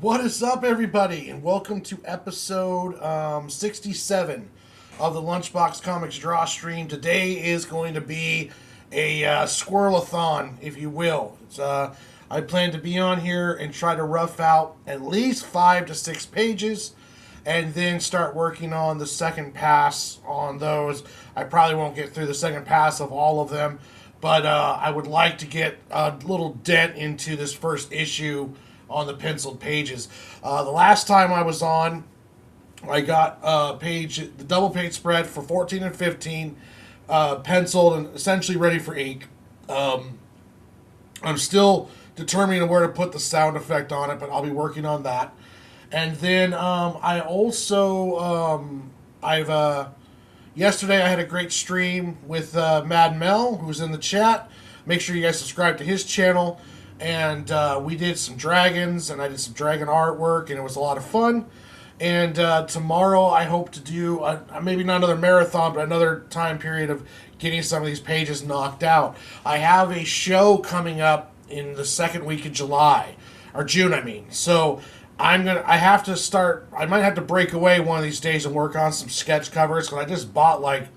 What is up, everybody, and welcome to episode 67 of the LunchBox Comics Draw Stream. Today is going to be a squirrel-a-thon, if you will. I plan to be on here and try to rough out at least 5 to 6 pages and then start working on the second pass on those. I probably won't get through the second pass of all of them, but I would like to get a little dent into this first issue on the penciled pages. The last time I was on, I got the double page spread for 14 and 15, penciled and essentially ready for ink. I'm still determining where to put the sound effect on it, but I'll be working on that. And then I also, yesterday I had a great stream with Mad Mel, who's in the chat. Make sure you guys subscribe to his channel. And we did some dragons, and I did some dragon artwork, and it was a lot of fun. And tomorrow I hope to do, maybe not another marathon, but another time period of getting some of these pages knocked out. I have a show coming up in the second week of July, or June, I mean. So I might have to break away one of these days and work on some sketch covers, because I just bought like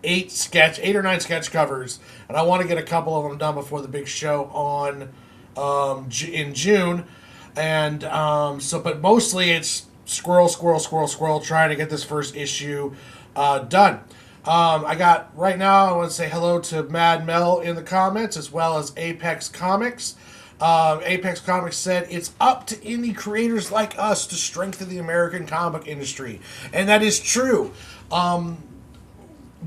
8 or 9 sketch covers, and I want to get a couple of them done before the big show on in June. And but mostly it's squirrel, trying to get this first issue done. Right now I want to say hello to Mad Mel in the comments, as well as Apex Comics. Apex Comics said it's up to indie creators like us to strengthen the American comic industry, and that is true.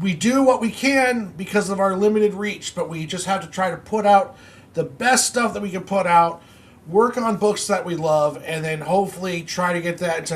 We do what we can because of our limited reach, but we just have to try to put out the best stuff that we can put out, work on books that we love, and then hopefully try to get that into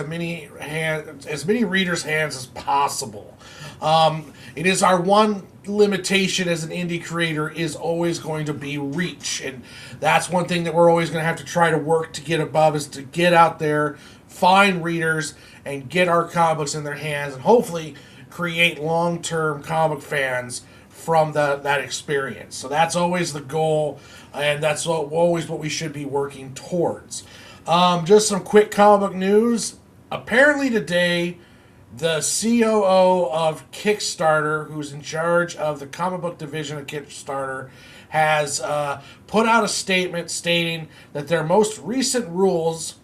as many readers' hands as possible. It is our one limitation as an indie creator is always going to be reach, and that's one thing that we're always going to have to try to work to get above, is to get out there, find readers, and get our comic books in their hands, and hopefully create long-term comic fans from that experience. So that's always the goal, and that's always what we should be working towards. Just some quick comic book news. Apparently today, the COO of Kickstarter, who's in charge of the comic book division of Kickstarter, has put out a statement stating that their most recent rules,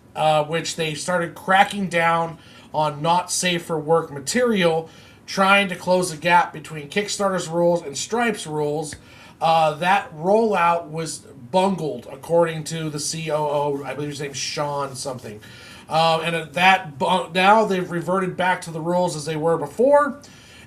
which they started cracking down on not safe for work material, trying to close the gap between Kickstarter's rules and Stripe's rules. That rollout was bungled, according to the COO. I believe his name's Sean something. Now they've reverted back to the rules as they were before.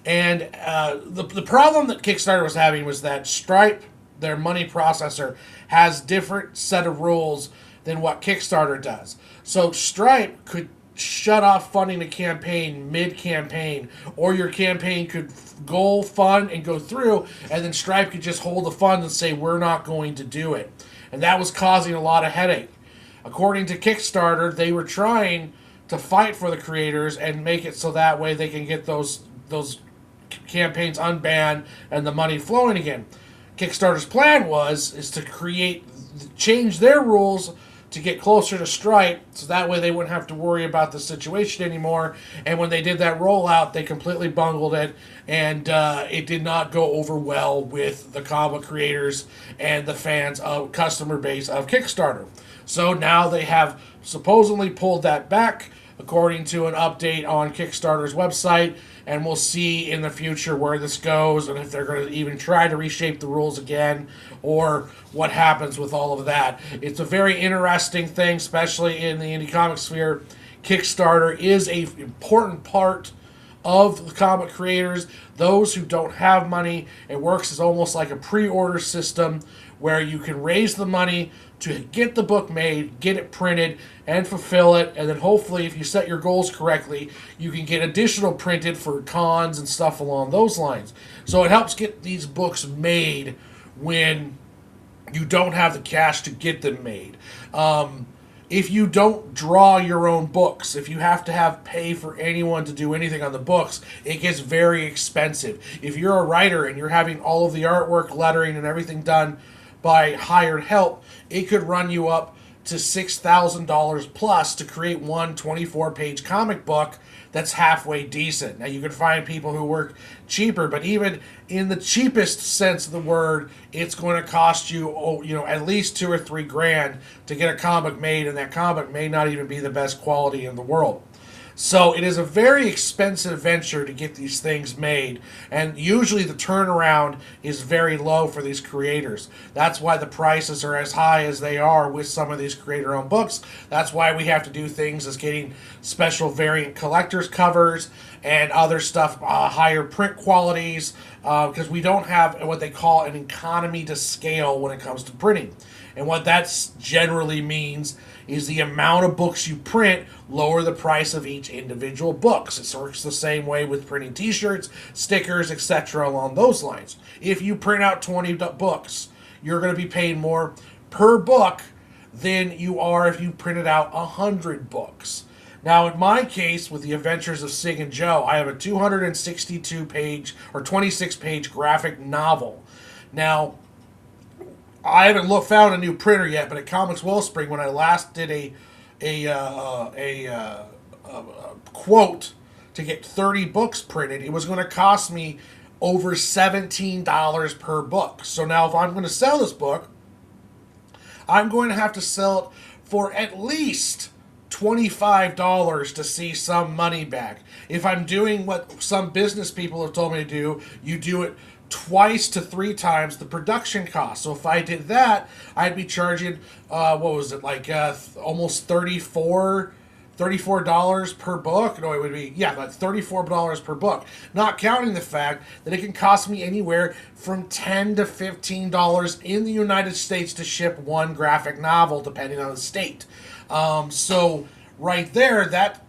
And the problem that Kickstarter was having was that Stripe, their money processor, has different set of rules than what Kickstarter does. So Stripe could shut off funding a campaign mid-campaign, or your campaign could goal fund and go through, and then Stripe could just hold the funds and say, we're not going to do it. And that was causing a lot of headache. According to Kickstarter, they were trying to fight for the creators and make it so that way they can get those campaigns unbanned and the money flowing again. Kickstarter's plan is to change their rules to get closer to Stripe, so that way they wouldn't have to worry about the situation anymore. And when they did that rollout, they completely bungled it, and it did not go over well with the comic creators and the fans of customer base of Kickstarter. So now they have supposedly pulled that back, according to an update on Kickstarter's website, and we'll see in the future where this goes, and if they're going to even try to reshape the rules again, or what happens with all of that. It's a very interesting thing, especially in the indie comic sphere. Kickstarter is an important part of the comic creators. Those who don't have money, it works as almost like a pre-order system where you can raise the money to get the book made, get it printed, and fulfill it, and then hopefully, if you set your goals correctly, you can get additional printed for cons and stuff along those lines. So it helps get these books made when you don't have the cash to get them made. If you don't draw your own books, if you have to pay for anyone to do anything on the books, it gets very expensive. If you're a writer and you're having all of the artwork, lettering, and everything done by hired help, it could run you up to $6,000 plus to create one 24-page comic book that's halfway decent. Now, you can find people who work cheaper, but even in the cheapest sense of the word, it's going to cost you, at least $2 or $3 grand to get a comic made, and that comic may not even be the best quality in the world. So it is a very expensive venture to get these things made, and usually the turnaround is very low for these creators. That's why the prices are as high as they are with some of these creator-owned books. That's why we have to do things as getting special variant collector's covers and other stuff, higher print qualities, because we don't have what they call an economy to scale when it comes to printing. And what that generally means is the amount of books you print lower the price of each individual book. It works the same way with printing t-shirts, stickers, etc. along those lines. If you print out 20 books, you're going to be paying more per book than you are if you printed out 100 books. Now, in my case, with the Adventures of Cig and Joe, I have a 262-page or 26-page graphic novel. Now, I haven't found a new printer yet, but at Comics Wellspring, when I last did a quote to get 30 books printed, it was going to cost me over $17 per book. So now, if I'm going to sell this book, I'm going to have to sell it for at least $25 to see some money back. If I'm doing what some business people have told me to do, you do it twice to 3 times the production cost. So if I did that, I'd be charging, almost $34 per book. No, it would be, like $34 per book. Not counting the fact that it can cost me anywhere from $10 to $15 in the United States to ship one graphic novel, depending on the state. So right there, that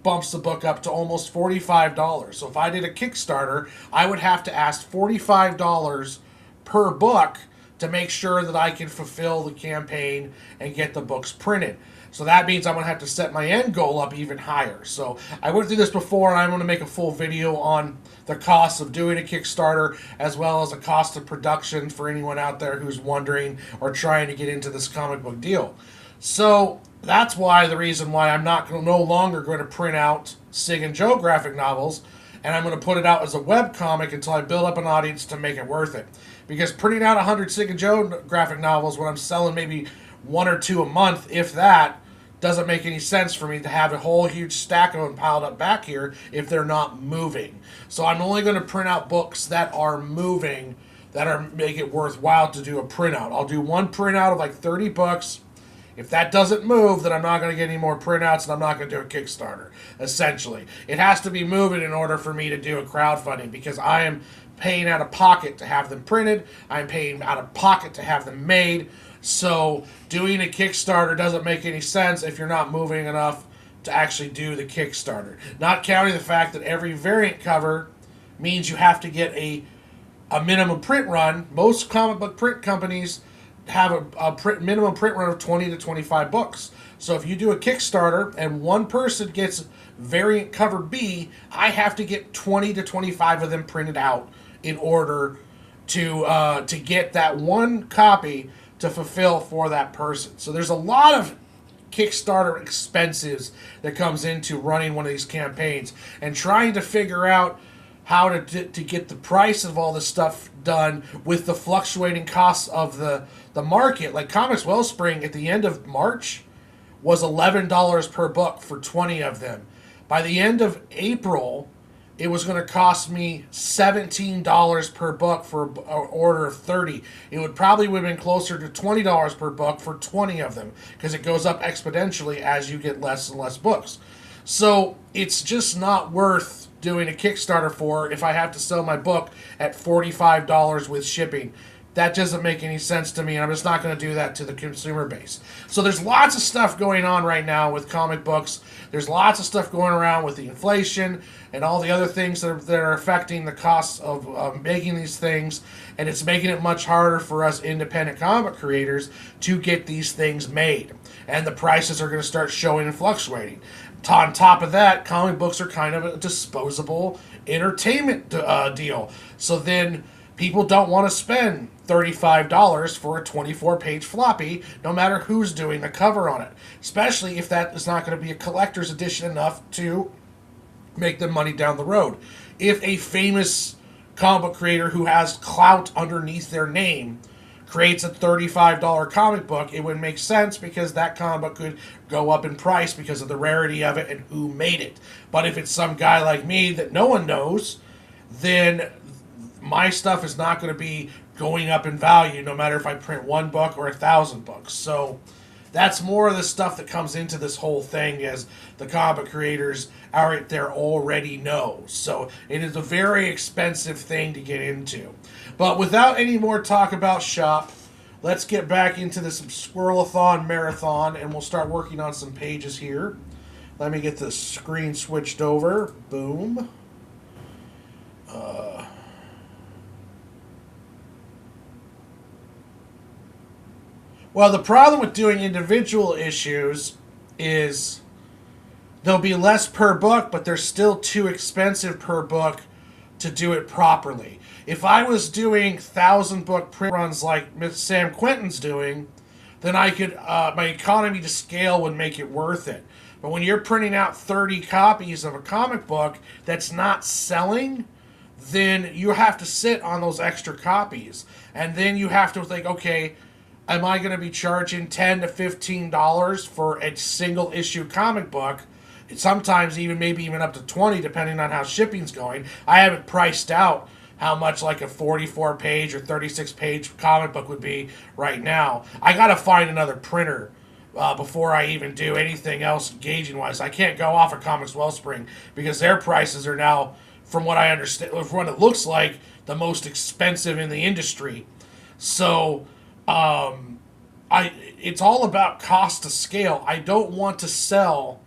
bumps the book up to almost $45. So if I did a Kickstarter, I would have to ask $45 per book to make sure that I can fulfill the campaign and get the books printed. So that means I'm going to have to set my end goal up even higher. So I went through this before, and I'm going to make a full video on the cost of doing a Kickstarter, as well as the cost of production for anyone out there who's wondering or trying to get into this comic book deal. So that's the reason why I'm no longer going to print out Cig and Joe graphic novels, and I'm going to put it out as a web comic until I build up an audience to make it worth it. Because printing out 100 Cig and Joe graphic novels when I'm selling maybe 1 or 2 a month, if that, doesn't make any sense for me to have a whole huge stack of them piled up back here if they're not moving. So I'm only going to print out books that are moving, make it worthwhile to do a printout. I'll do one printout of like 30 books. If that doesn't move, then I'm not going to get any more printouts, and I'm not going to do a Kickstarter, essentially. It has to be moving in order for me to do a crowdfunding, because I am paying out of pocket to have them printed. I'm paying out of pocket to have them made. So doing a Kickstarter doesn't make any sense if you're not moving enough to actually do the Kickstarter. Not counting the fact that every variant cover means you have to get a minimum print run. Most comic book print companies have a minimum print run of 20 to 25 books. So if you do a Kickstarter and one person gets variant cover B, I have to get 20 to 25 of them printed out in order to get that one copy to fulfill for that person. So there's a lot of Kickstarter expenses that comes into running one of these campaigns, and trying to figure out how to get the price of all this stuff done with the fluctuating costs of the market. Like Comics Wellspring at the end of March was $11 per book for 20 of them. By the end of April, it was going to cost me $17 per book for an order of 30. It would probably have been closer to $20 per book for 20 of them, because it goes up exponentially as you get less and less books. So it's just not worth doing a Kickstarter for if I have to sell my book at $45 with shipping. That doesn't make any sense to me, and I'm just not going to do that to the consumer base. So there's lots of stuff going on right now with comic books. There's lots of stuff going around with the inflation and all the other things that are affecting the costs of making these things, and it's making it much harder for us independent comic creators to get these things made. And the prices are going to start showing and fluctuating. On top of that, comic books are kind of a disposable entertainment deal. So then People don't want to spend $35 for a 24-page floppy, no matter who's doing the cover on it, especially if that is not going to be a collector's edition enough to make them money down the road. If a famous comic book creator who has clout underneath their name creates a $35 comic book, it would make sense because that comic book could go up in price because of the rarity of it and who made it. But if it's some guy like me that no one knows, then my stuff is not going to be going up in value no matter if I print one book or 1,000 books. So that's more of the stuff that comes into this whole thing, as the comic creators out there already know. So it is a very expensive thing to get into. But without any more talk about shop, let's get back into this Squirrelathon marathon, and we'll start working on some pages here. Let me get the screen switched over. Boom. Well, the problem with doing individual issues is there'll be less per book, but they're still too expensive per book to do it properly. If I was doing 1,000-book print runs like Miss Sam Quentin's doing, then I could my economy to scale would make it worth it. But when you're printing out 30 copies of a comic book that's not selling, then you have to sit on those extra copies. And then you have to think, okay, am I going to be charging $10 to $15 for a single issue comic book? Sometimes maybe even up to $20, depending on how shipping's going. I haven't priced out how much like a 44-page or 36-page comic book would be right now. I got to find another printer before I even do anything else gauging-wise. I can't go off of Comics Wellspring because their prices are now, from what I understand, from what it looks like, the most expensive in the industry. So it's all about cost to scale. I don't want to sell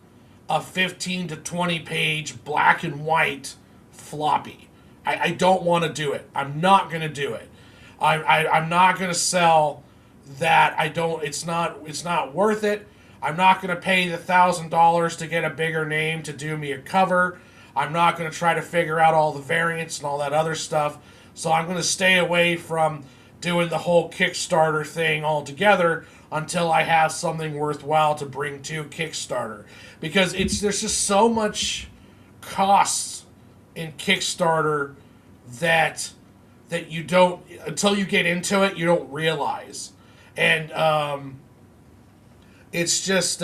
a 15 to 20 page black and white floppy. I don't want to do it. I'm not going to do it. I'm not going to sell that. It's not worth it. I'm not going to pay the $1,000 to get a bigger name to do me a cover. I'm not going to try to figure out all the variants and all that other stuff. So I'm going to stay away from doing the whole Kickstarter thing altogether until I have something worthwhile to bring to Kickstarter. Because there's just so much costs in Kickstarter that you don't, until you get into it, you don't realize. And it's just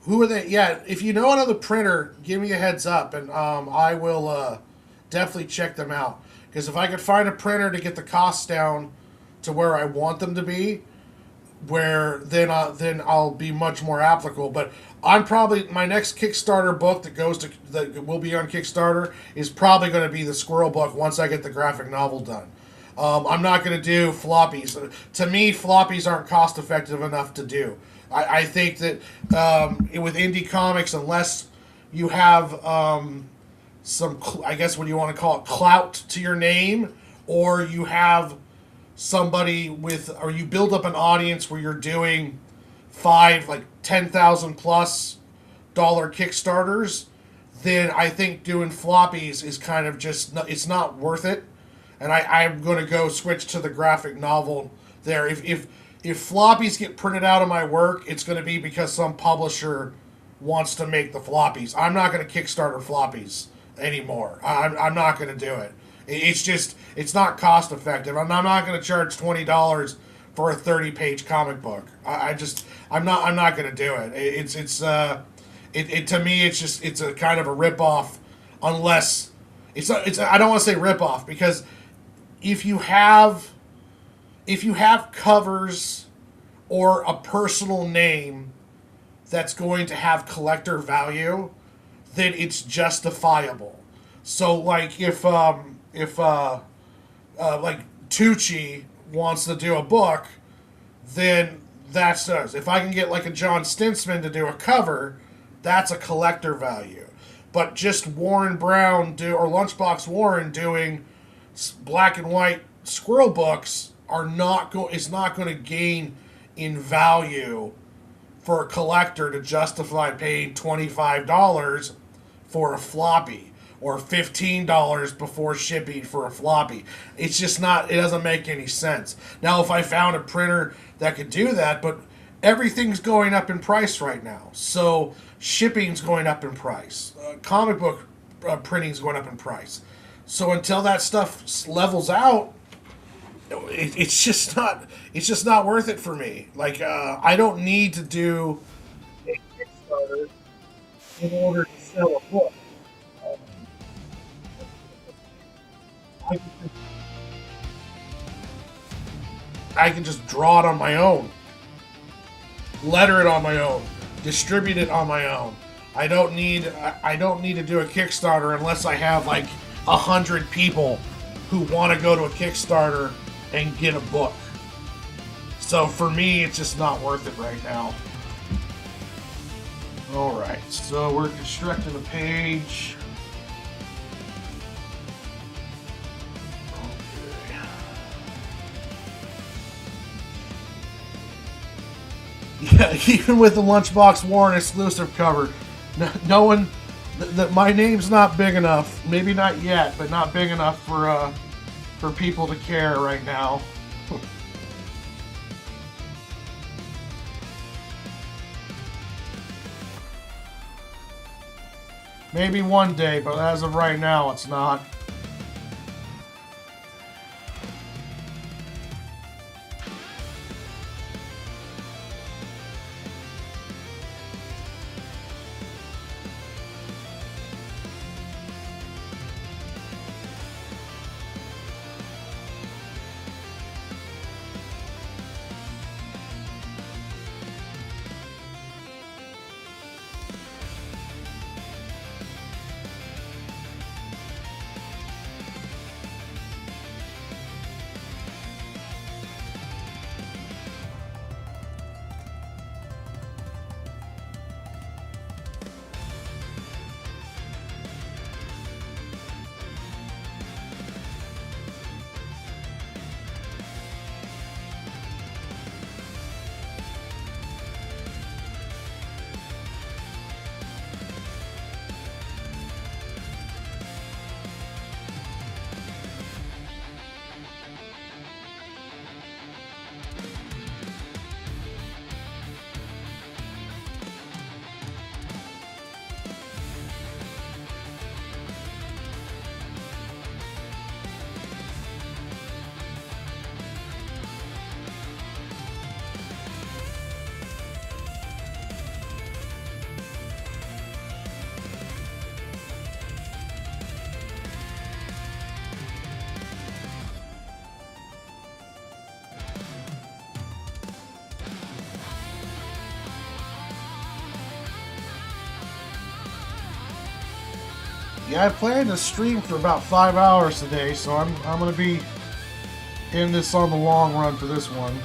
who are they? Yeah, if you know another printer, give me a heads up, and I will definitely check them out. Because if I could find a printer to get the costs down to where I want them to be, then I'll be much more applicable. But I'm probably, my next Kickstarter book that will be on Kickstarter is probably going to be the Squirrel book once I get the graphic novel done. I'm not going to do floppies. To me, floppies aren't cost effective enough to do. I think that with indie comics, unless you have some, I guess what you want to call it, clout to your name, or you have somebody or you build up an audience where you're doing $10,000 plus Kickstarters, then I think doing floppies is kind of just, it's not worth it. And I'm going to go switch to the graphic novel there. If floppies get printed out of my work, it's going to be because some publisher wants to make the floppies. I'm not going to Kickstarter floppies anymore. I'm not going to do it. It's not cost effective. I'm not going to charge $20 for a 30-page comic book. I'm not going to do it. To me, it's a kind of a ripoff, unless I don't want to say ripoff, because if you have covers or a personal name that's going to have collector value, then it's justifiable. So like if like Tucci wants to do a book, then that's us. If I can get like a John Stinsman to do a cover, that's a collector value. But just Warren Brown or Lunchbox Warren doing black and white squirrel books is not going to gain in value for a collector to justify paying $25 for a floppy. or $15 before shipping for a floppy. It's just not, it doesn't make any sense. Now, if I found a printer that could do that, but everything's going up in price right now. So shipping's going up in price. Comic book printing's going up in price. So until that stuff levels out, it's just not worth it for me. Like I don't need to do a Kickstarter in order to sell a book. I can just, I can just draw it on my own, letter it on my own, distribute it on my own. I don't need to do a Kickstarter unless I have like 100 people who want to go to a Kickstarter and get a book. So for me, it's just not worth it right now. All right, so we're constructing a page. Okay. Yeah, even with the LunchBox Warren exclusive cover, no one, my name's not big enough. Maybe not yet, but not big enough for people to care right now. Maybe one day, but as of right now, it's not. Yeah, I plan to stream for about 5 hours today, so I'm gonna be in this on the long run for this one.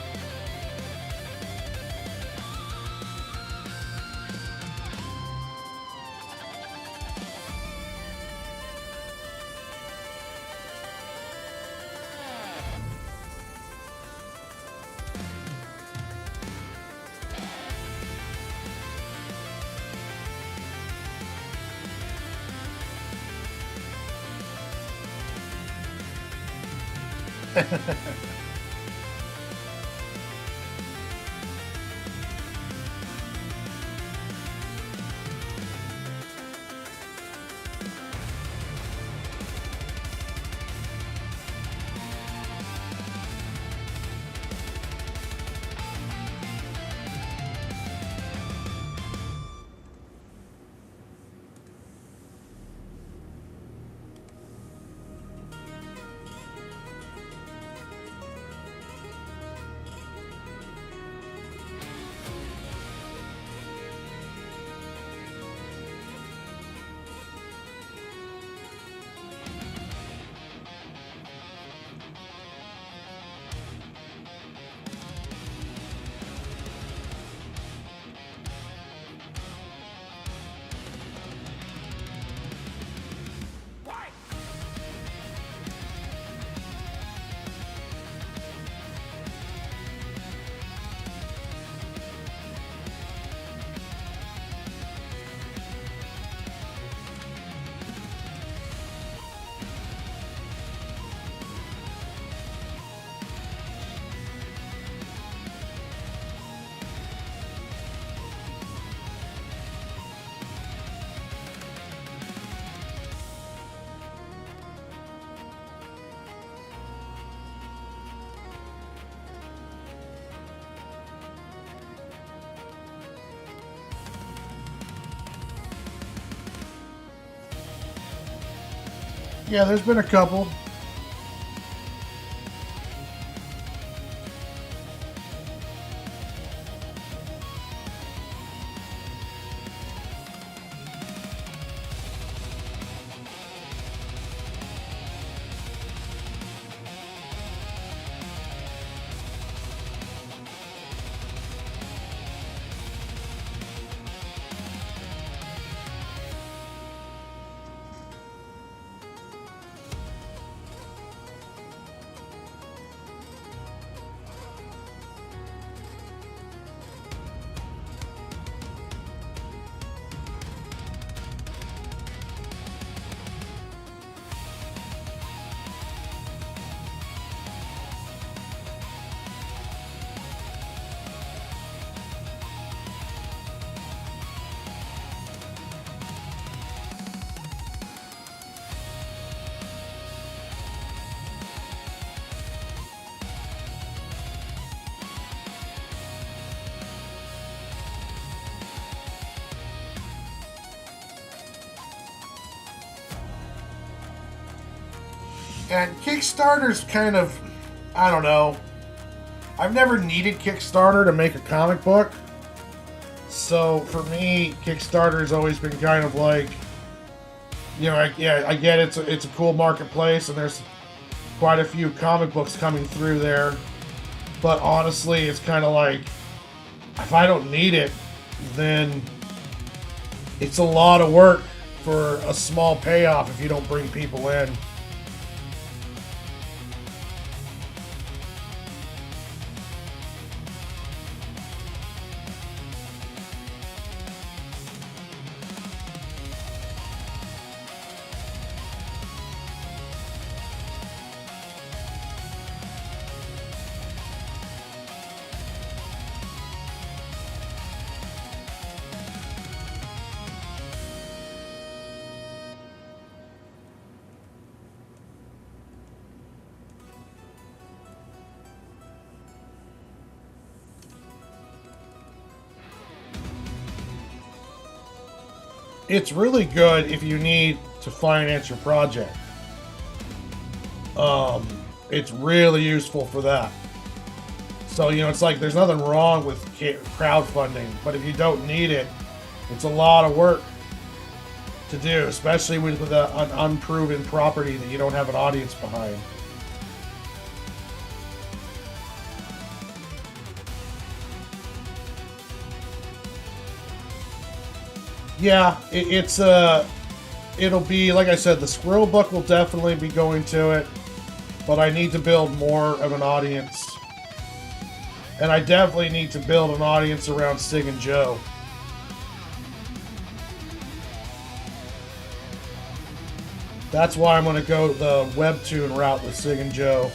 Yeah, there's been a couple. And Kickstarter's kind of, I don't know. I've never needed Kickstarter to make a comic book. So for me, Kickstarter's always been kind of like, I get it's a cool marketplace and there's quite a few comic books coming through there. But honestly, it's kind of like, if I don't need it, then it's a lot of work for a small payoff if you don't bring people in. It's really good if you need to finance your project. It's really useful for that. So, it's like there's nothing wrong with crowdfunding, but if you don't need it, it's a lot of work to do, especially with an unproven property that you don't have an audience behind. Yeah, it'll be, like I said, the Squirrel book will definitely be going to it, but I need to build more of an audience. And I definitely need to build an audience around Cig and Joe. That's why I'm going to go the webtoon route with Cig and Joe.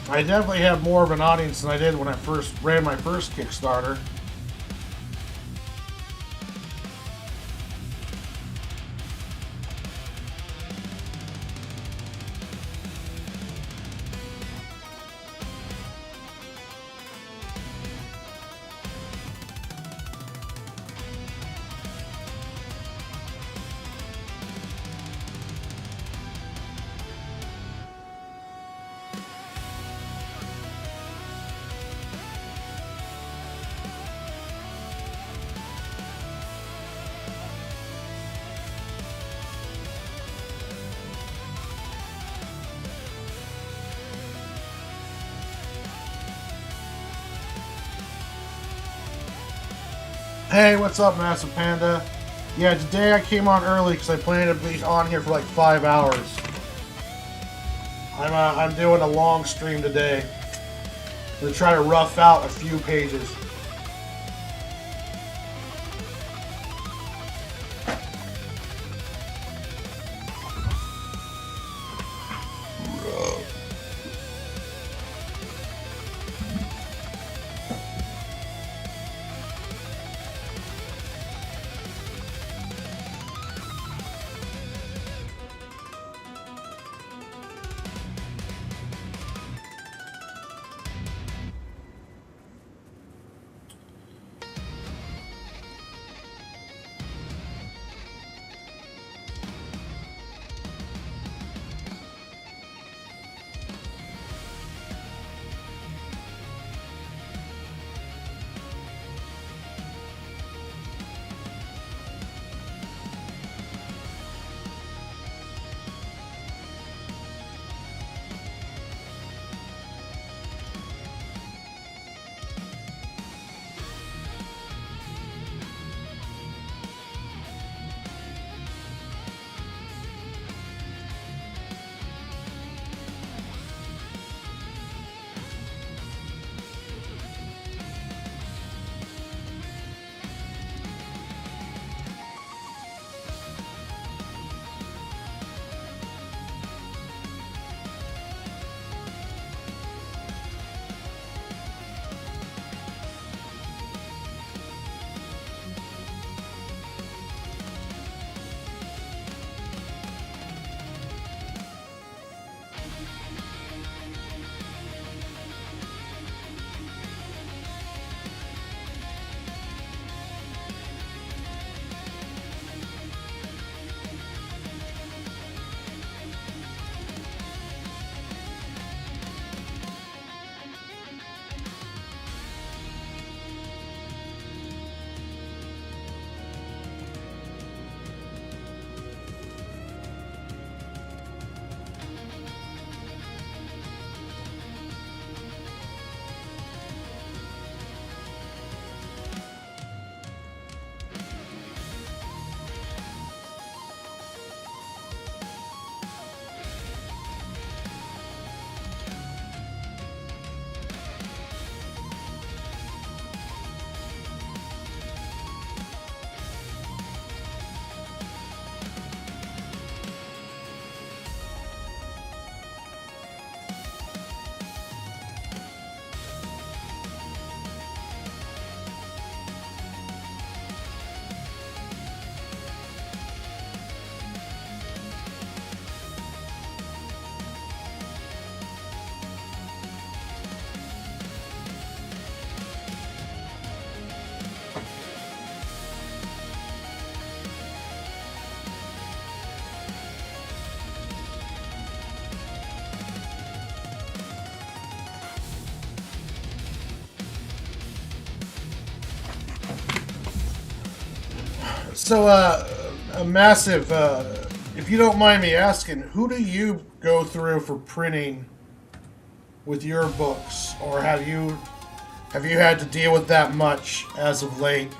I definitely have more of an audience than I did when I first ran my first Kickstarter. Hey, what's up, Massive Panda? Yeah, today I came on early because I planned to be on here for like 5 hours. I'm doing a long stream today. I'm gonna try to rough out a few pages. So, a massive. If you don't mind me asking, who do you go through for printing with your books, or have you had to deal with that much as of late?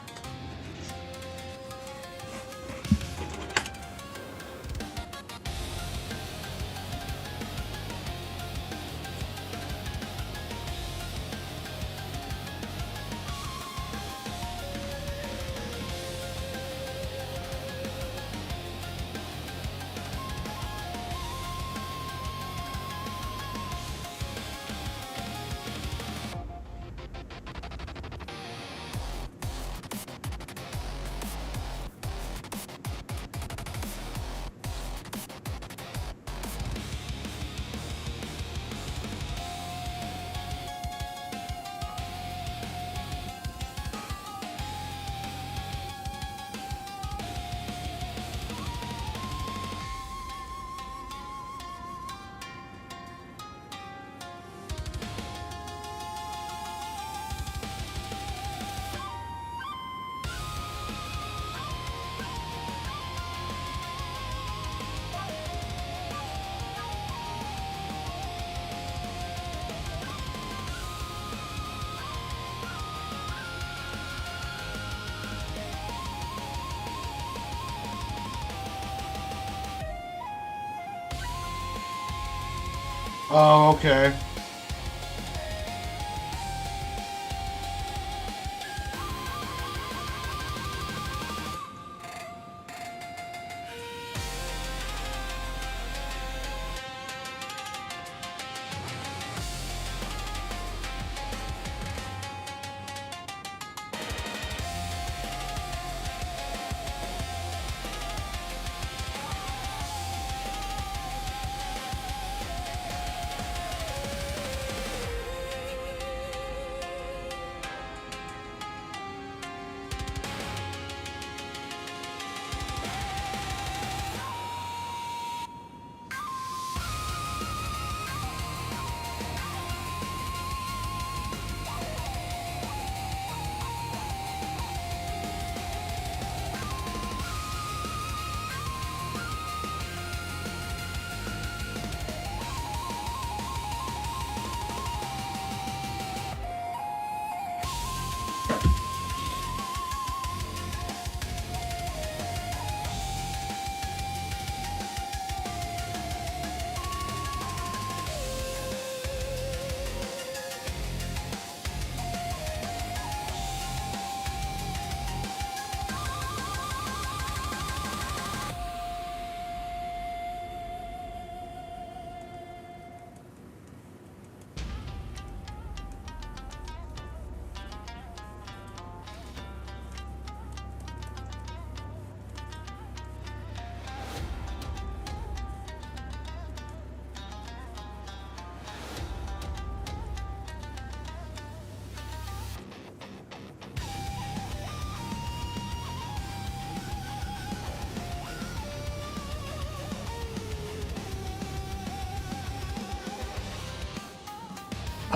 Oh, okay.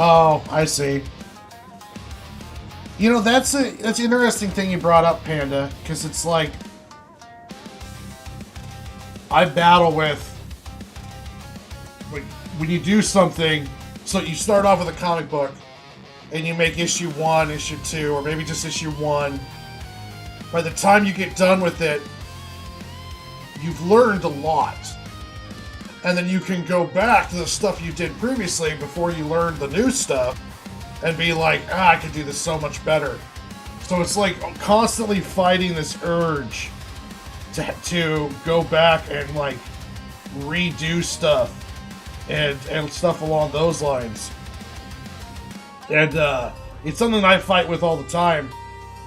Oh, I see. You know, that's an interesting thing you brought up, Panda, because it's like I battle with like when you do something. So you start off with a comic book, and you make issue 1, issue 2, or maybe just issue 1. By the time you get done with it, you've learned a lot. And then you can go back to the stuff you did previously before you learned the new stuff and be like, I could do this so much better. So it's like constantly fighting this urge to go back and like redo stuff and stuff along those lines. And it's something I fight with all the time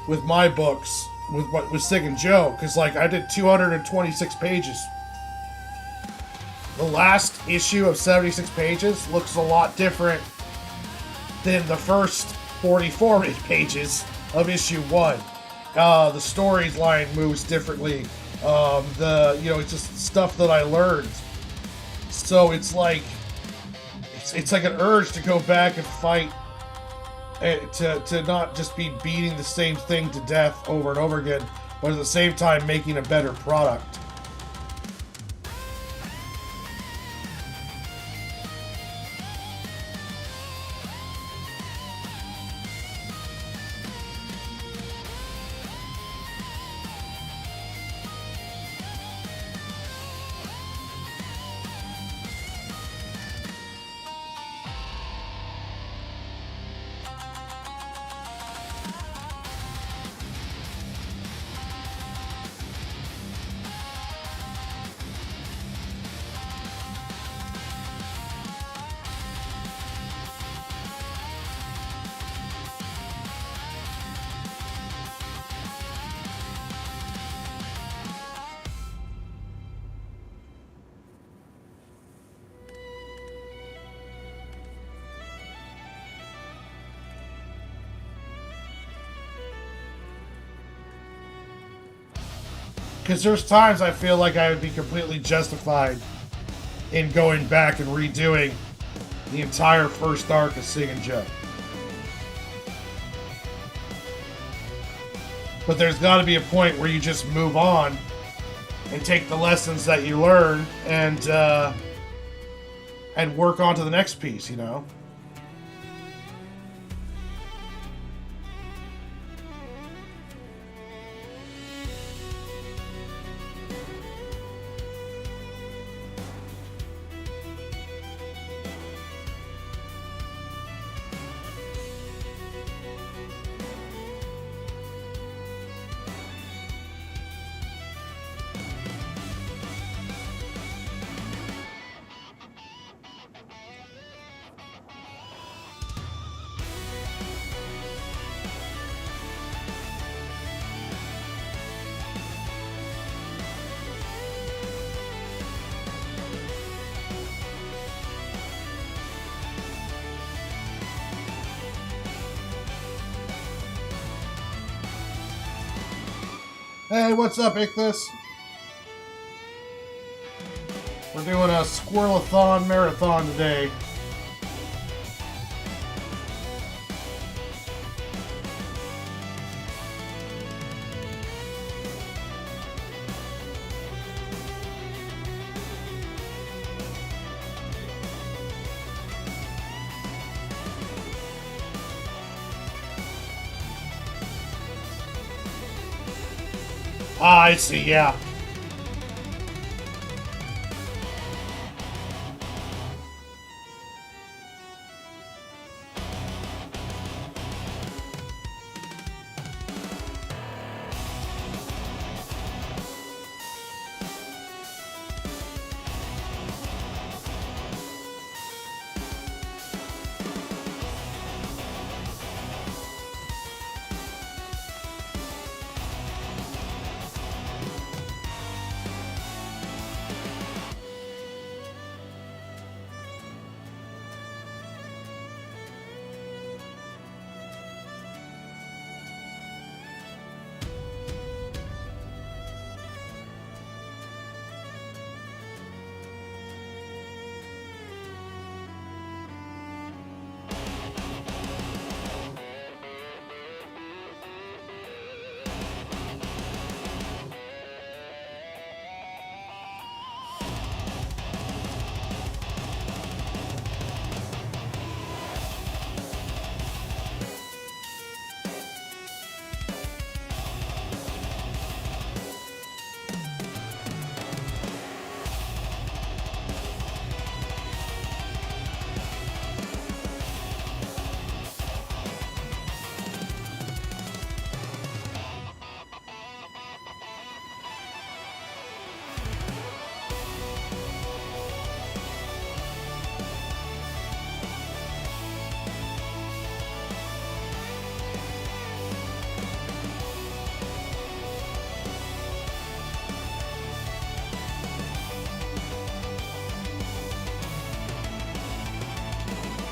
with my books, with Cig and Joe, because like I did 226 pages. The last issue of 76 pages looks a lot different than the first 44 pages of issue 1. The storyline moves differently. It's just stuff that I learned. So it's like an urge to go back and fight, to not just be beating the same thing to death over and over again, but at the same time making a better product. Because there's times I feel like I would be completely justified in going back and redoing the entire first arc of Cig and Joe. But there's got to be a point where you just move on and take the lessons that you learn and work on to the next piece, you know? Hey, what's up, Ichthus? We're doing a Squirrelathon marathon today. Ah, I see, yeah.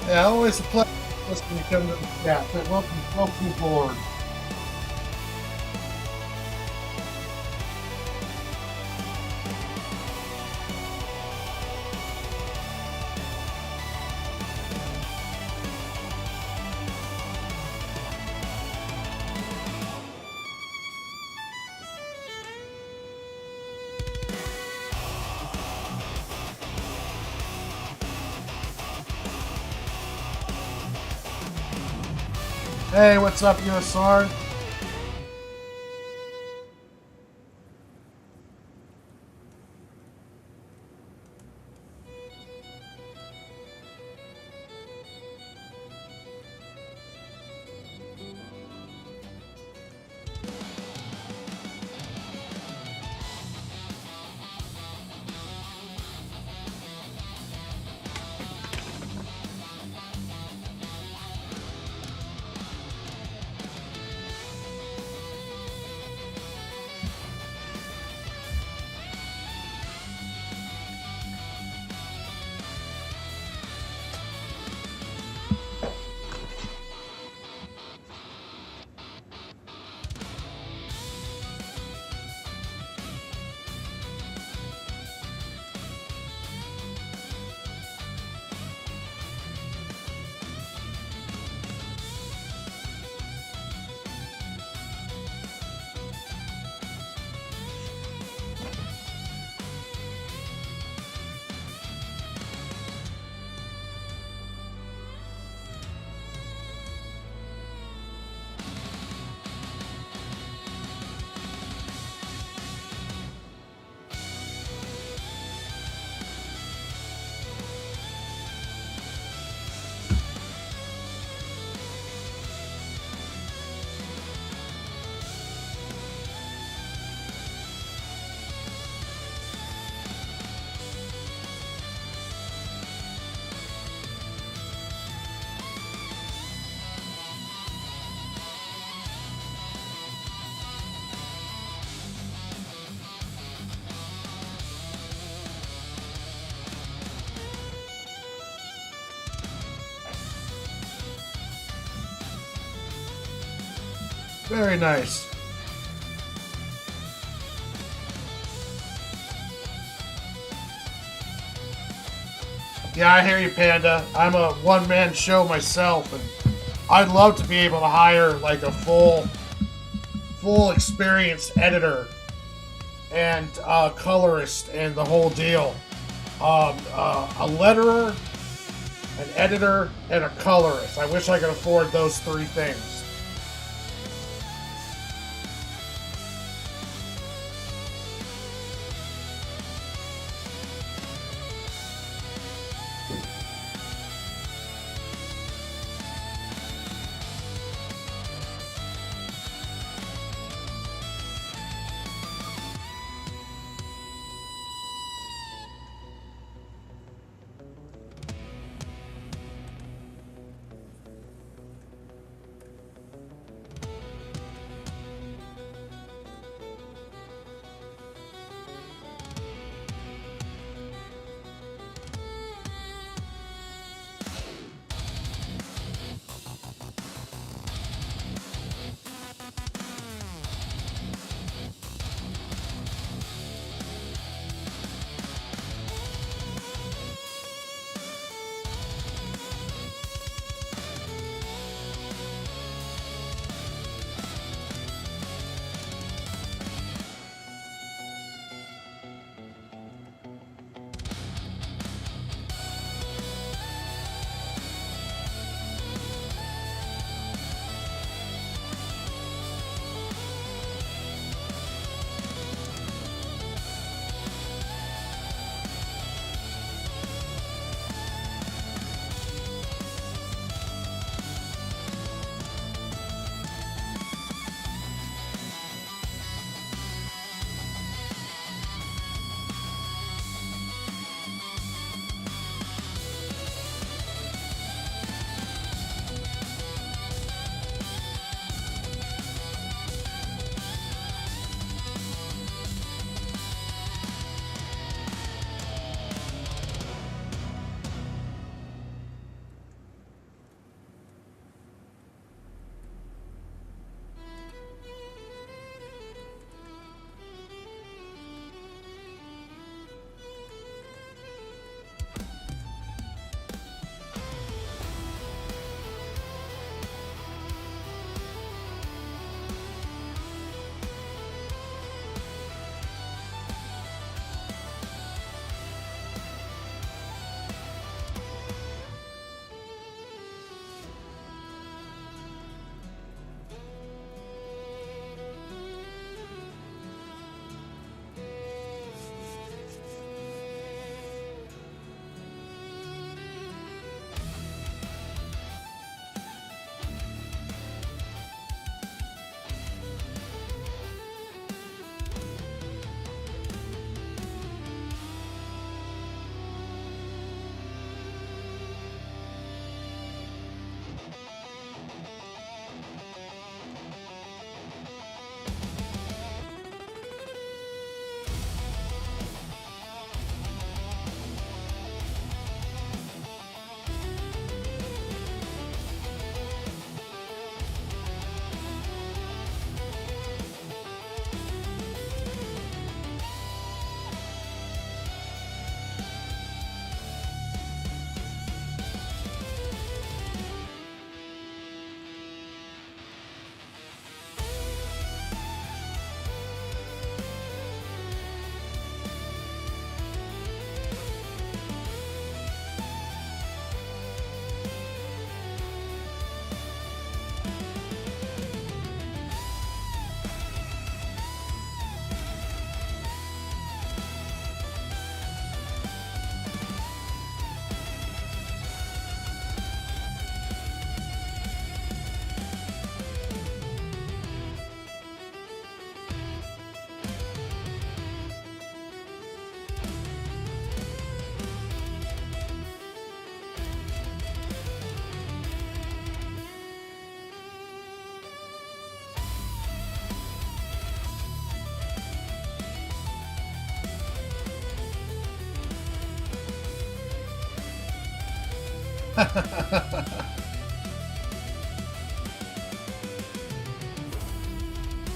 Yeah, always a pleasure listening to come to the chat. Welcome aboard. Hey, what's up, USR? Very nice. Yeah, I hear you, Panda. I'm a one-man show myself, and I'd love to be able to hire like a full experienced editor and colorist and the whole deal. A letterer, an editor, and a colorist. I wish I could afford those three things.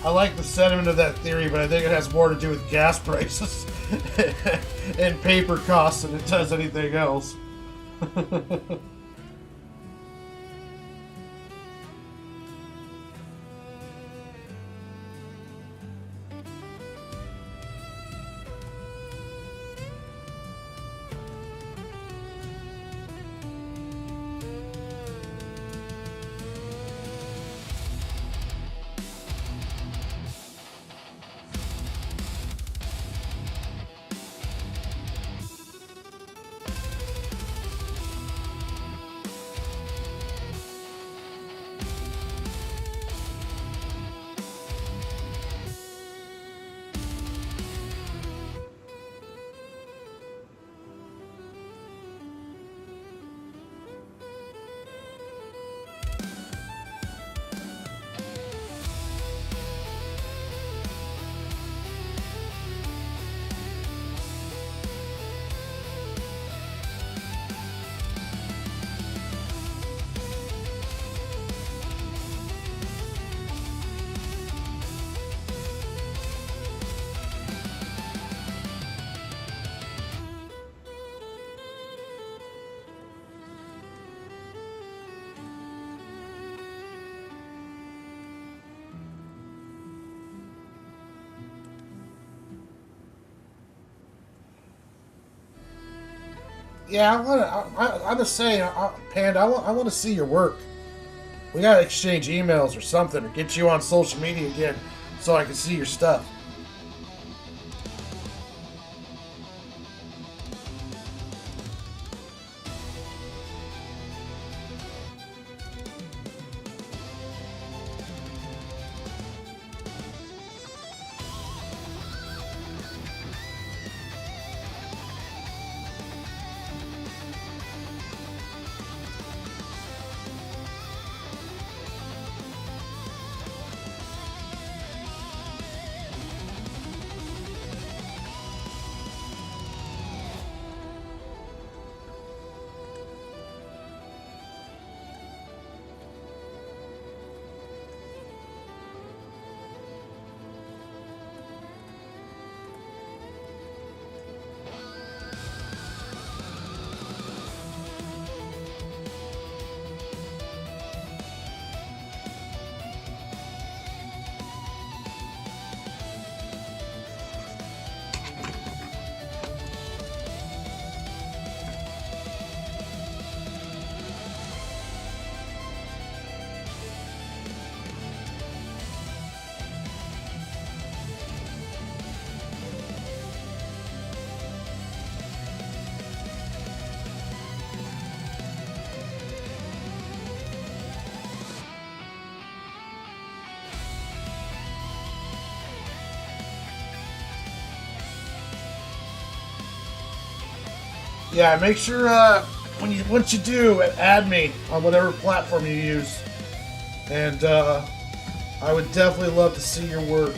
I like the sentiment of that theory, but I think it has more to do with gas prices and paper costs than it does anything else. Yeah, I'm just saying, Panda, I want to see your work. We gotta exchange emails or something, or get you on social media again, so I can see your stuff. Yeah, make sure once you do, add me on whatever platform you use, and I would definitely love to see your work.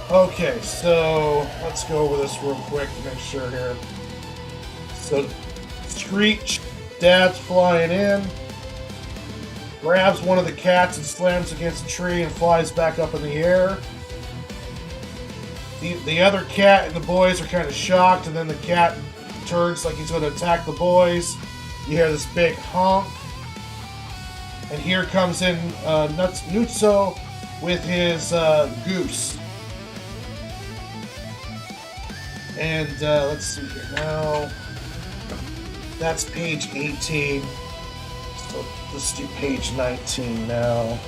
Okay, so let's go over this real quick to make sure here. So, Screech, Dad's flying in, grabs one of the cats and slams against a tree and flies back up in the air. The other cat and the boys are kind of shocked, and then the cat turns like he's going to attack the boys. You hear this big honk, and here comes in Nutso with his goose. And let's see here now. That's page 18. So let's do page 19 now.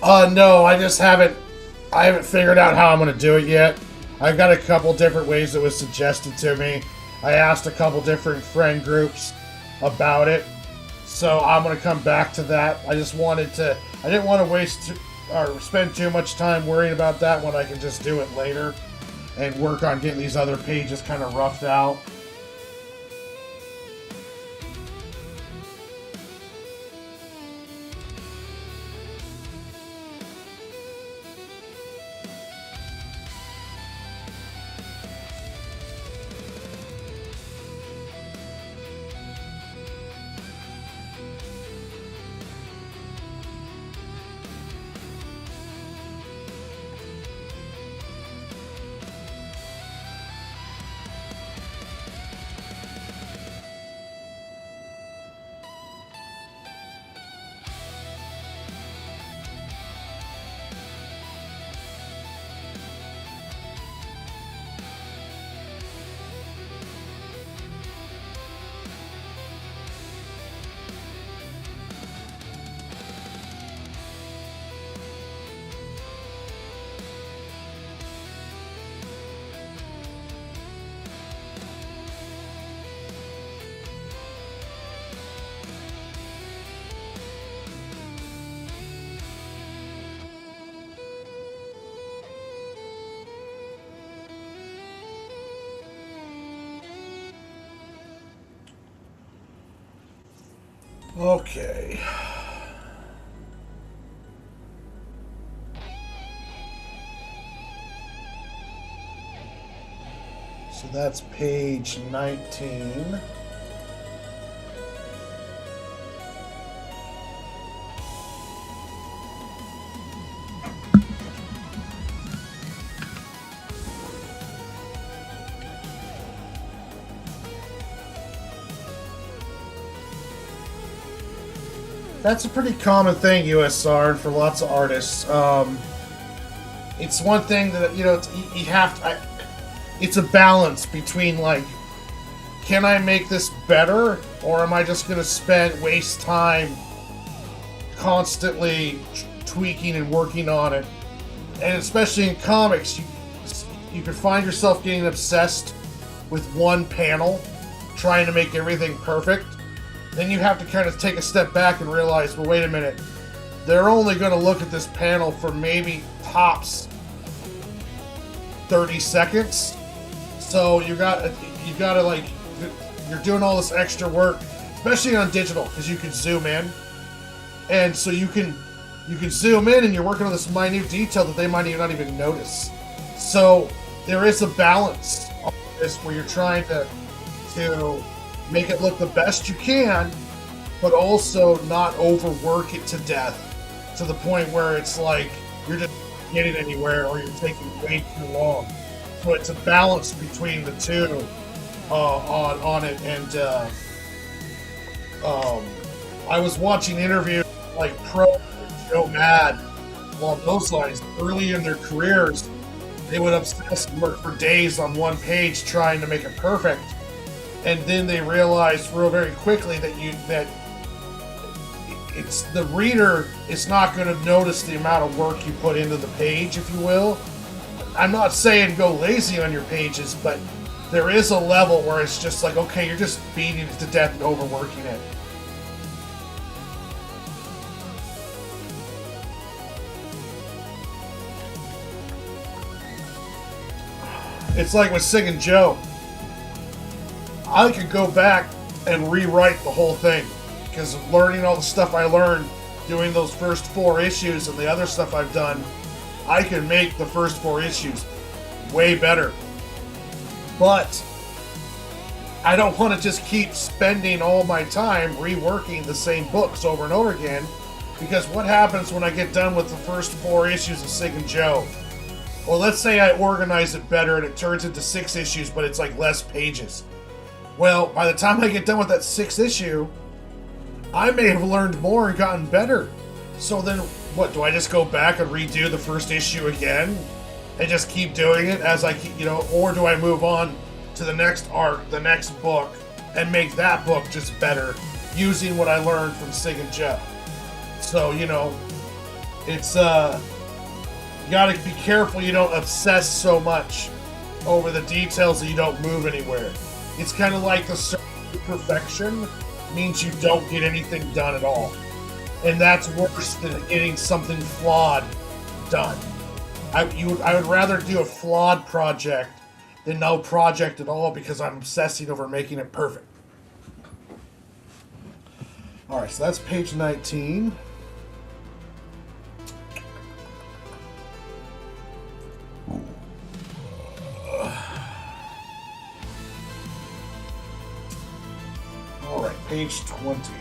No, I haven't figured out how I'm going to do it yet. I've got a couple different ways it was suggested to me. I asked a couple different friend groups about it. So I'm going to come back to that. I didn't want to waste or spend too much time worrying about that when I can just do it later and work on getting these other pages kind of roughed out. Okay. So that's page 19. That's a pretty common thing, USR, and for lots of artists. It's one thing that, you have to. It's a balance between, like, can I make this better, or am I just going to waste time constantly tweaking and working on it? And especially in comics, you can find yourself getting obsessed with one panel, trying to make everything perfect. Then you have to kind of take a step back and realize, well, wait a minute, they're only going to look at this panel for maybe tops 30 seconds. So you gotta like, you're doing all this extra work, especially on digital, because you can zoom in, and so you can zoom in and you're working on this minute detail that they might not even notice. So there is a balance on this where you're trying to make it look the best you can, but also not overwork it to death to the point where it's like you're just not getting anywhere or you're taking way too long. So it's a balance between the two on it. And I was watching interviews like Pro Joe Mad along those lines. Early in their careers, they would obsess and work for days on one page trying to make it perfect. And then they realized real very quickly that it's the reader is not going to notice the amount of work you put into the page, if you will. I'm not saying go lazy on your pages, but there is a level where it's just like, okay, you're just beating it to death and overworking it. It's like with Cig and Joe. I could go back and rewrite the whole thing because of learning all the stuff I learned doing those first 4 issues and the other stuff I've done. I can make the first 4 issues way better. But I don't want to just keep spending all my time reworking the same books over and over again, because what happens when I get done with the first 4 issues of Cig and Joe? Well, let's say I organize it better and it turns into 6 issues, but it's like less pages. Well, by the time I get done with that 6th issue, I may have learned more and gotten better. So then, what, do I just go back and redo the first issue again? And just keep doing it as I keep, or do I move on to the next arc, the next book, and make that book just better using what I learned from Cig and Joe? So, It's you gotta be careful you don't obsess so much over the details that you don't move anywhere. It's kind of like the search for perfection means you don't get anything done at all. And that's worse than getting something flawed done. I would rather do a flawed project than no project at all because I'm obsessing over making it perfect. Alright, so that's page 19. Alright, page 20.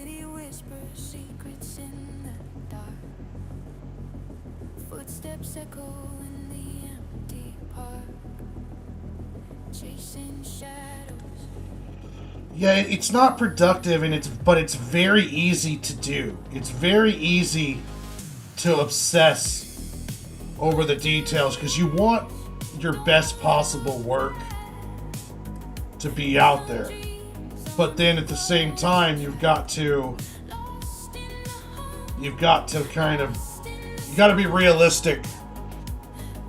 city whispers secrets in the dark. Footsteps echo in the empty park, chasing shadows. Yeah, it's not productive, but it's very easy to do. It's very easy to obsess over the details because you want your best possible work to be out there. But then at the same time, you've got to kind of, you got to be realistic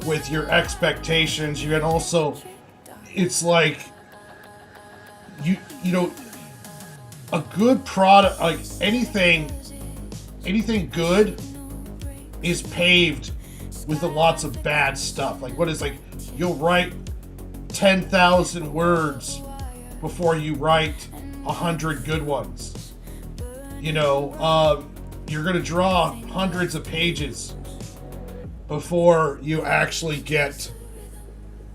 with your expectations. You can also, it's like, you know, a good product, like anything good is paved with lots of bad stuff. Like what is like, you'll write 10,000 words before you write 100 good ones. You know, you're gonna draw hundreds of pages before you actually get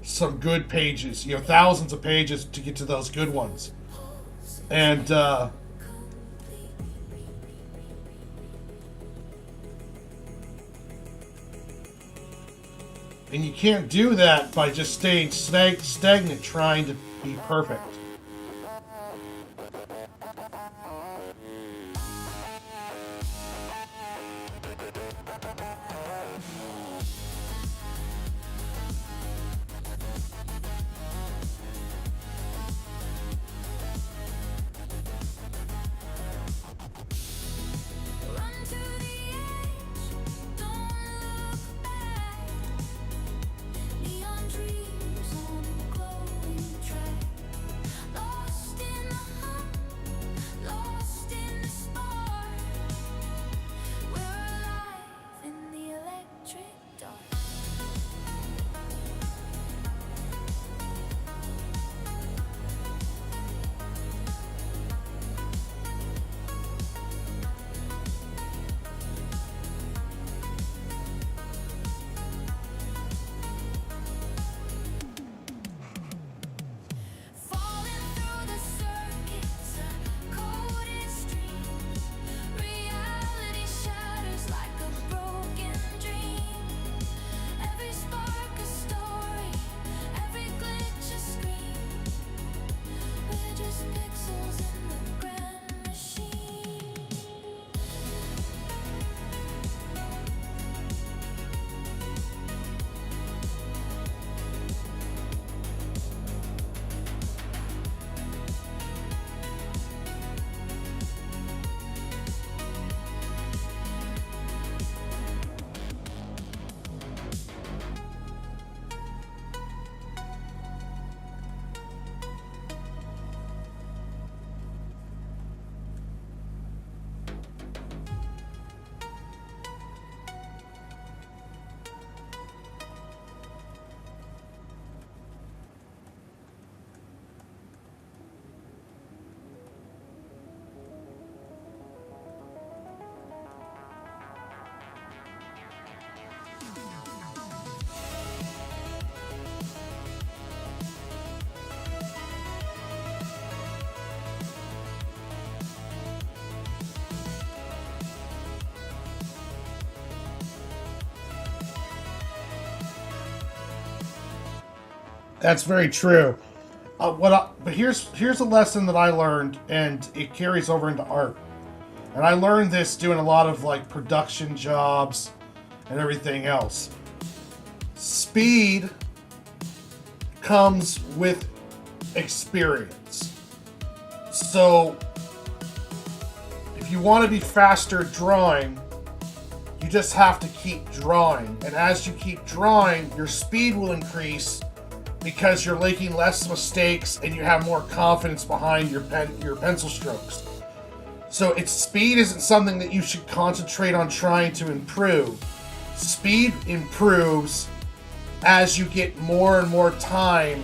some good pages. You know, thousands of pages to get to those good ones. And you can't do that by just staying stagnant trying to be perfect. That's very true. But here's a lesson that I learned, and it carries over into art. And I learned this doing a lot of like production jobs and everything else. Speed comes with experience. So if you want to be faster at drawing, you just have to keep drawing. And as you keep drawing, your speed will increase because you're making less mistakes and you have more confidence behind your pencil strokes. So speed isn't something that you should concentrate on trying to improve. Speed improves as you get more and more time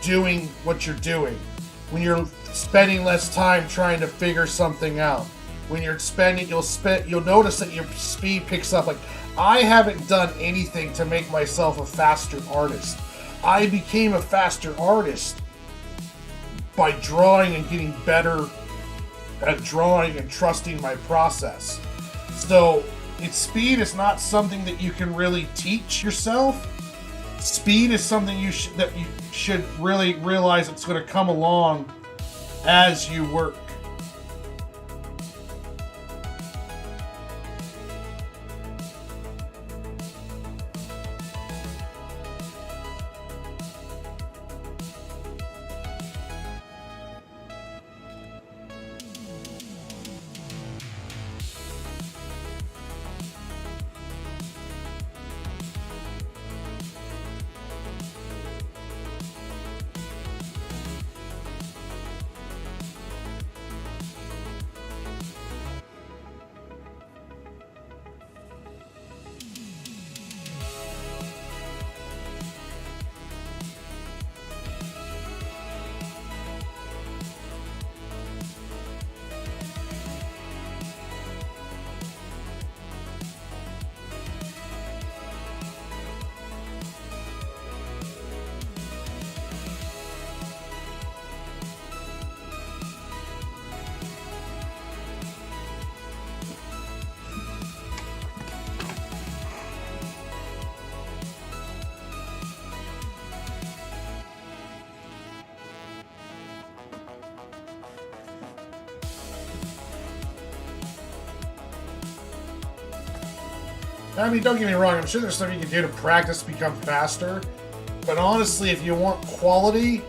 doing what you're doing. When you're spending less time trying to figure something out. When you're spending, you'll notice that your speed picks up. Like, I haven't done anything to make myself a faster artist. I became a faster artist by drawing and getting better at drawing and trusting my process. So, speed is not something that you can really teach yourself. Speed is something you should really realize it's going to come along as you work. I mean, don't get me wrong, I'm sure there's stuff you can do to practice to become faster. But honestly, if you want quality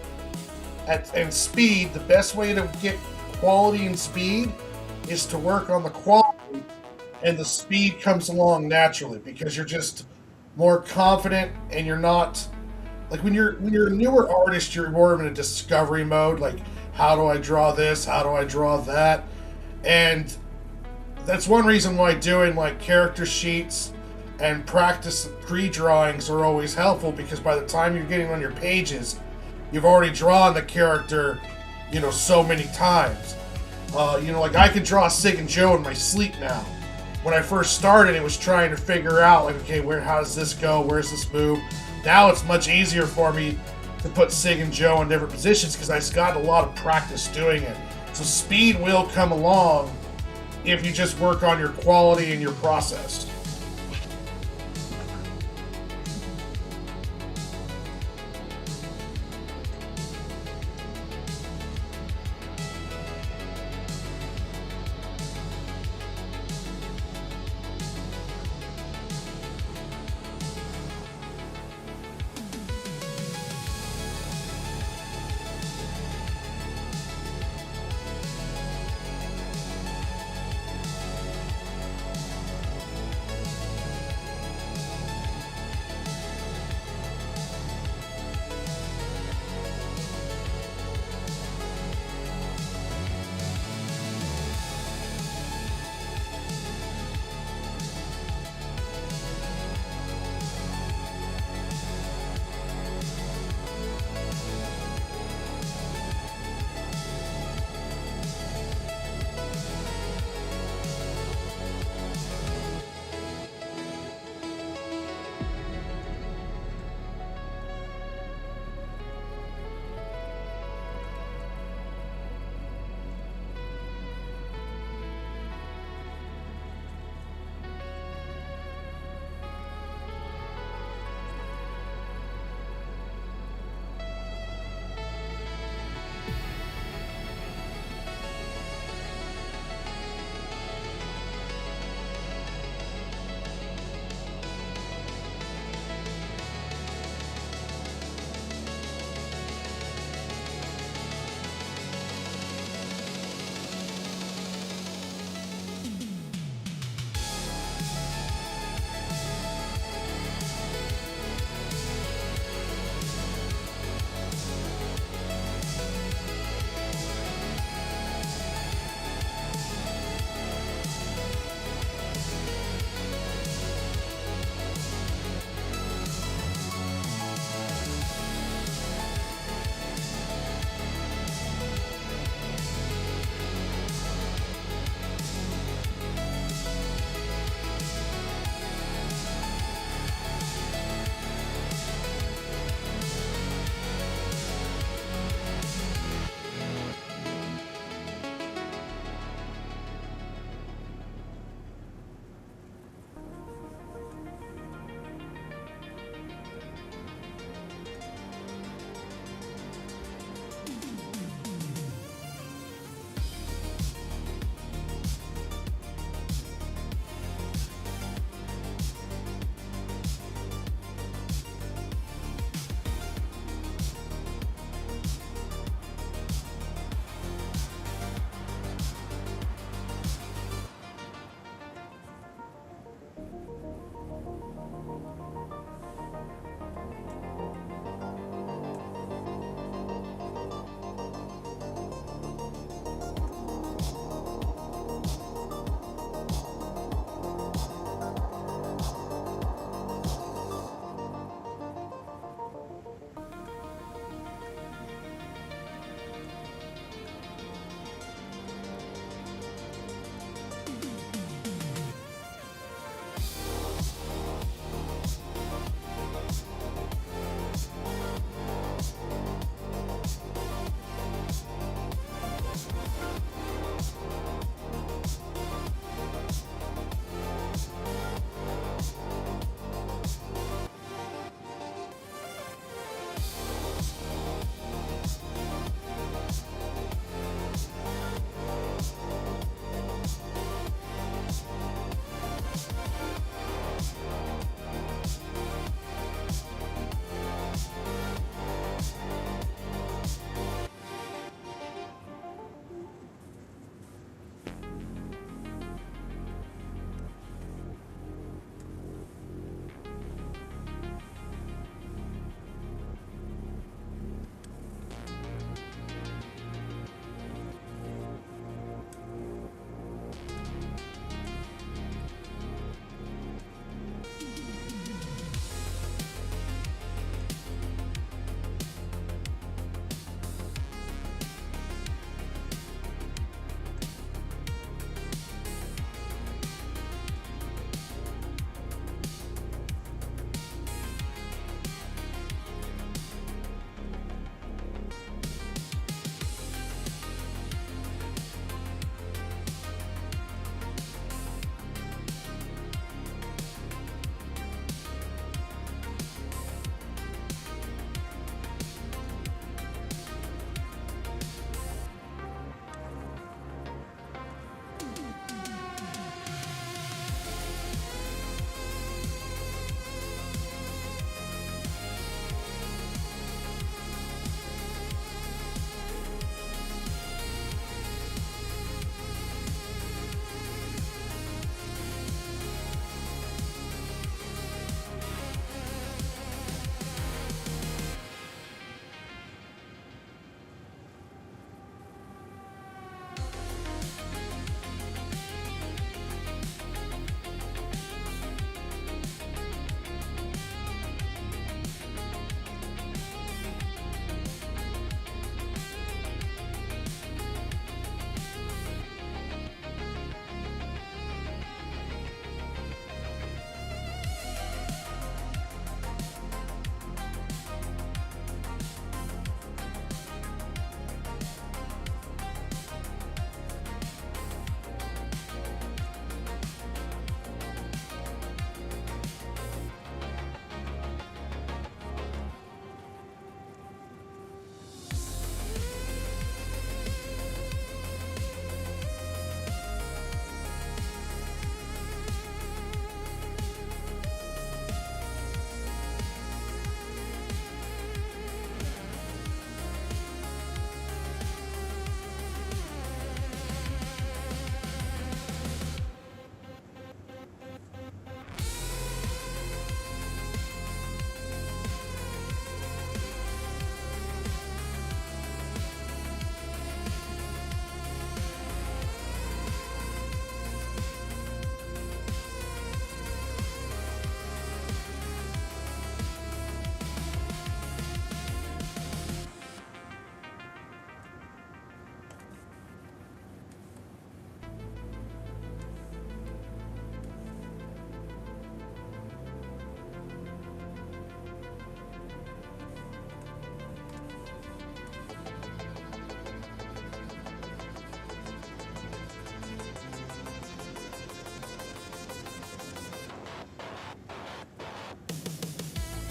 and speed, the best way to get quality and speed is to work on the quality, and the speed comes along naturally because you're just more confident and you're not like when you're a newer artist, you're more in a discovery mode, like how do I draw this, how do I draw that? And that's one reason why doing like character sheets and practice pre-drawings are always helpful, because by the time you're getting on your pages, you've already drawn the character, so many times. Like I can draw Cig and Joe in my sleep now. When I first started, it was trying to figure out, like, okay, how does this go? Where's this move? Now it's much easier for me to put Cig and Joe in different positions because I've got a lot of practice doing it. So speed will come along if you just work on your quality and your process.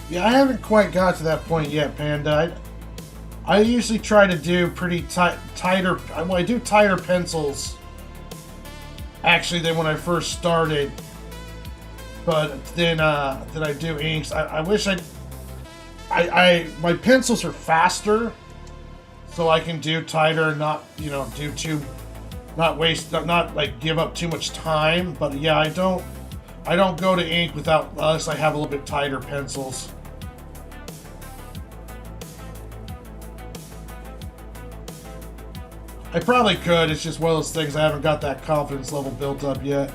Yeah, I haven't quite got to that point yet, Panda. I usually try to do pretty tighter. Well, I do tighter pencils actually than when I first started. But then I do inks. I wish my pencils are faster, so I can do tighter and not do too, not waste, not like give up too much time. But yeah, I don't go to ink without unless I have a little bit tighter pencils. I probably could. It's just one of those things I haven't got that confidence level built up yet.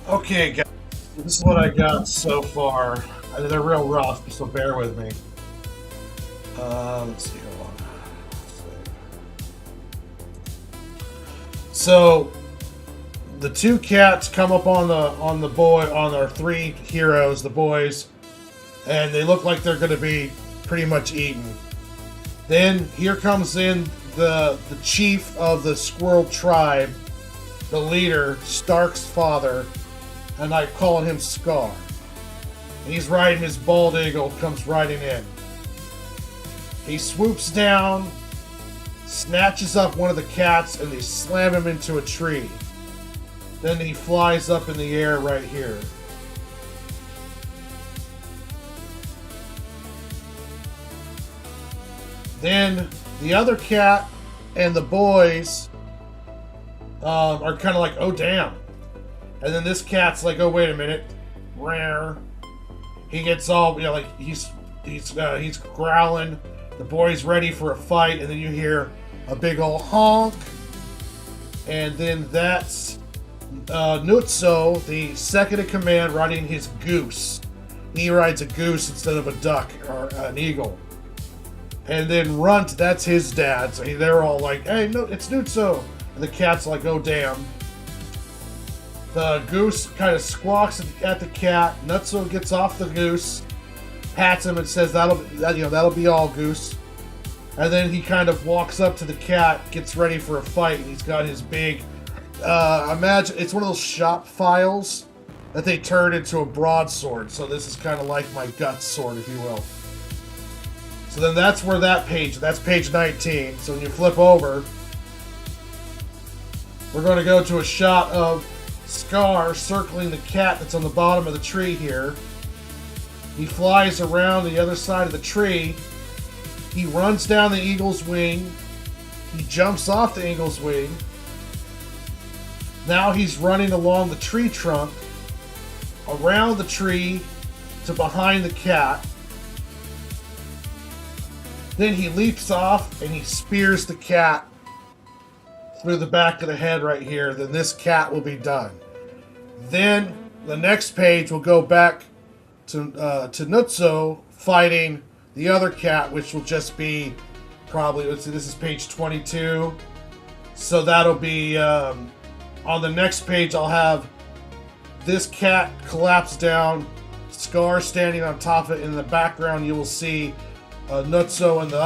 Okay, guys, this is what I got so far. They're real rough, so bear with me. Let's see. Hold on. So the two cats come up on the boy on our three heroes, the boys, and they look like they're going to be pretty much eaten. Then here comes in the chief of the squirrel tribe, the leader, Stark's father, and I'm calling him Scar. And he's riding his bald eagle, comes riding in. He swoops down, snatches up one of the cats, and they slam him into a tree. Then he flies up in the air right here. Then the other cat and the boys are kind of like, oh damn. And then this cat's like, oh wait a minute, rare. He gets all, like he's growling. The boy's ready for a fight, and then you hear a big old honk. And then that's Nutso, the second in command, riding his goose. He rides a goose instead of a duck or an eagle. And then Runt, that's his dad. So they're all like, hey, no, it's Nutso. And the cat's like, oh, damn. The goose kind of squawks at the cat. Nutso gets off the goose, pats him and says, that'll be all, goose. And then he kind of walks up to the cat, gets ready for a fight, and he's got his big, imagine, it's one of those shop files that they turn into a broadsword. So this is kind of like my guts sword, if you will. So then that's where that's page 19. So when you flip over, we're going to go to a shot of Scar circling the cat that's on the bottom of the tree here. He flies around the other side of the tree. He runs down the eagle's wing. He jumps off the eagle's wing. Now he's running along the tree trunk, around the tree to behind the cat. Then he leaps off and he spears the cat through the back of the head right here. Then this cat will be done. Then the next page will go back to Nutso fighting the other cat, which will just be probably, let's see, this is page 22. So that'll be, on the next page, I'll have this cat collapse down, Scar standing on top of it. In the background, you will see Nutso and the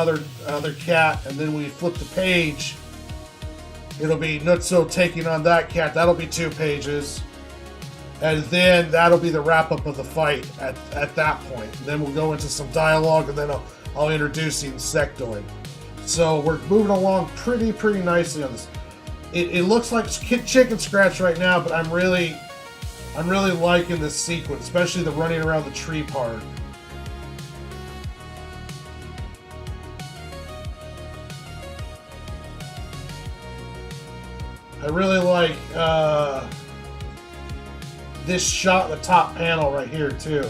other cat, and then we flip the page. It'll be Nutso taking on that cat. That'll be 2 pages. And then that'll be the wrap-up of the fight at that point. And then we'll go into some dialogue, and then I'll introduce the insectoid. So we're moving along pretty nicely on this. It looks like chicken scratch right now, but I'm really liking this sequence, especially the running around the tree part. I really like this shot in the top panel right here too.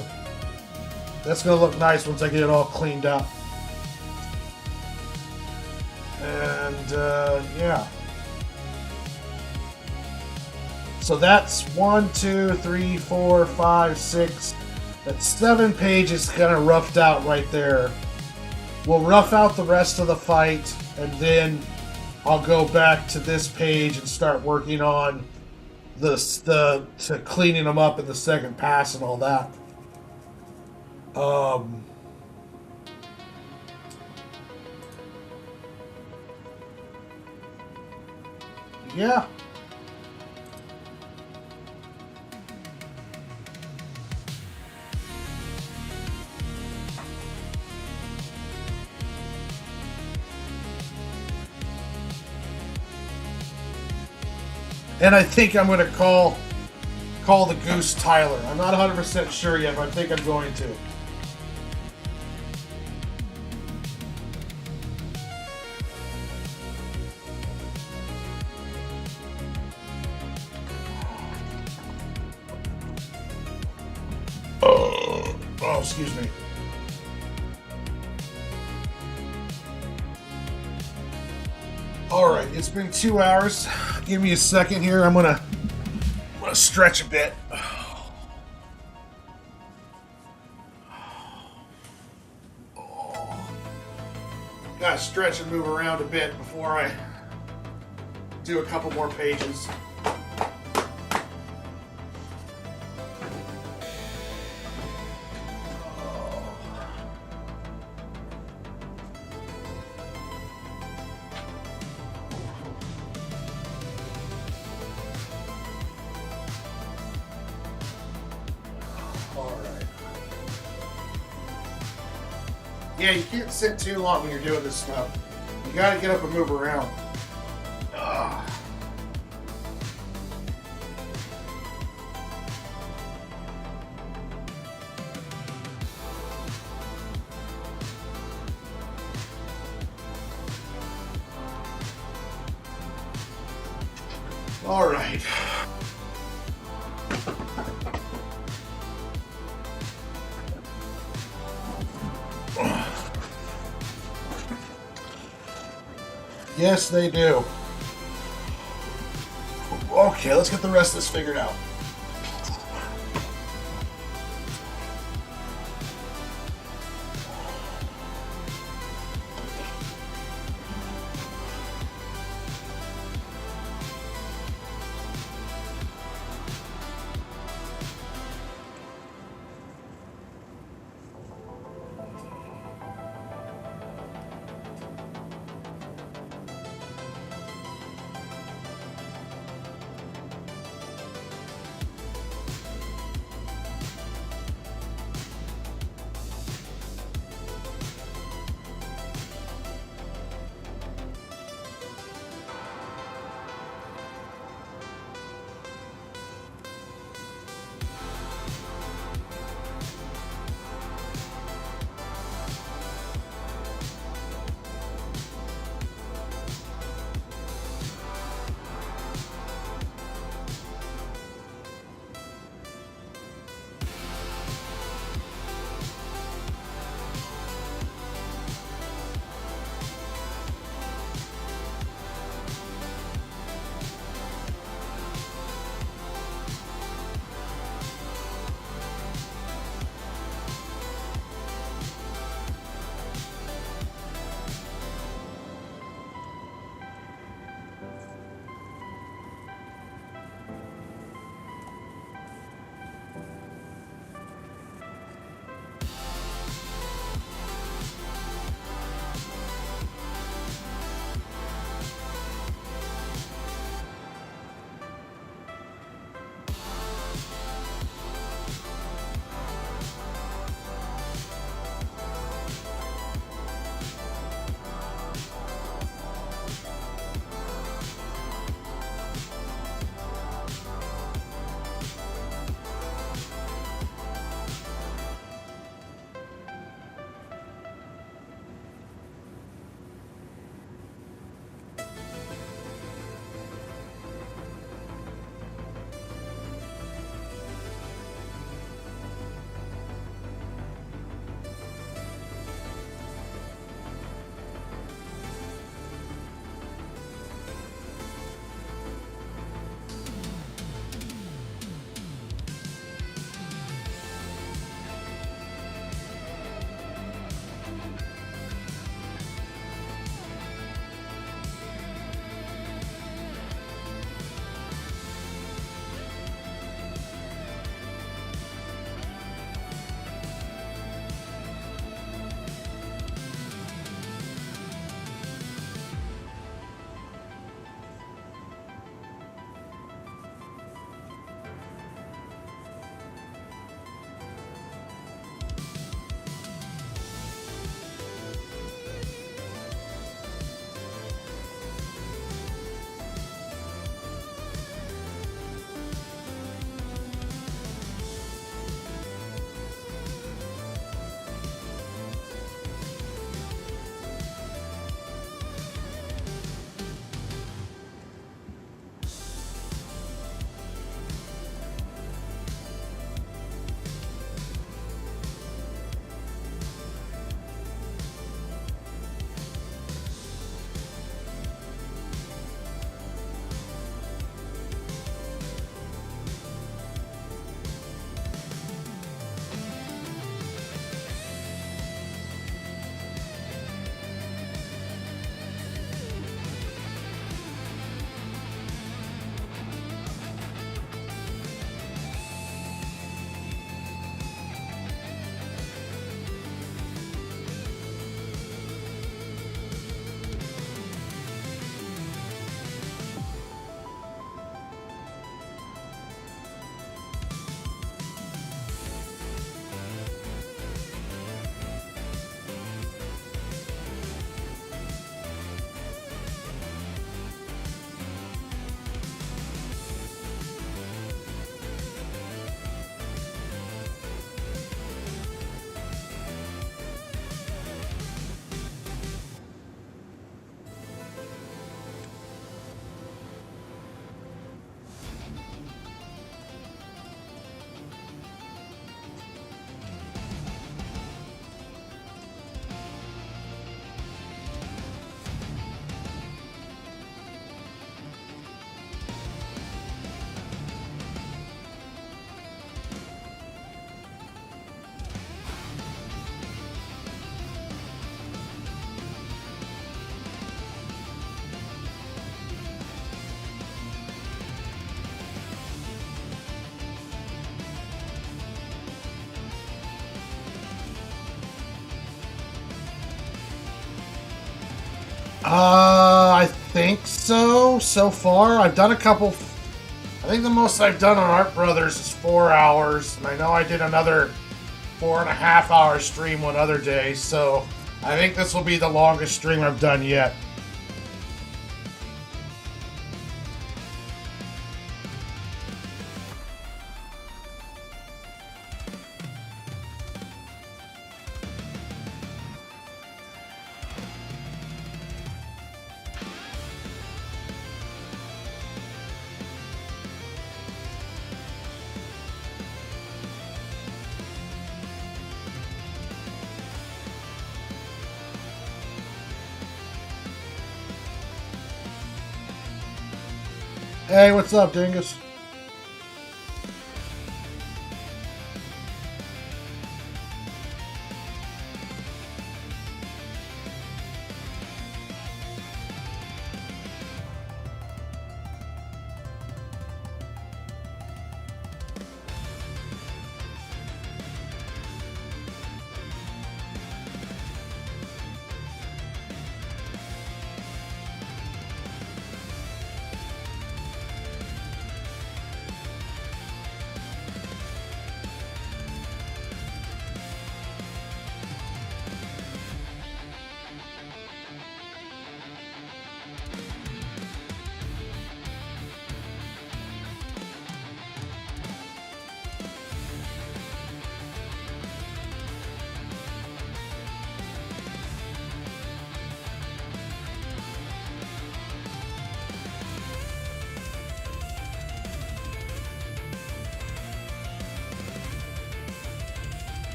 That's gonna look nice once I get it all cleaned up. And yeah. So that's 1, 2, 3, 4, 5, 6. That's 7 pages kind of roughed out right there. We'll rough out the rest of the fight, and then I'll go back to this page and start working on to cleaning them up in the second pass and all that. Yeah. And I think I'm going to call the goose Tyler. I'm not 100% sure yet, but I think I'm going to. Oh, excuse me. All right, it's been 2 hours. Give me a second here. I'm gonna gonna stretch a bit. Gotta stretch and move around a bit before I do a couple more pages. Yeah, you can't sit too long when you're doing this stuff. You gotta get up and move around. Ugh. All right. Yes, they do. Okay, let's get the rest of this figured out. I think so. So far, I've done a couple. I think the most I've done on Art Brothers is 4 hours, and I know I did another 4.5 hour stream one other day. So I think this will be the longest stream I've done yet. Hey, what's up, Dingus?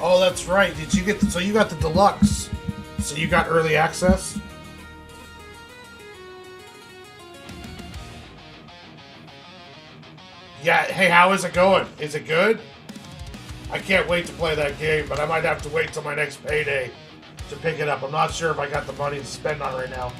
Oh, that's right. Did you get so you got the deluxe? So you got early access? Yeah. Hey, how is it going? Is it good? I can't wait to play that game, but I might have to wait till my next payday to pick it up. I'm not sure if I got the money to spend on it right now.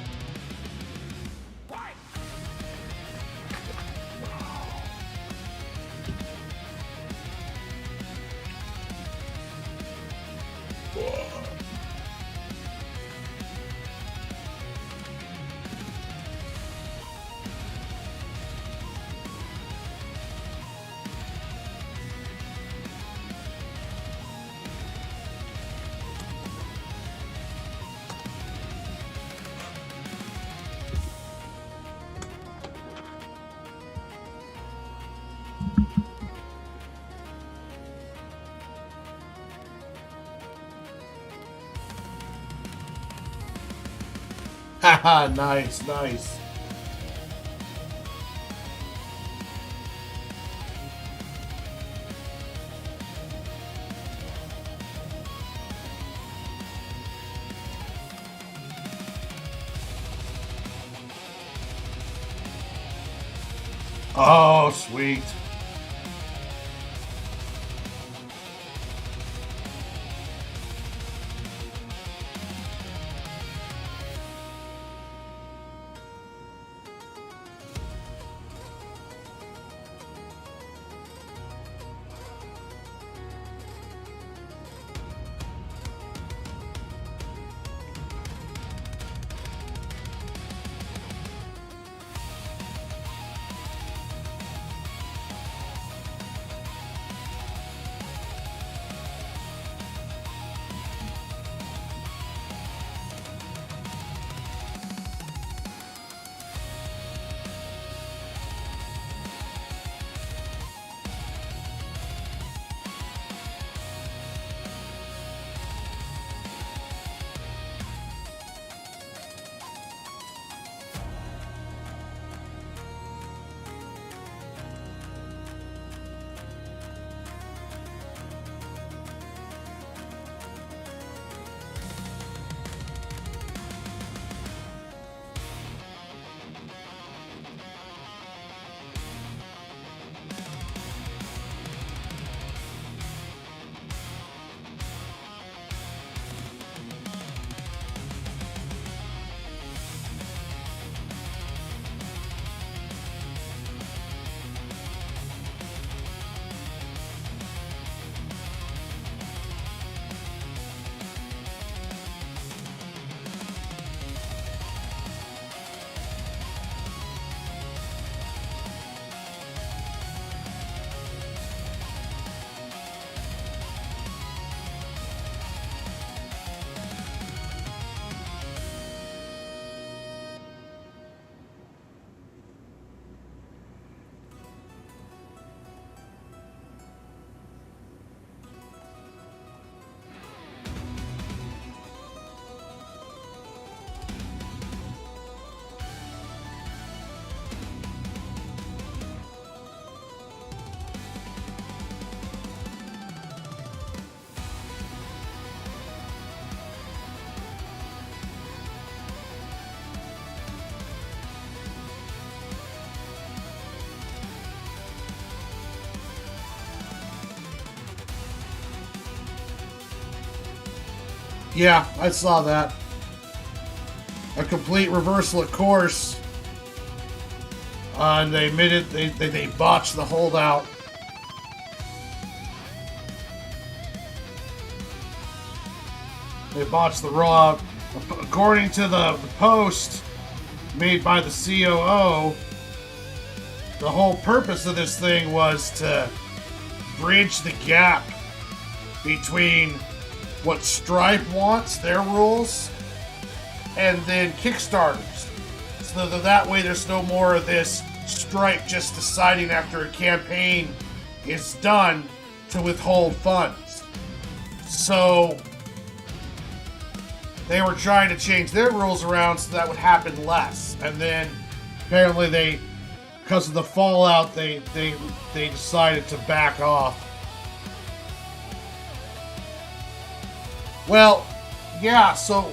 Haha, nice, nice. Oh, sweet. Yeah, I saw that. A complete reversal of course. And they admitted they botched the holdout. They botched the rollout. According to the post made by the COO, the whole purpose of this thing was to bridge the gap between what Stripe wants, their rules, and then Kickstarters. So that way there's no more of this Stripe just deciding after a campaign is done to withhold funds. So they were trying to change their rules around so that would happen less. And then apparently because of the fallout, they decided to back off. Well, yeah, so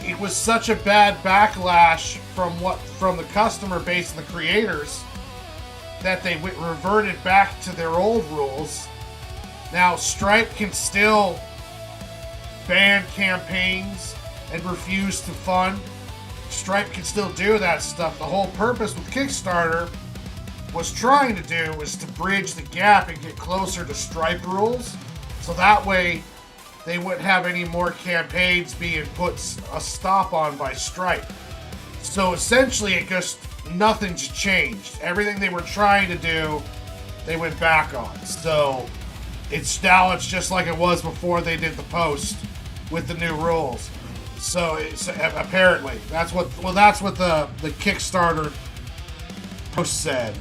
it was such a bad backlash from the customer base and the creators that they reverted back to their old rules. Now, Stripe can still ban campaigns and refuse to fund. Stripe can still do that stuff. The whole purpose with Kickstarter was trying to do was to bridge the gap and get closer to Stripe rules. So that way they wouldn't have any more campaigns being put a stop on by Stripe. So essentially nothing's changed. Everything they were trying to do, they went back on. So it's just like it was before they did the post with the new rules. So it's apparently that's what the Kickstarter post said.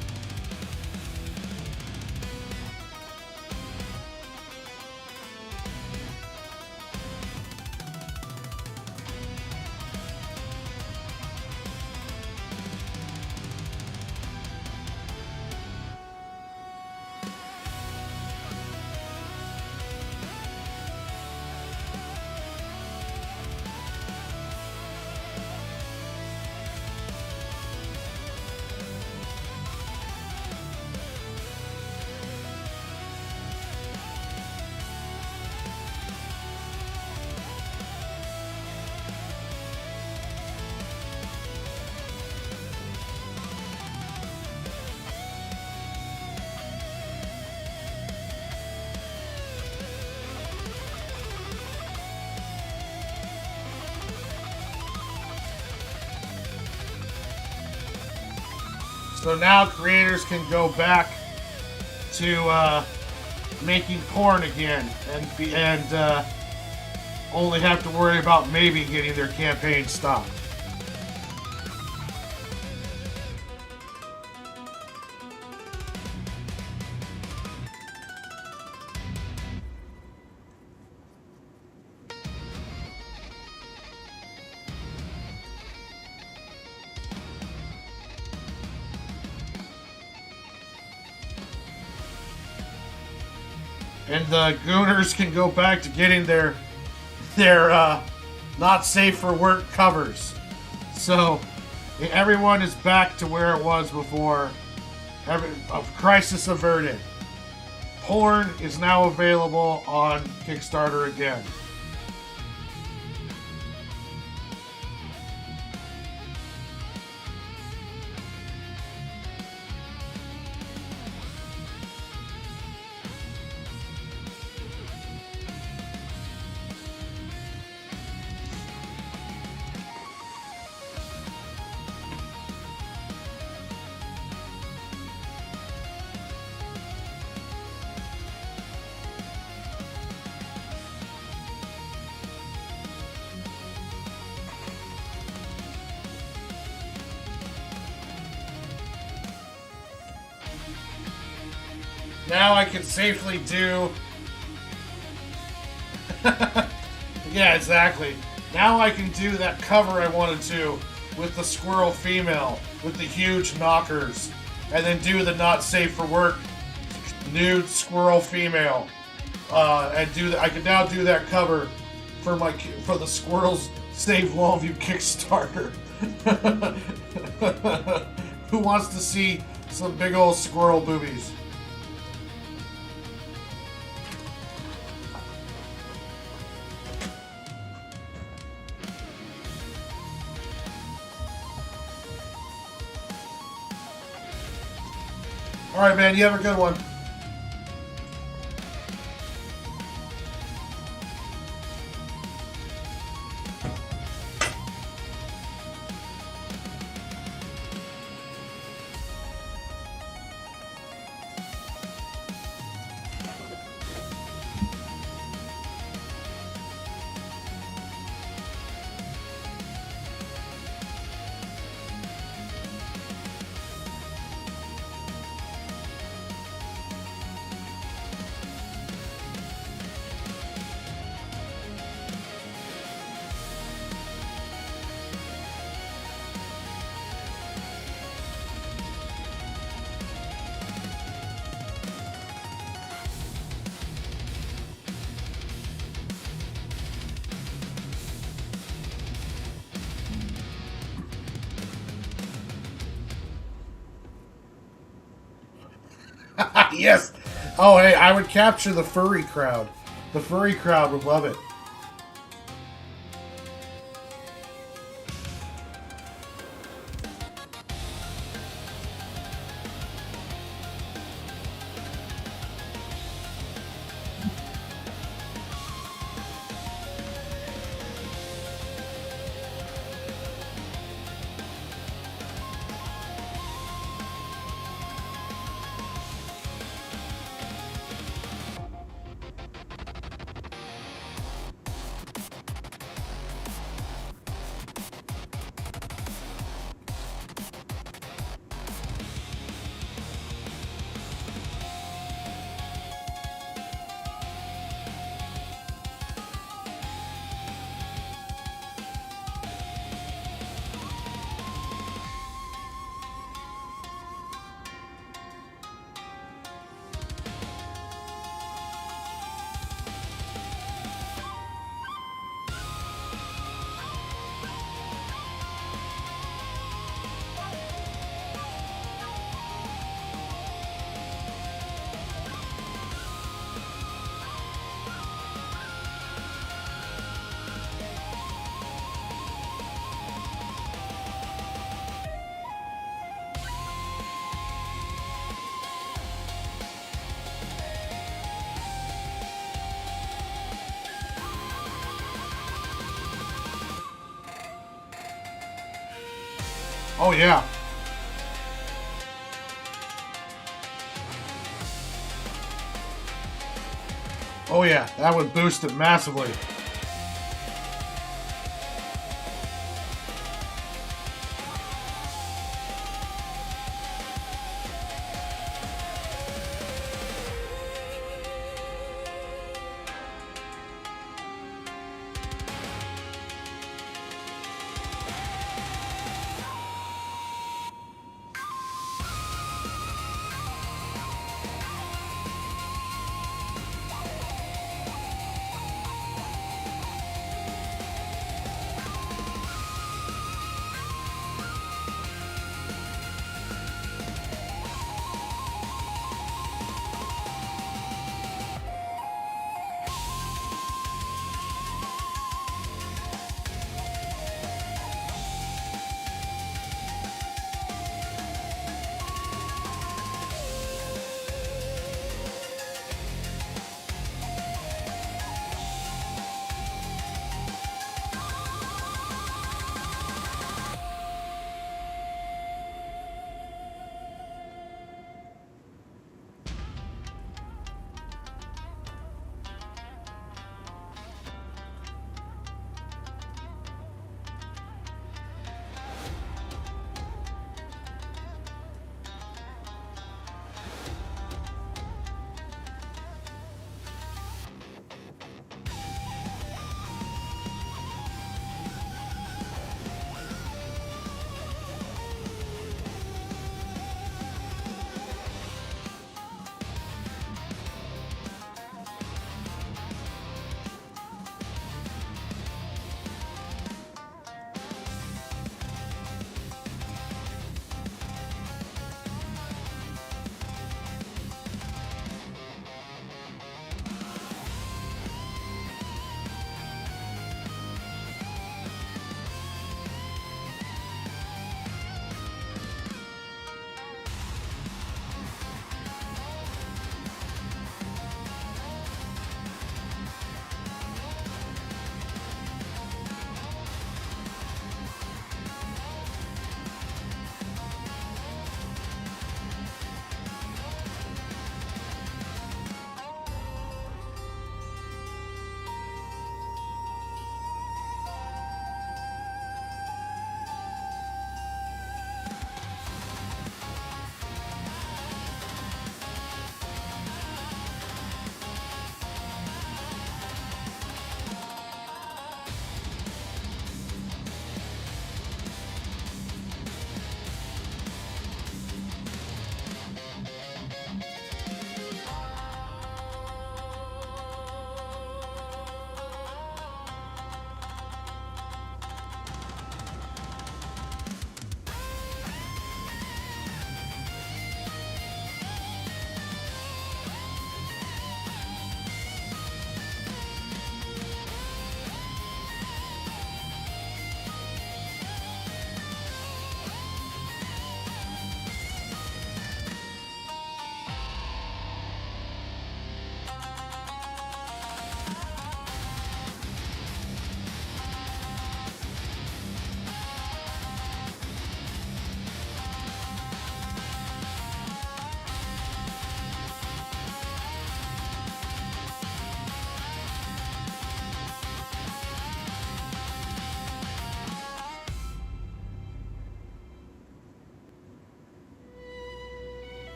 So now creators can go back to making porn again and only have to worry about maybe getting their campaign stopped. And the gooners can go back to getting their not safe for work covers. So everyone is back to where it was before. Crisis averted. Porn is now available on Kickstarter again. Now I can safely do... Yeah, exactly. Now I can do that cover I wanted to with the squirrel female with the huge knockers, and then do the not safe for work nude squirrel female, and do that. I can now do that cover for the Squirrels Saved Longview Kickstarter. Who wants to see some big old squirrel boobies? All right, man. You have a good one. Yes. Oh, hey, I would capture the furry crowd. The furry crowd would love it. Oh, yeah. Oh, yeah. That would boost it massively.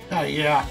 Yeah.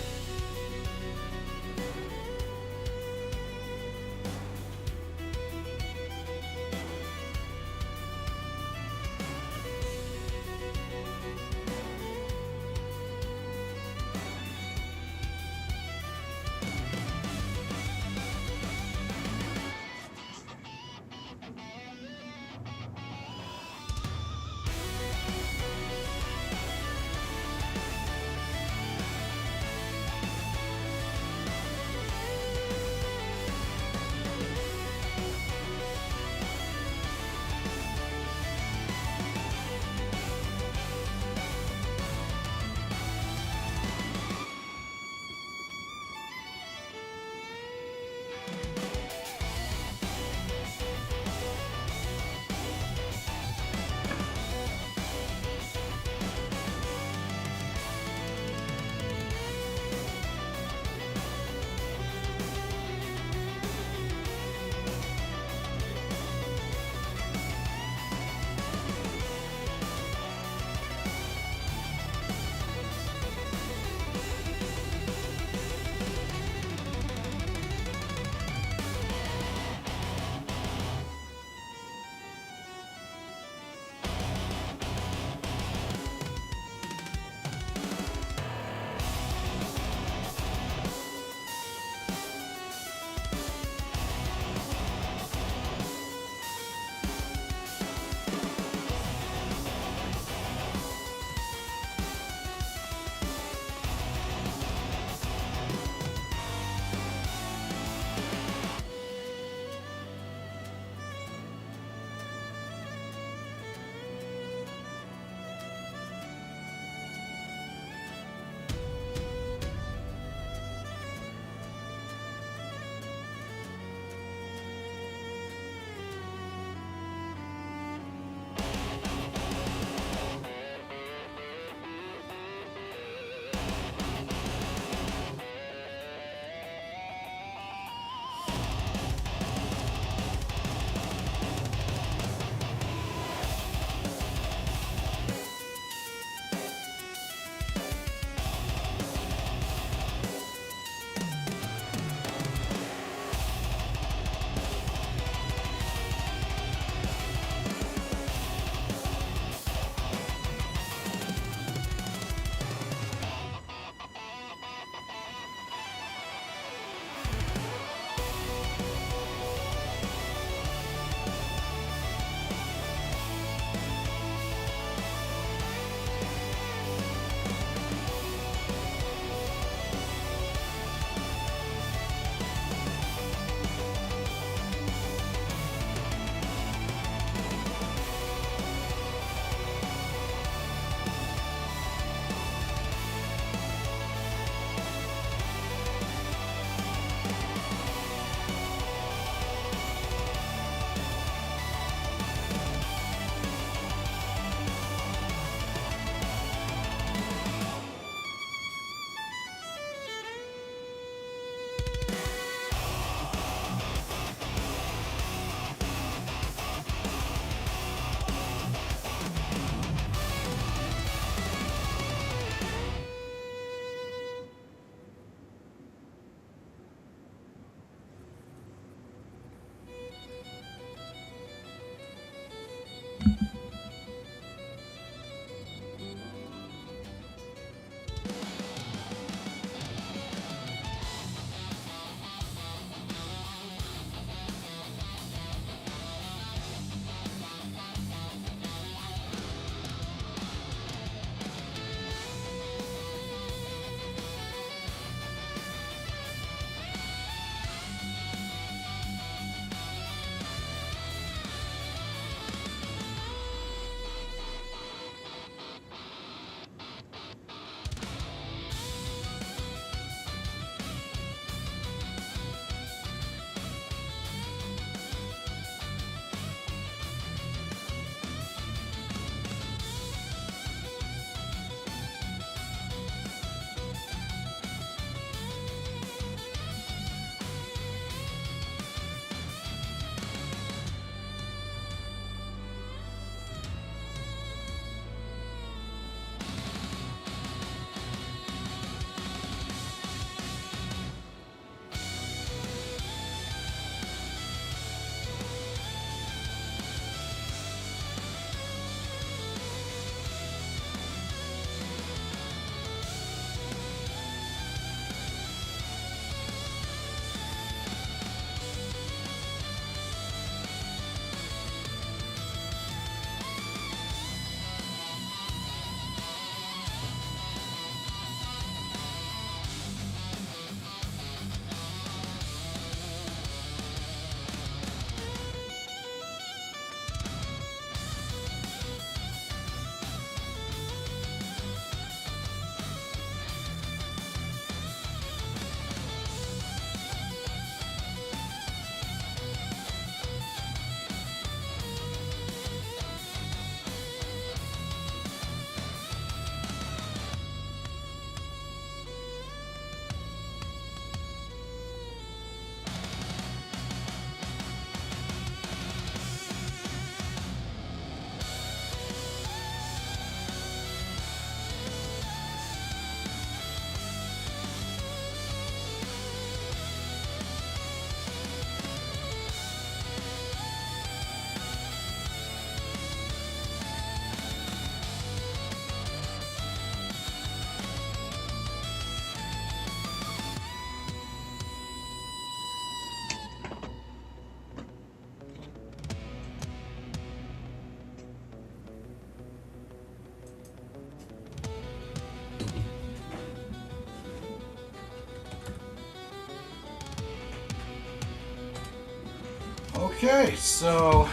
Okay, so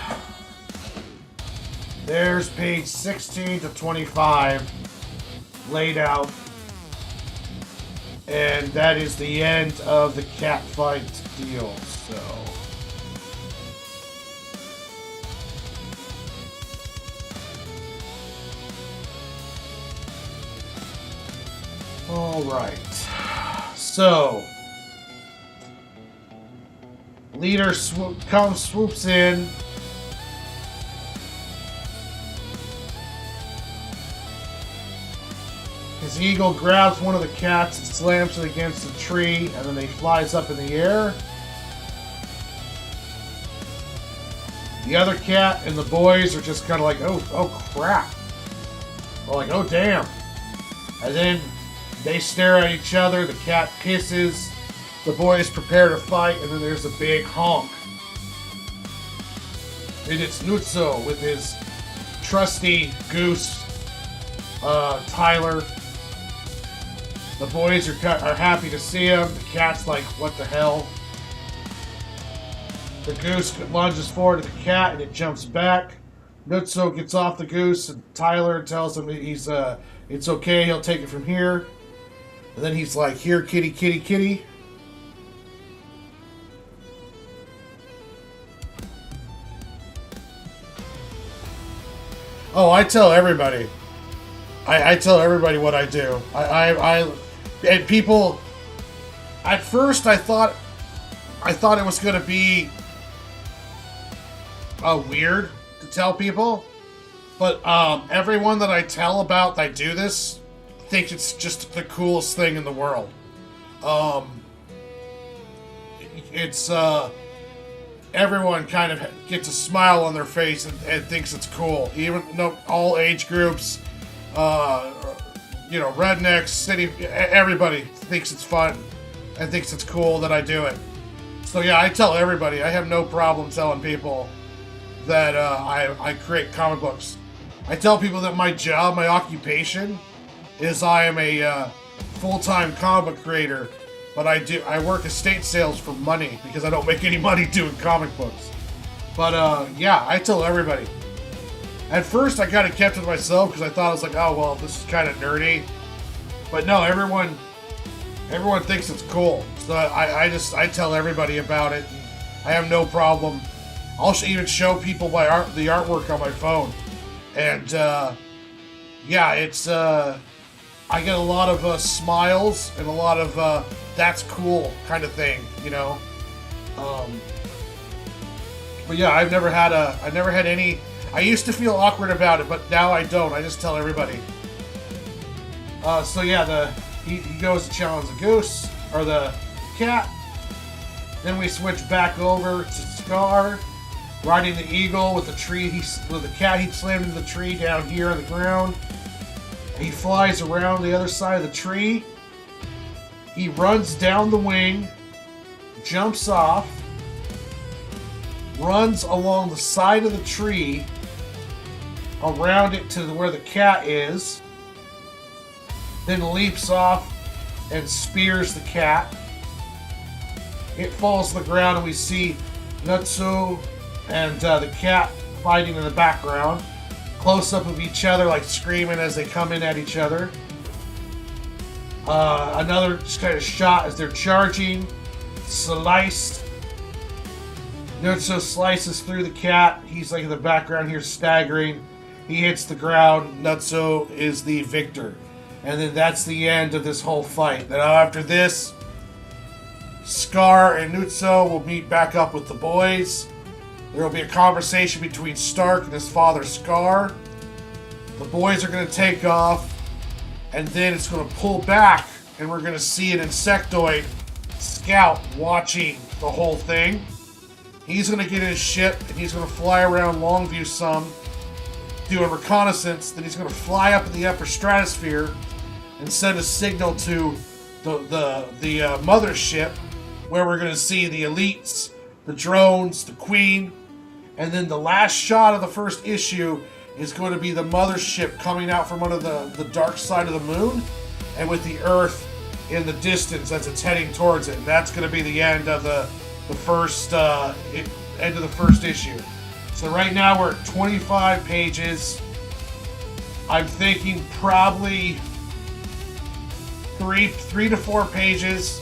there's page 16 to 25 laid out. And that is the end of the cat fight deal, so. Alright. So. Leader swoops in. His eagle grabs one of the cats and slams it against a tree, and then he flies up in the air. The other cat and the boys are just kind of like, oh crap. Or like, oh damn. And then they stare at each other, the cat pisses, the boys prepare to fight, and then there's a big honk. And it's Nutso with his trusty goose, Tyler. The boys are happy to see him. The cat's like, what the hell? The goose lunges forward to the cat and it jumps back. Nutso gets off the goose and Tyler tells him it's okay, he'll take it from here. And then he's like, here, kitty, kitty, kitty. Oh, I tell everybody. I tell everybody what I do. And people. At first, I thought it was gonna be weird to tell people, but everyone that I tell about that I do this thinks it's just the coolest thing in the world. It's everyone kind of gets a smile on their face and thinks it's cool. Even though all age groups, rednecks, city, everybody thinks it's fun and thinks it's cool that I do it. So yeah, I tell everybody. I have no problem telling people that I create comic books. I tell people that my job, my occupation, is I am a full-time comic book creator. But I work estate sales for money because I don't make any money doing comic books. But yeah, I tell everybody. At first, I kind of kept it to myself because I thought I was like, oh well, this is kind of nerdy. But no, everyone thinks it's cool. So I tell everybody about it. I have no problem. I'll even show people the artwork on my phone. And yeah, it's I get a lot of smiles and a lot of that's cool kind of thing, you know. But yeah, I never had any. I used to feel awkward about it, but now I don't. I just tell everybody. So yeah, he goes to challenge the goose or the cat. Then we switch back over to Scar riding the eagle with the tree. With the cat, he slammed into the tree down here on the ground. He flies around the other side of the tree. He runs down the wing, jumps off, runs along the side of the tree, around it to where the cat is, then leaps off and spears the cat. It falls to the ground and we see Nutsu and the cat fighting in the background. Close up of each other, like screaming as they come in at each other. Another just kind of shot as they're charging. Sliced. Nutsu slices through the cat. He's like in the background here staggering. He hits the ground. Nutsu is the victor. And then that's the end of this whole fight. Now after this, Scar and Nutsu will meet back up with the boys. There will be a conversation between Stark and his father Scar. The boys are going to take off. And then it's going to pull back. And we're going to see an insectoid scout watching the whole thing. He's going to get in his ship. And he's going to fly around Longview some. Doing reconnaissance. Then he's going to fly up in the upper stratosphere. And send a signal to the mothership. Where we're going to see the elites. The drones. The queen. And then the last shot of the first issue is going to be the mothership coming out from under the dark side of the moon, and with the Earth in the distance as it's heading towards it. And that's going to be the end of the first end of the first issue. So right now we're at 25 pages. I'm thinking probably three to 4 pages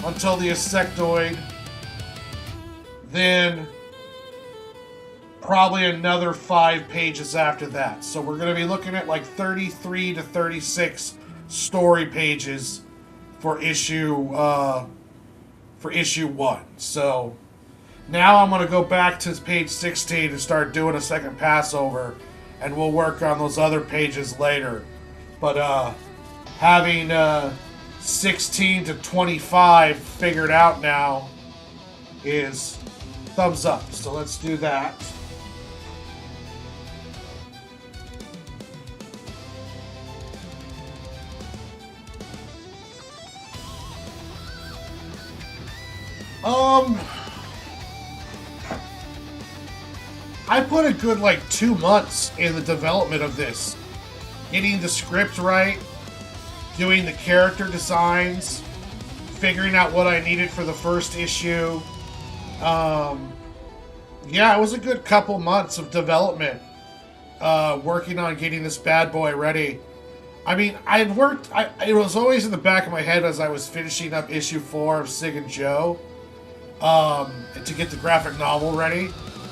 until the insectoid. Then probably another 5 pages after that. So we're going to be looking at like 33 to 36 story pages for issue 1. So now I'm going to go back to page 16 and start doing a second pass over, and we'll work on those other pages later. But having 16 to 25 figured out now is thumbs up. So let's do that. I put a good like 2 months in the development of this. Getting the script right, doing the character designs, figuring out what I needed for the first issue. Yeah, it was a good couple months of development, working on getting this bad boy ready. I mean, it was always in the back of my head as I was finishing up issue 4 of Cig and Joe, to get the graphic novel ready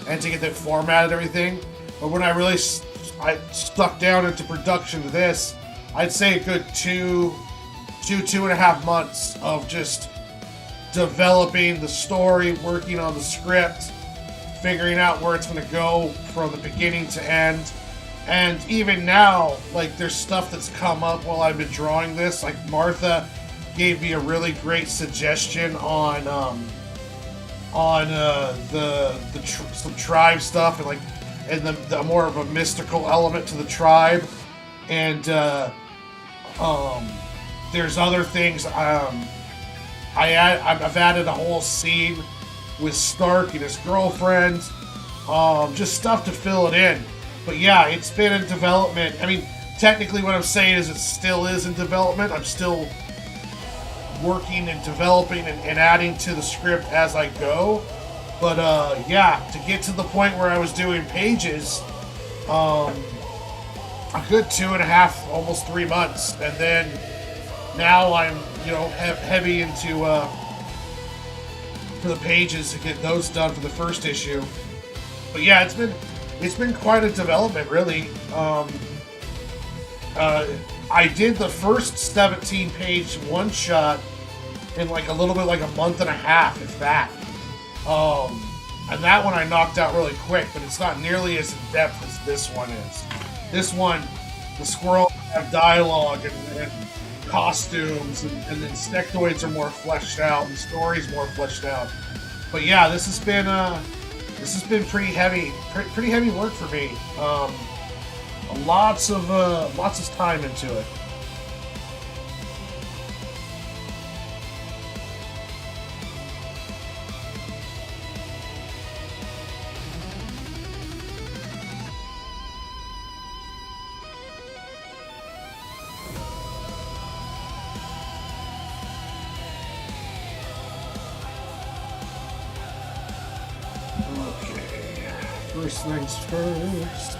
and to get that formatted and everything. But when I really stuck down into production of this, I'd say a good two and a half months of just developing the story, working on the script, figuring out where it's going to go from the beginning to end. And even now, like, there's stuff that's come up while I've been drawing this. Like, Martha gave me a really great suggestion on some tribe stuff, and the more of a mystical element to the tribe. And there's other things. I've added a whole scene with Stark and his girlfriend, just stuff to fill it in. But yeah, it's been in development. I mean, technically what I'm saying is it still is in development. I'm still working and developing and adding to the script as I go. But yeah, to get to the point where I was doing pages, a good 2.5, almost 3 months. And then now I'm, heavy into for the pages to get those done for the first issue. But yeah, it's been quite a development, really. I did the first 17-page one-shot in like a little bit like a month and a half, if that. And that one I knocked out really quick, but it's not nearly as in-depth as this one is. This one, the squirrels have dialogue and costumes, and the insectoids are more fleshed out, and the story's more fleshed out. But yeah, this has been pretty heavy work for me. Lots of time into it. Okay, first things first.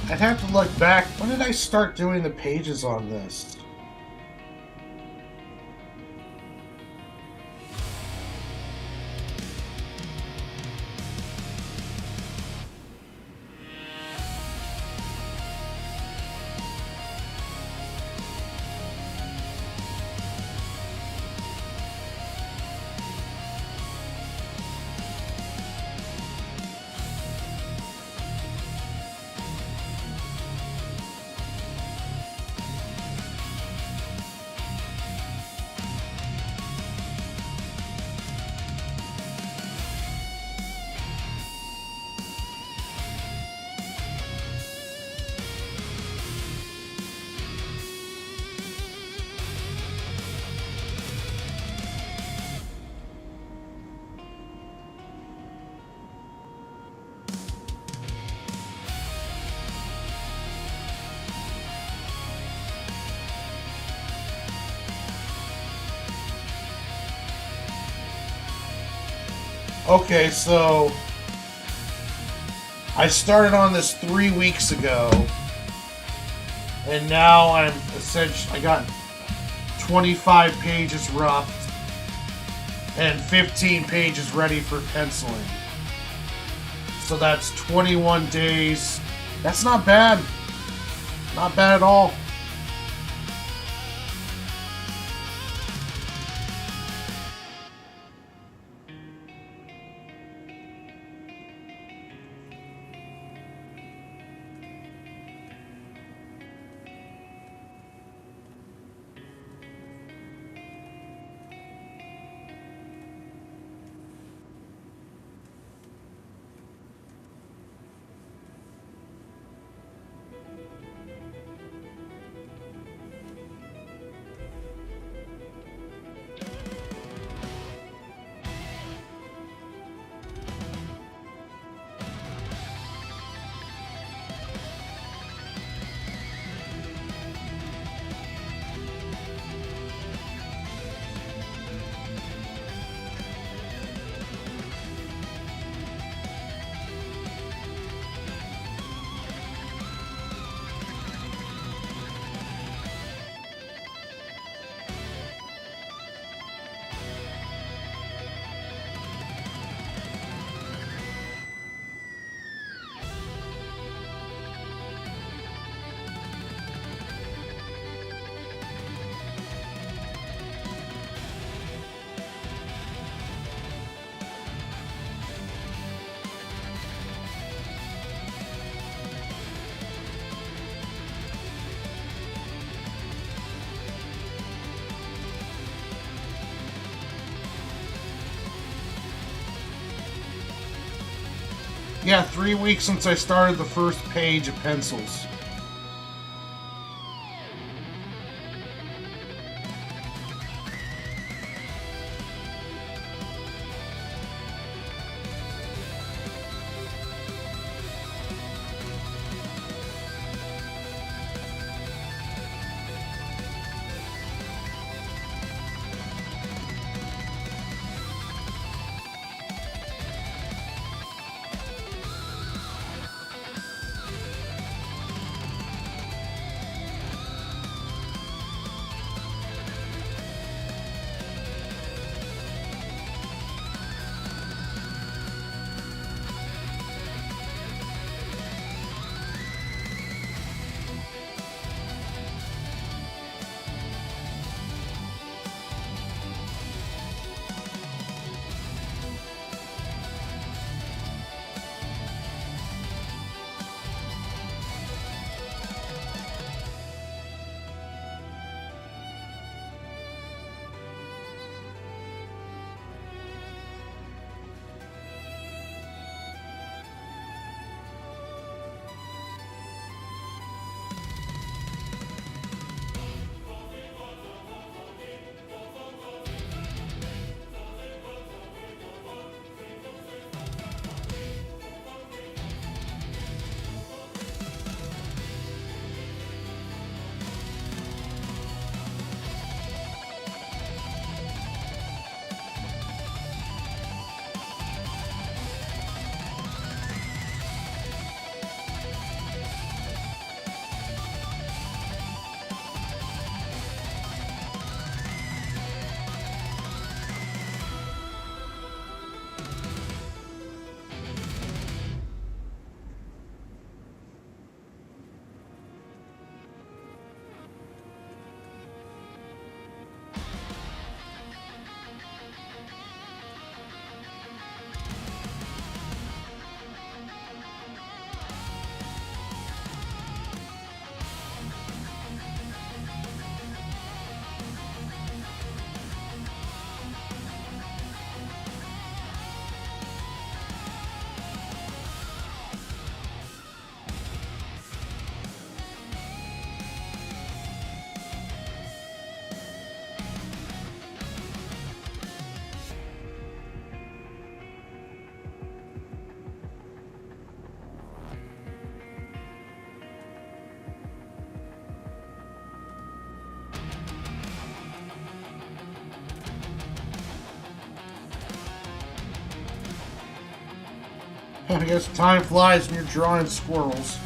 I'd have to look back. When did I start doing the pages on this? Okay, so I started on this 3 weeks ago, and now I got 25 pages roughed and 15 pages ready for penciling. So that's 21 days. That's not bad. Not bad at all. Yeah, 3 weeks since I started the first page of pencils. I guess time flies when you're drawing squirrels.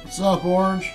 What's up, Orange?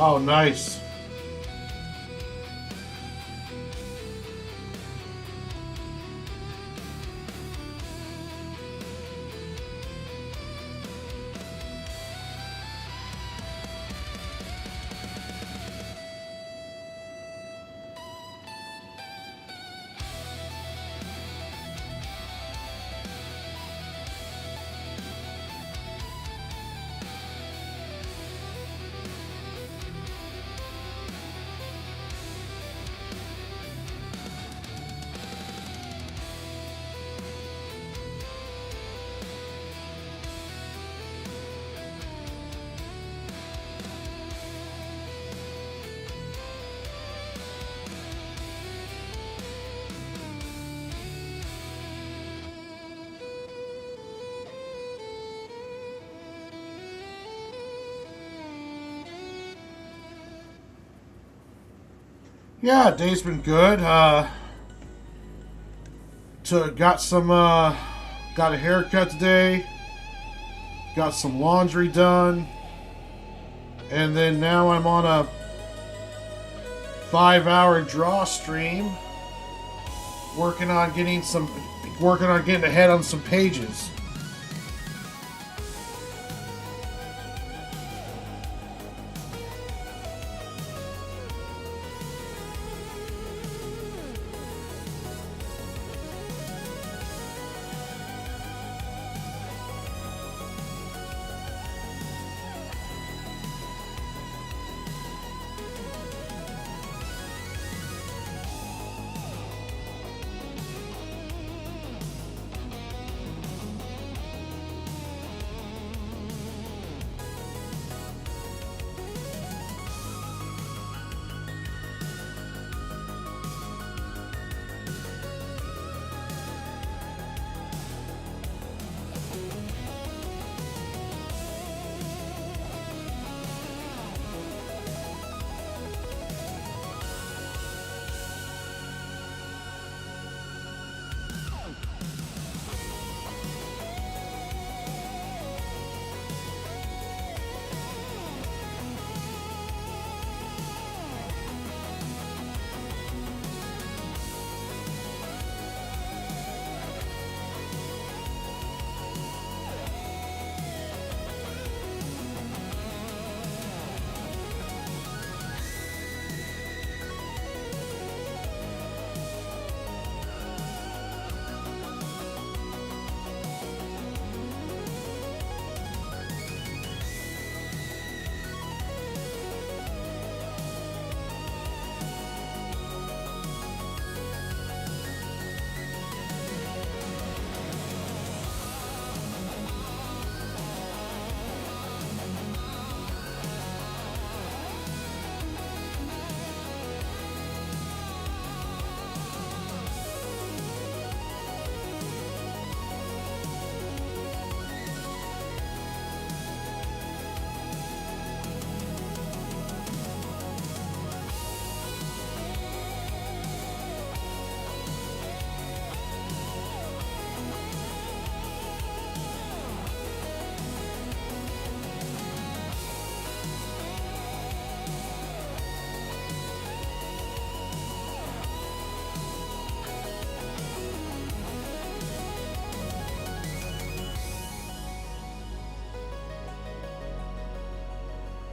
Oh, nice. Yeah, day's been good. Got a haircut today. Got some laundry done, and then now I'm on a 5-hour draw stream, working on getting ahead on some pages.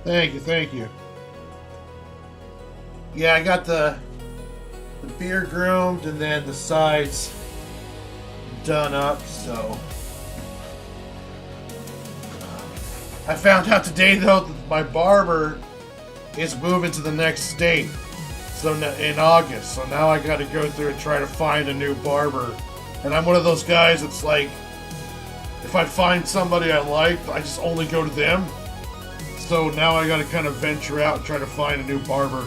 Thank you, thank you. Yeah, I got the beard groomed and then the sides done up, so I found out today though that my barber is moving to the next state, so in August. So now I got to go through and try to find a new barber. And I'm one of those guys that's like, if I find somebody I like, I just only go to them. So now I got to kind of venture out and try to find a new barber.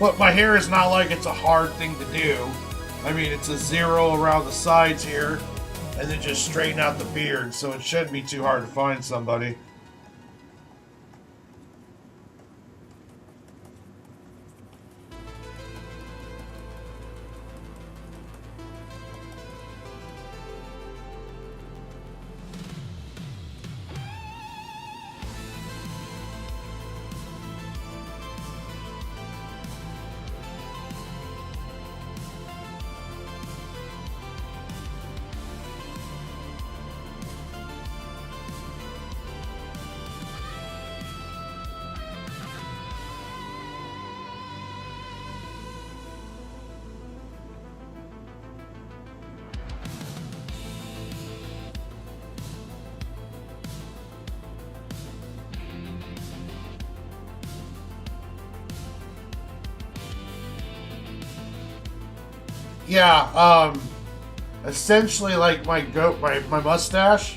But my hair is not like it's a hard thing to do. I mean, it's a 0 around the sides here, and then just straighten out the beard, so it shouldn't be too hard to find somebody. Yeah, essentially like my mustache,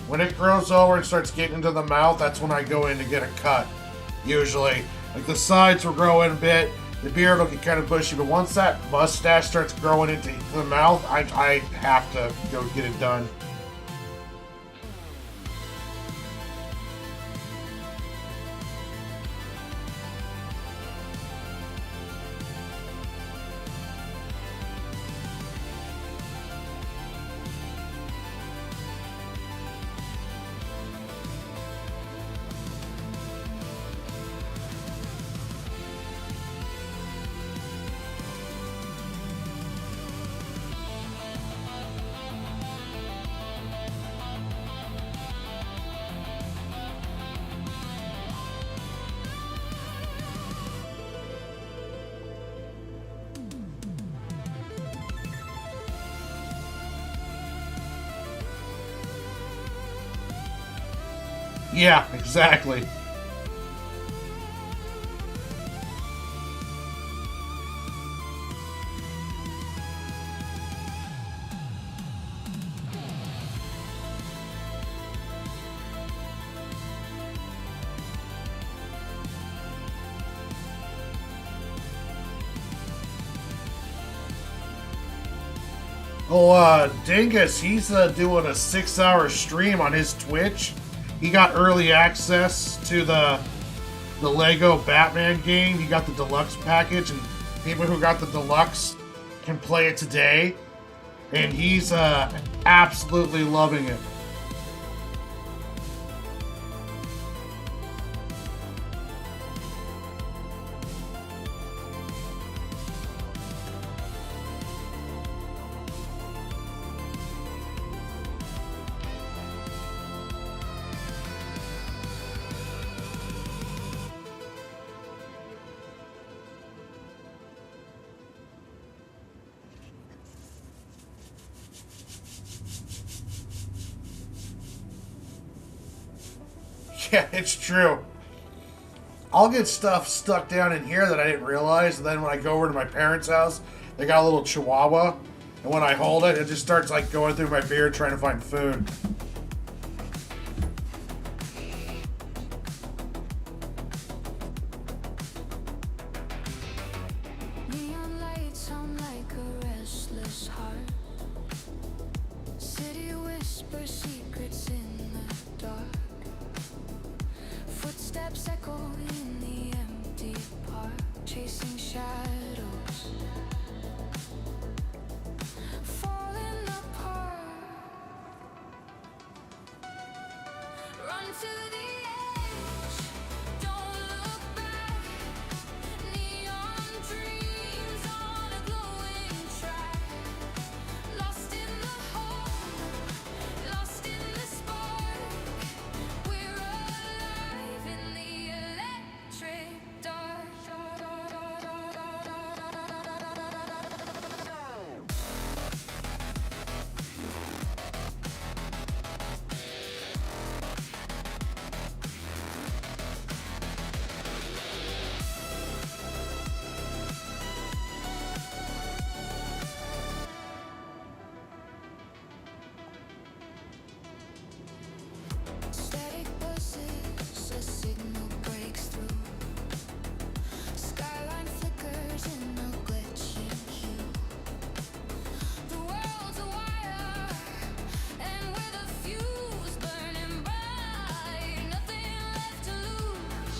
when it grows over and starts getting into the mouth, that's when I go in to get a cut, usually. Like the sides will grow in a bit, the beard will get kind of bushy, but once that mustache starts growing into the mouth, I have to go get it done. Yeah, exactly. Oh, Dingus, he's doing a 6-hour stream on his Twitch. He got early access to the Lego Batman game. He got the deluxe package, and people who got the deluxe can play it today. And he's absolutely loving it. Yeah, it's true. I'll get stuff stuck down in here that I didn't realize, and then when I go over to my parents' house, they got a little chihuahua, and when I hold it, it just starts like going through my beard trying to find food. Neon lights sound like a restless heart. City whispers secrets in the dark. Footsteps echo in the empty park, chasing shadows, falling apart. Run to the edge, don't look back. Neon dreams on a glowing track. Lost in the hope, lost in the spark. We're alive in the electric dark. Static buzzes, a signal breaks through. Skyline flickers in a glitching hue. The world's a wire, and with a fuse burning bright, nothing left to lose.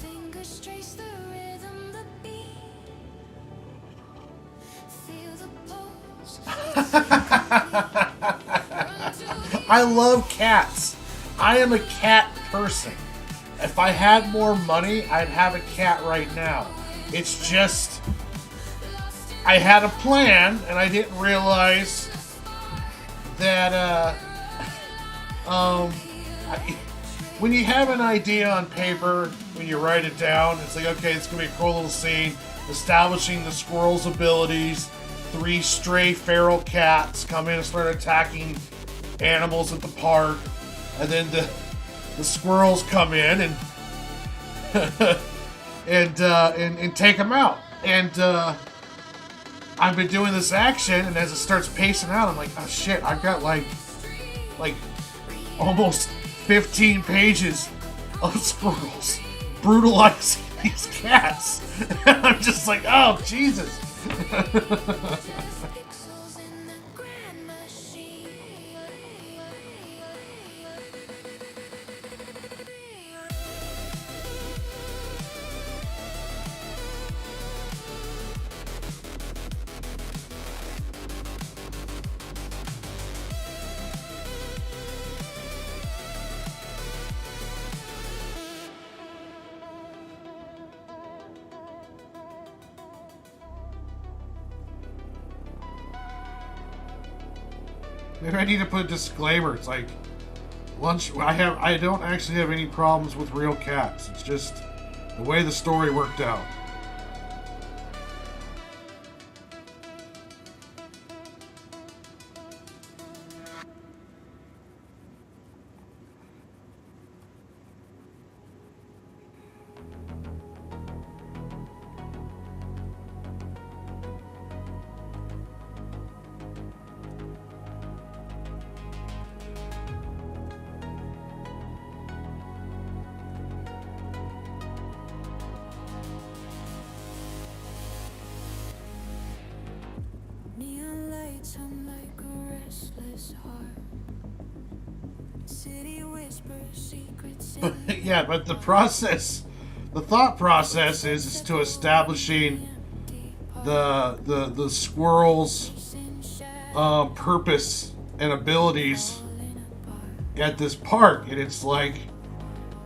Fingers trace the rhythm, the beat. Feel the pulse. I love cats. I am a cat person. If I had more money, I'd have a cat right now. It's just, I had a plan, and I didn't realize that, when you have an idea on paper, when you write it down, it's like, okay, it's gonna be a cool little scene, establishing the squirrel's abilities. 3 stray feral cats come in and start attacking animals at the park, and then the squirrels come in and and take them out. And I've been doing this action, and as it starts pacing out, I'm like, oh shit, I've got like almost 15 pages of squirrels brutalizing these cats. And I'm just like, oh Jesus. Pixels in the grand machine. Maybe I need to put a disclaimer. It's like I don't actually have any problems with real cats. It's just the way the story worked out. tongue like a restless heart. City whispers secrets in Yeah, but the thought process is to establishing the squirrels' purpose and abilities at this park, and it's like,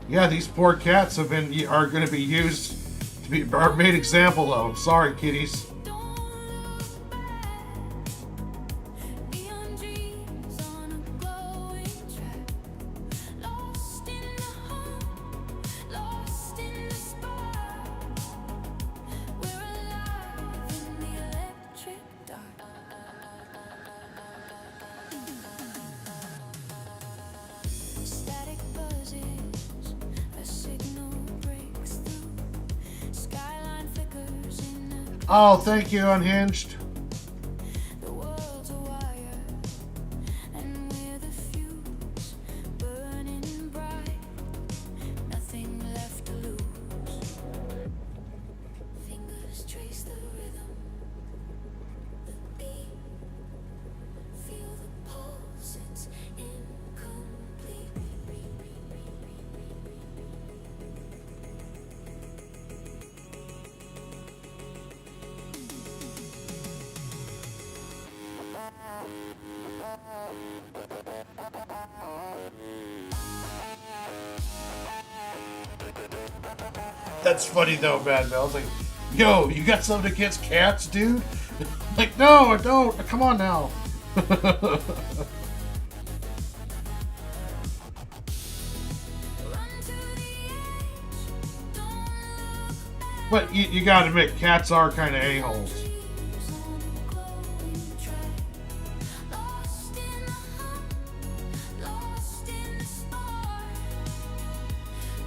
yeah, these poor cats are going to be used to be are made example of. Sorry, kitties. Don't look back. Neon dreams on a glowing track. Lost in the hum, lost in the spark. We're alive in the electric dark. Static buzzes, a signal breaks through. Skyline flickers in Oh, thank you, Unhinged. the world's a wire, and we're the fuse, burning bright. Nothing left to lose. Fingers trace the rhythm, the beat. Feel the pulse, it's incomplete. That's funny though, Bad Bell. It's like, yo, you got something against cats, dude? Like, no, I don't. Come on now. Run to the edge, don't look back. But you gotta admit, cats are kind of a-holes. Dreams on a glowing track. Lost in the hum, lost in the spark.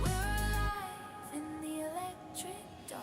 We're alive in the electric dark.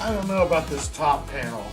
I don't know about this top panel.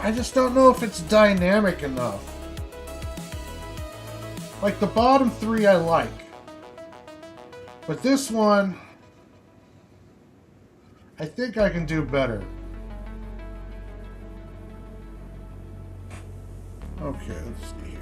I just don't know if it's dynamic enough. Like the bottom three I like. But this one, I think I can do better. Okay, let's see here.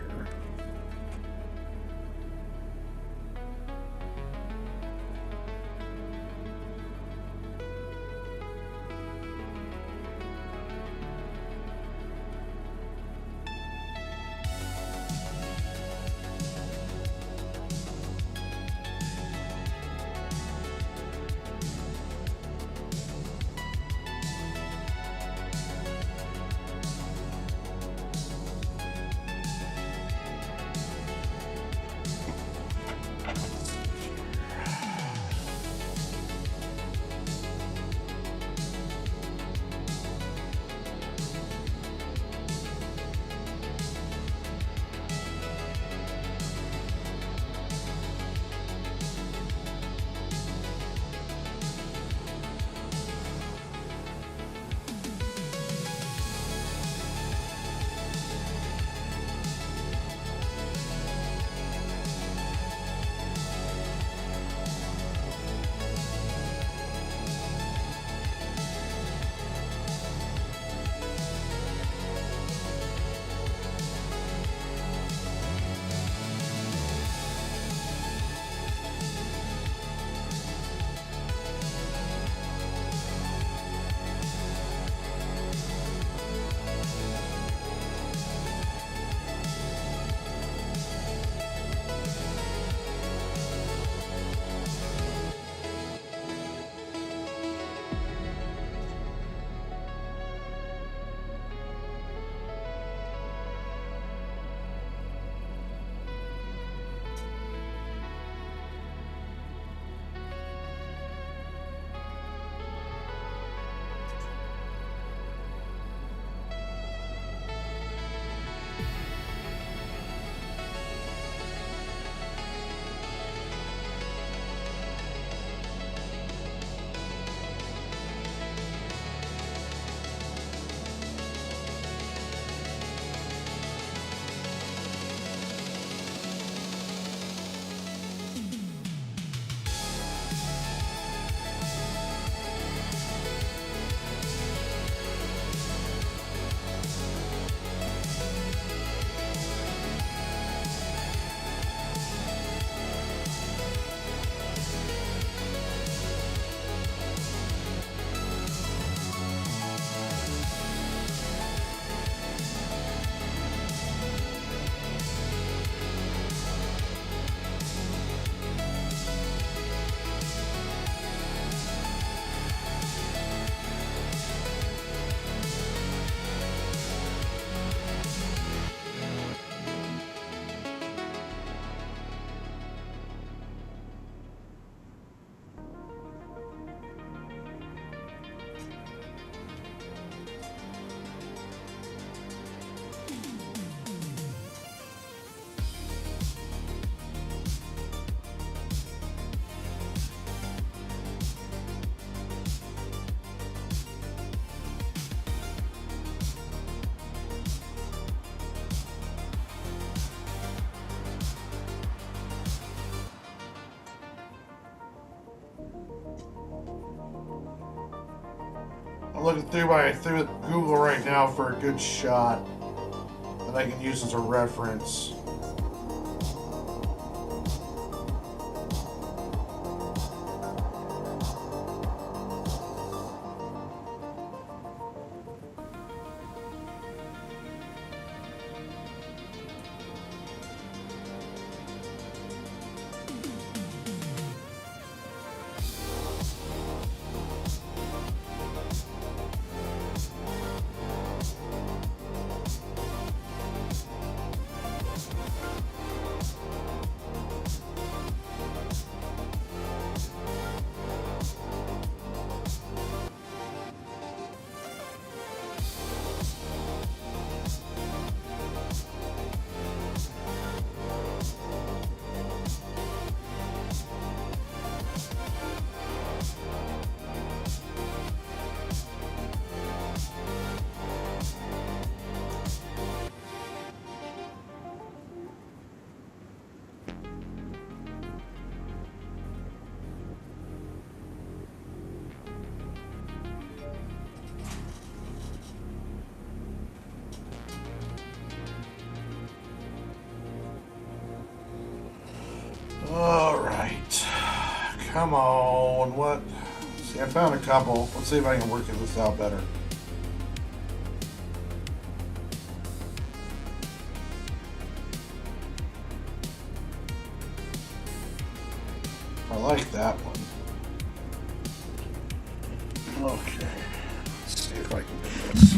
I'm looking through Google right now for a good shot that I can use as a reference. All right. Come on. What? See, I found a couple. Let's see if I can work this out better. I like that one. Okay. Let's see if I can do this.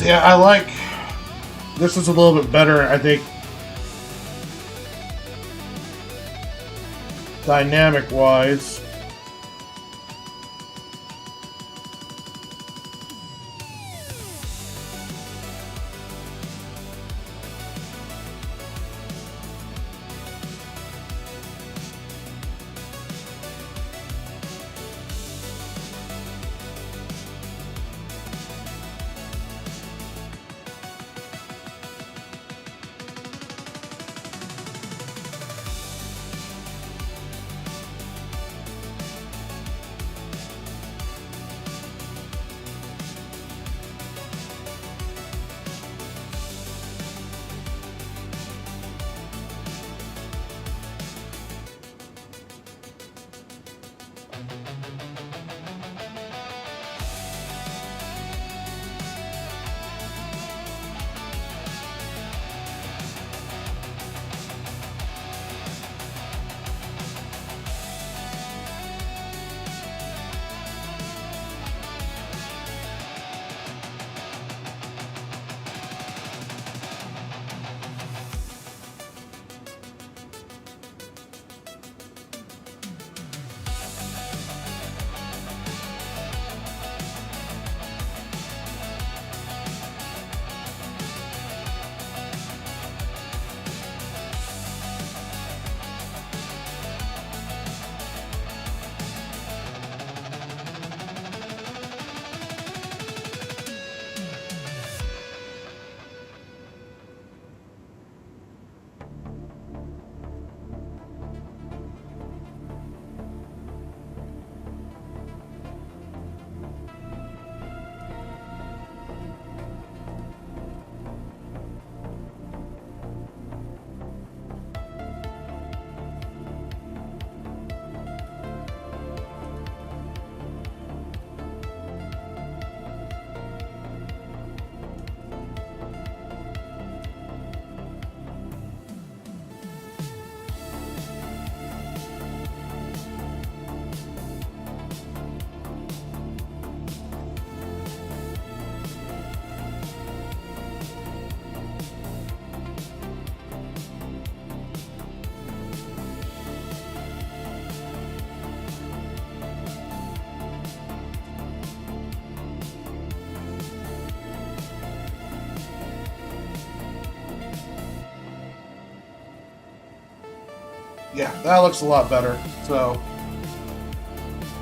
Yeah, I like this is a little bit better, I think, dynamic wise. Yeah, that looks a lot better. So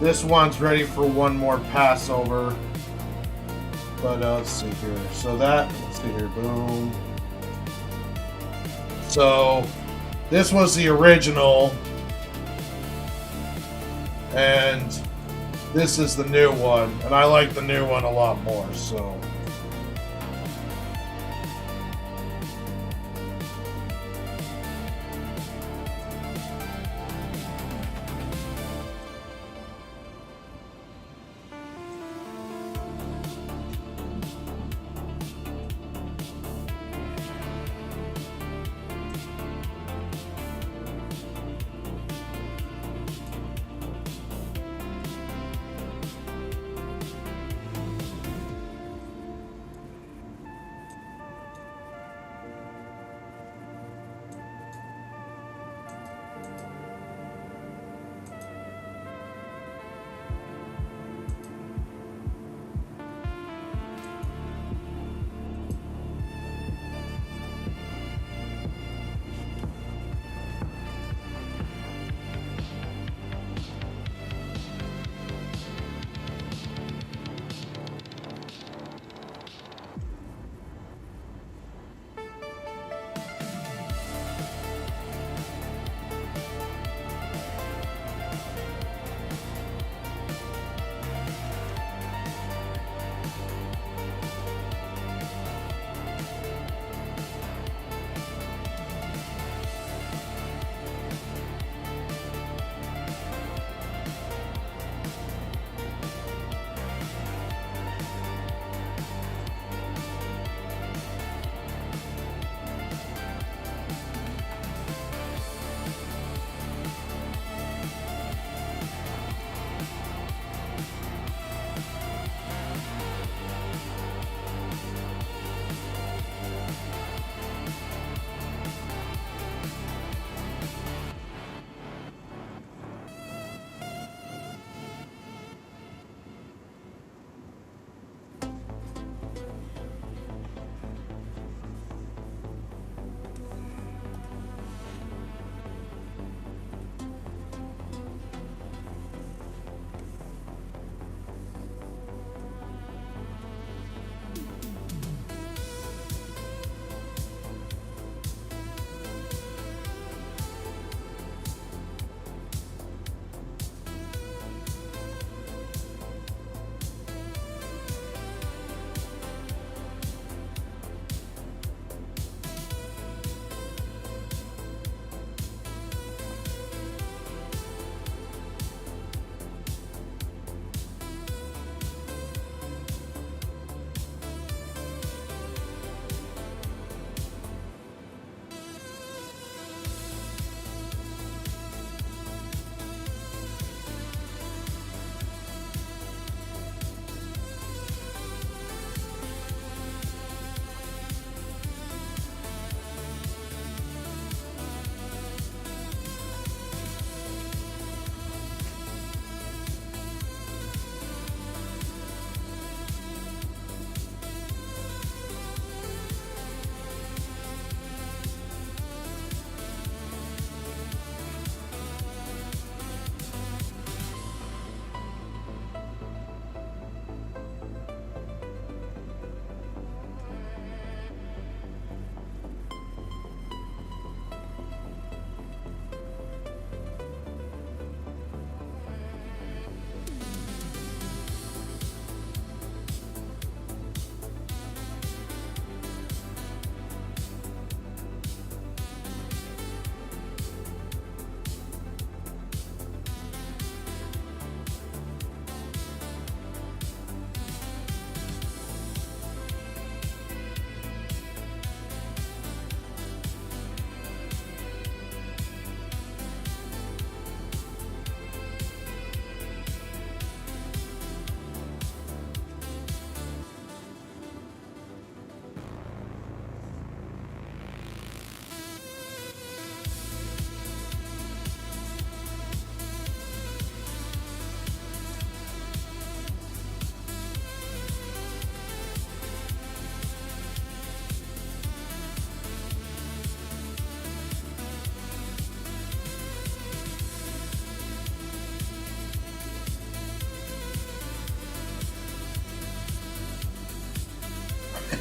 this one's ready for one more pass over. But let's see here. So let's see here, boom. So this was the original, and this is the new one, and I like the new one a lot more. So.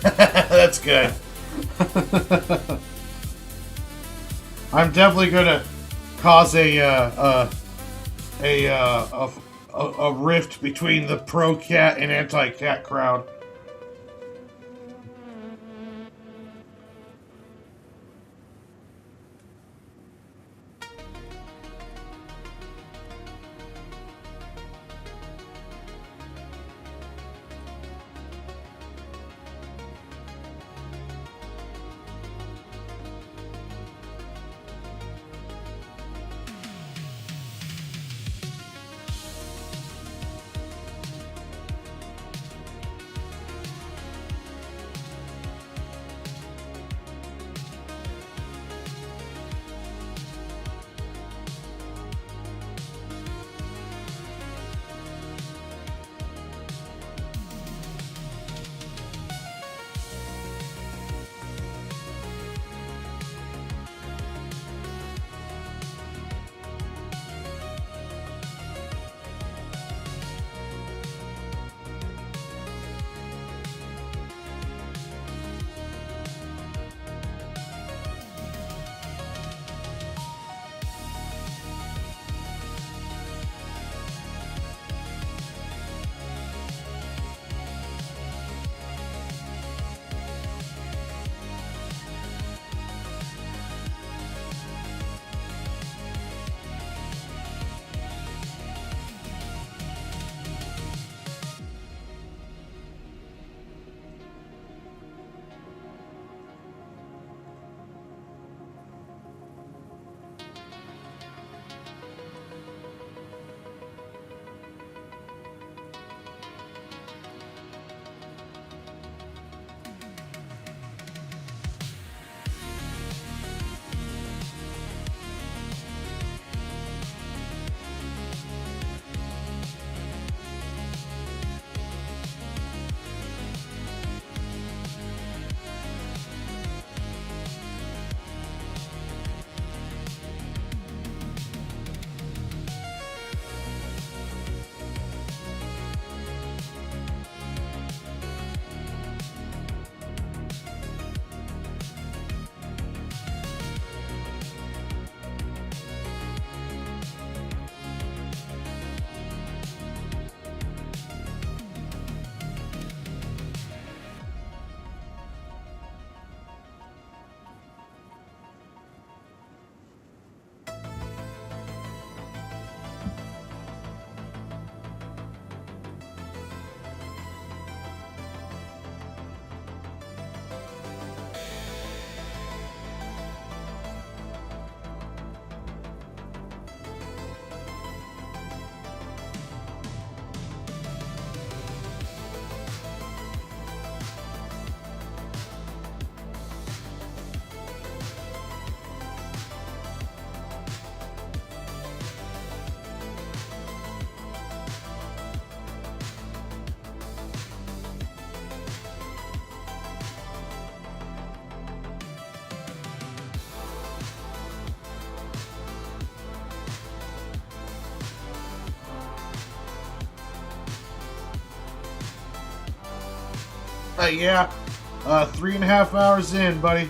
That's good. I'm definitely gonna cause a rift between the pro cat and anti cat crowd. Yeah, 3.5 hours in, buddy.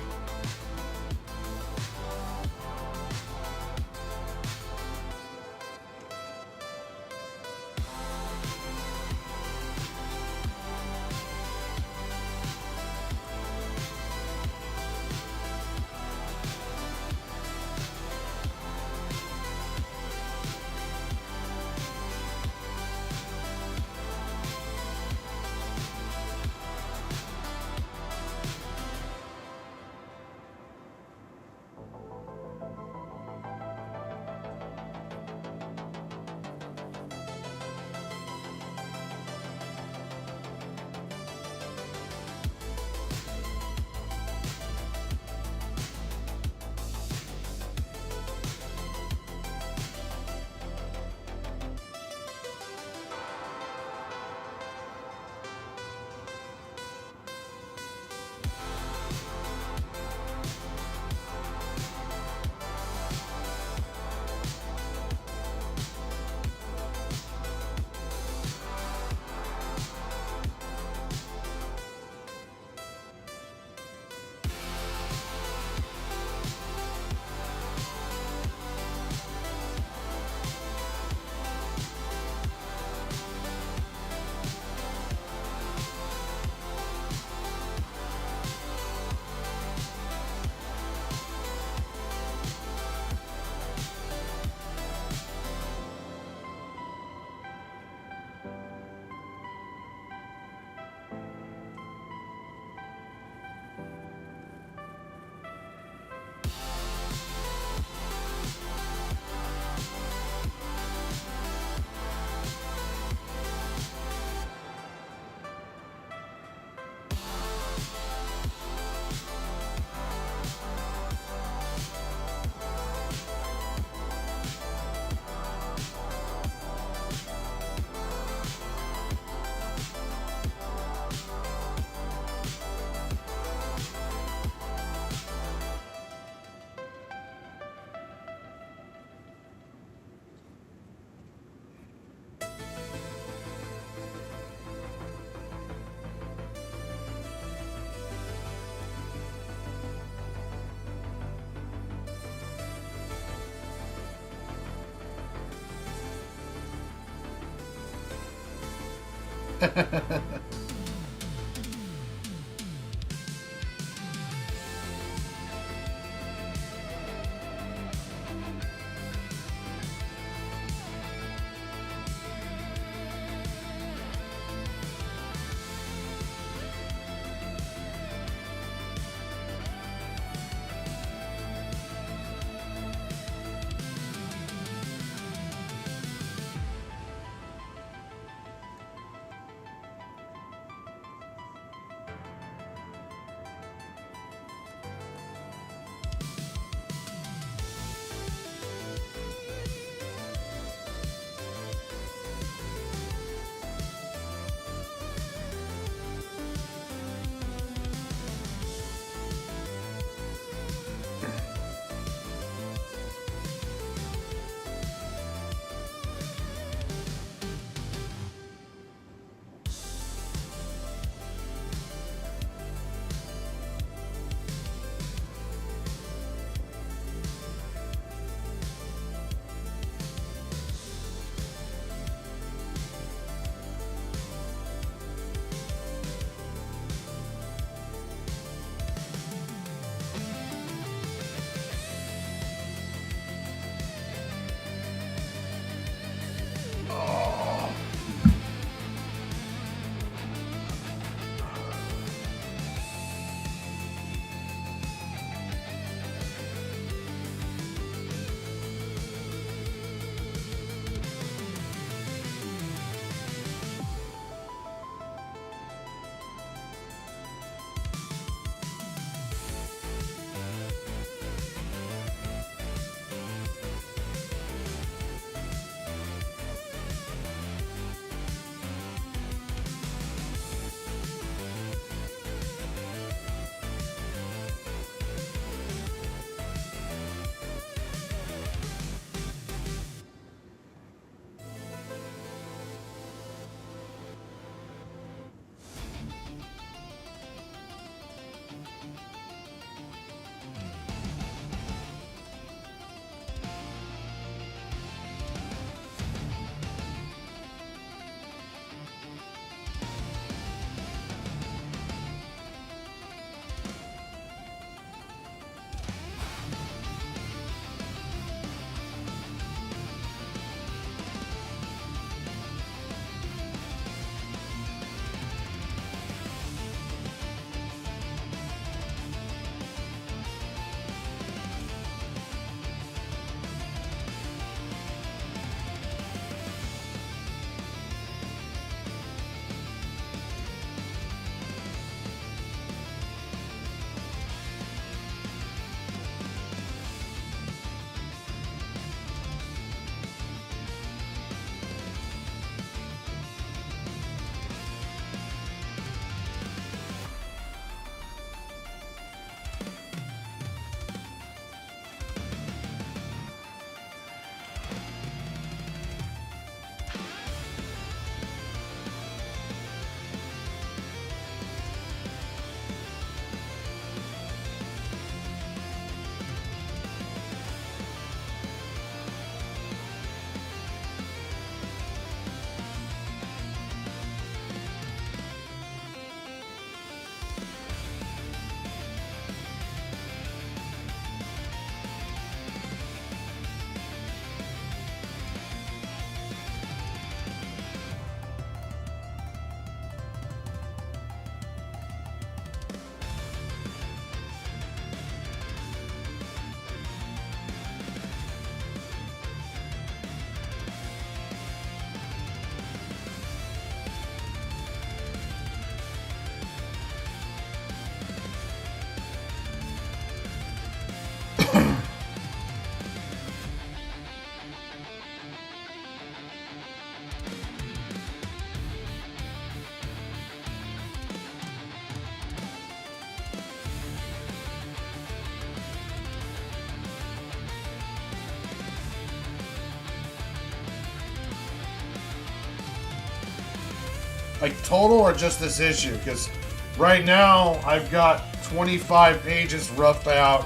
Like total or just this issue? Because right now I've got 25 pages roughed out,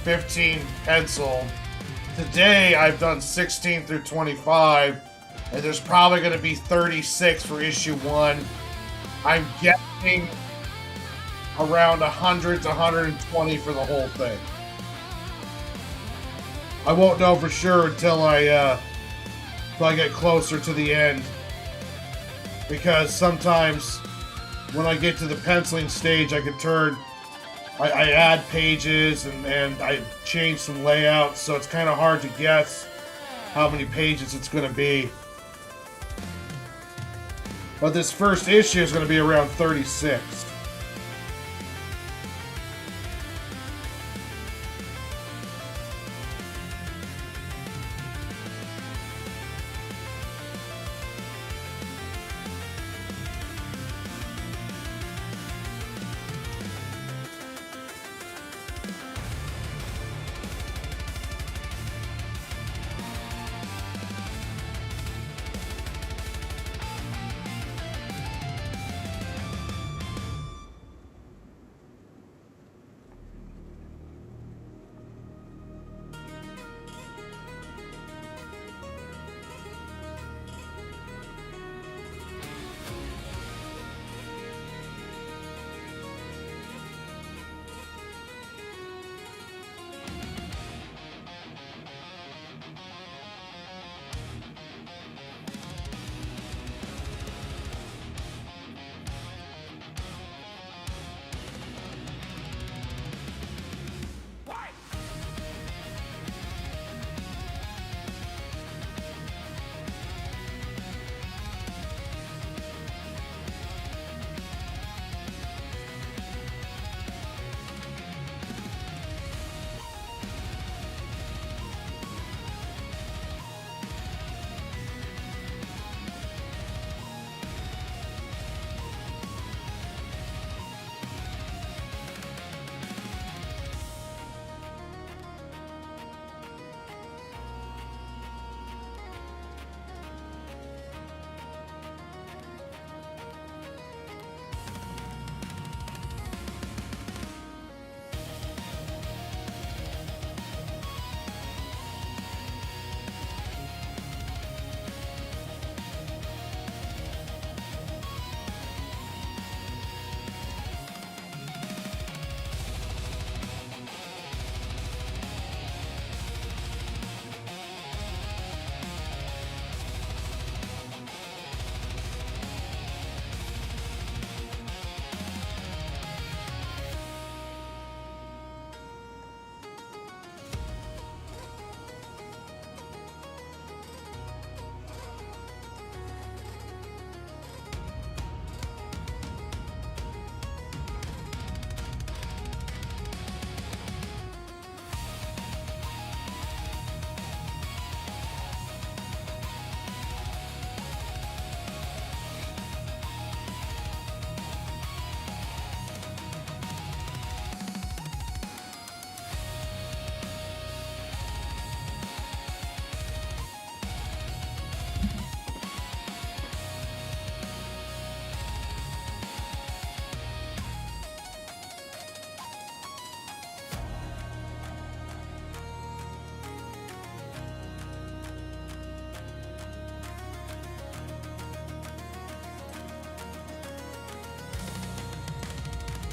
15 penciled. Today I've done 16 through 25, and there's probably going to be 36 for issue 1. I'm guessing around 100 to 120 for the whole thing. I won't know for sure until I get closer to the end, because sometimes when I get to the penciling stage, I add pages and I change some layouts, so it's kind of hard to guess how many pages it's going to be. But this first issue is going to be around 36.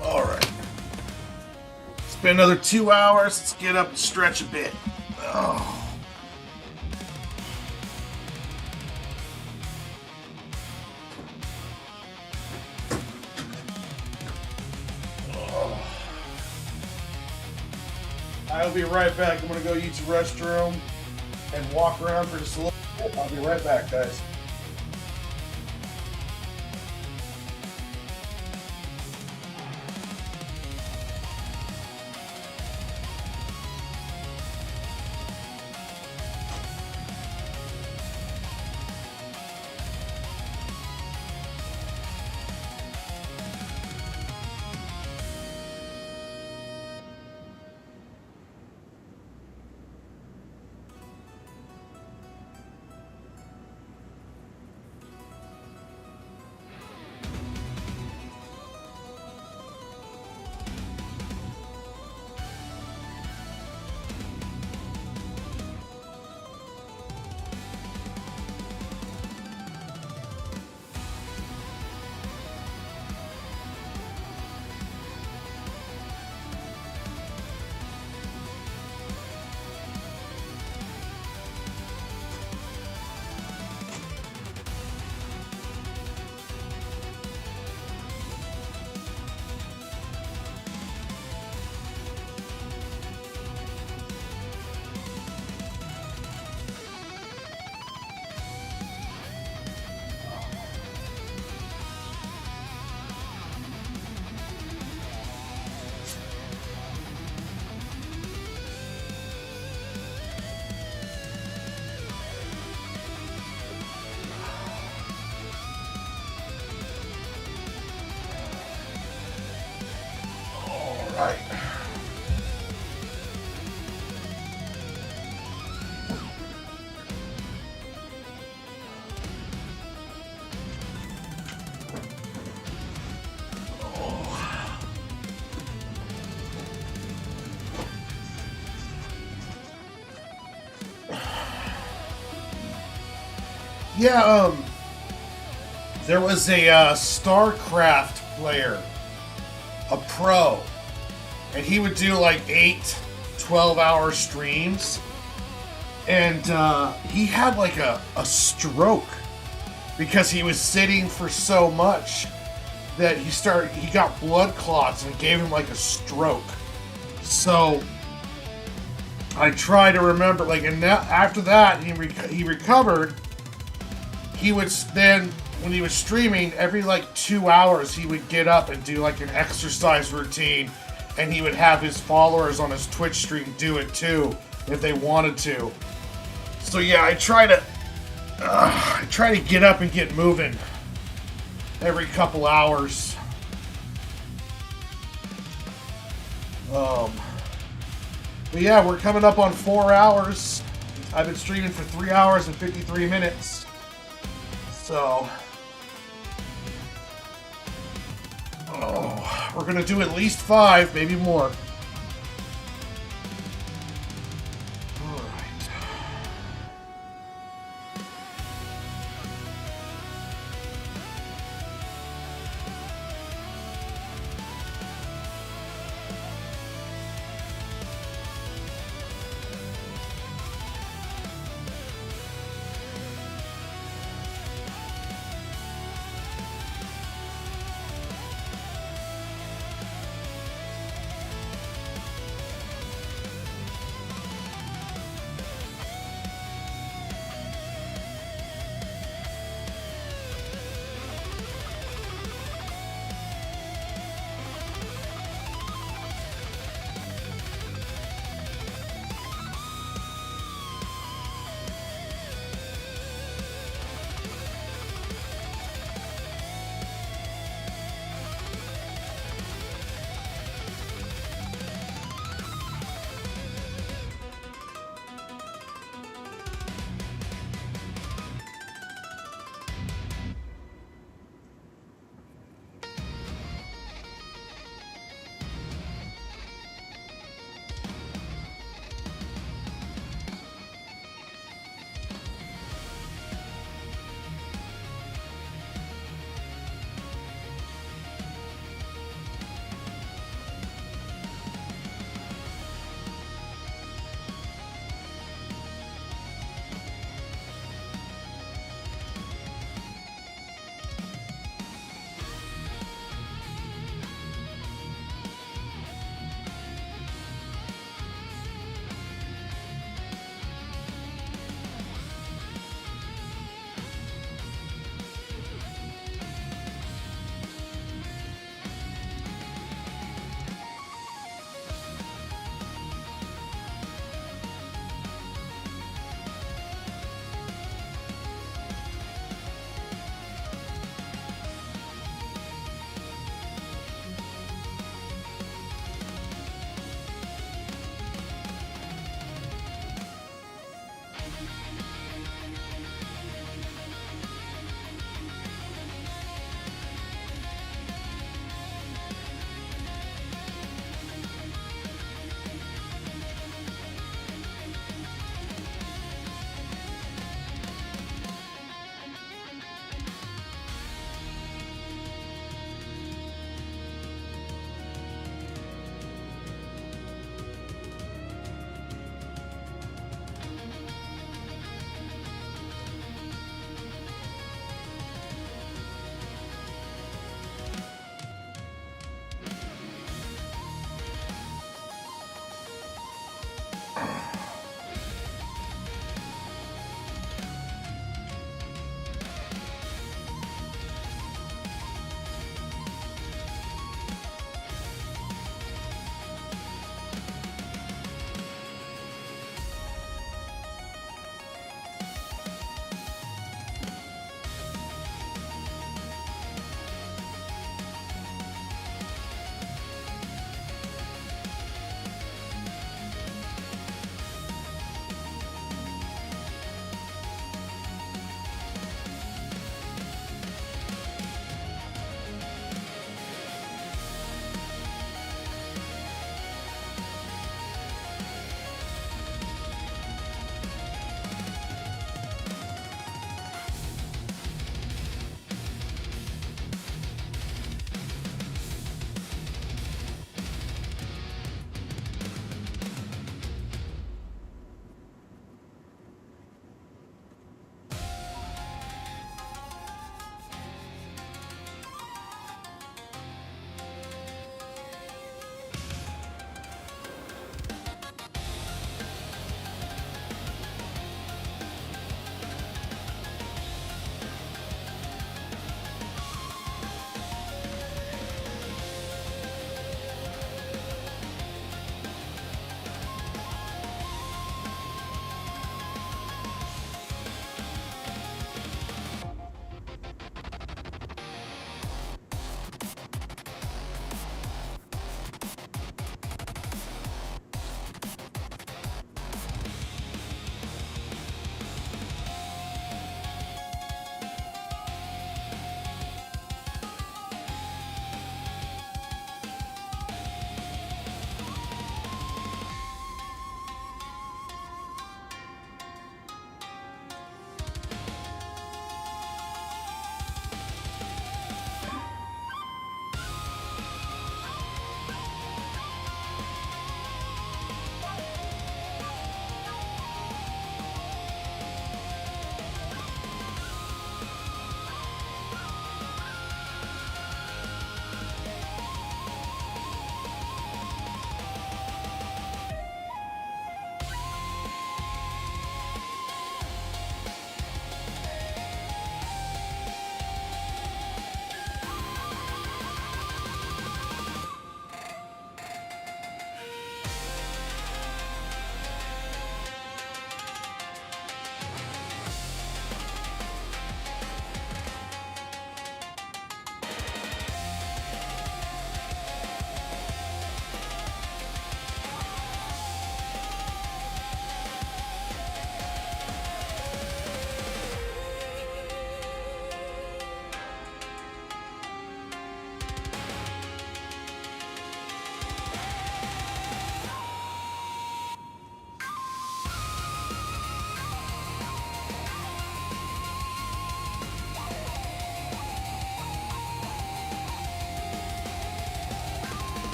All right. It's been another 2 hours. Let's get up and stretch a bit. Oh. I'll be right back. I'm going to go use the restroom and walk around for just a little bit. I'll be right back, guys. Yeah, there was a StarCraft player, a pro, and he would do like 8 12-hour streams, and he had like a stroke because he was sitting for so much that he got blood clots and it gave him like a stroke. So I try to remember, like, and after that he recovered. He would then, when he was streaming, every like 2 hours he would get up and do like an exercise routine, and he would have his followers on his Twitch stream do it too if they wanted to. So yeah, I try to get up and get moving every couple hours. But yeah, we're coming up on 4 hours. I've been streaming for 3 hours and 53 minutes. So, we're gonna do at least 5, maybe more. Alright.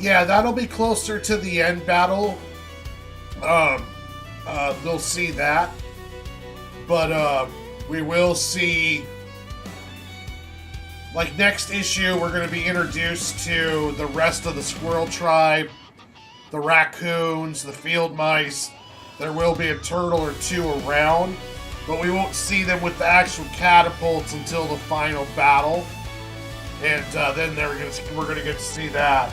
Yeah, that'll be closer to the end battle. Um, they'll see that, but we will see. Like next issue, we're going to be introduced to the rest of the squirrel tribe, the raccoons, the field mice. There will be a turtle or two around, but we won't see them with the actual catapults until the final battle, and then we're gonna get to see that.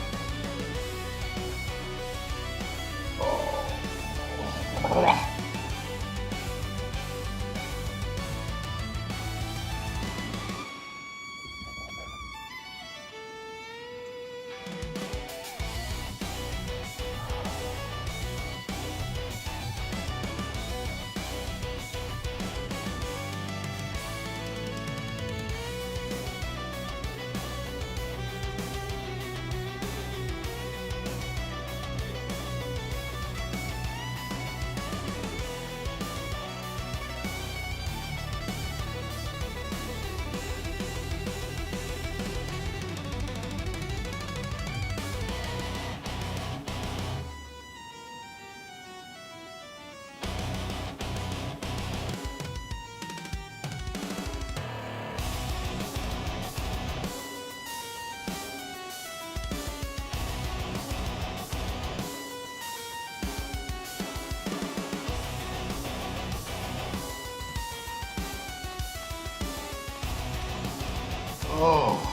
Oh.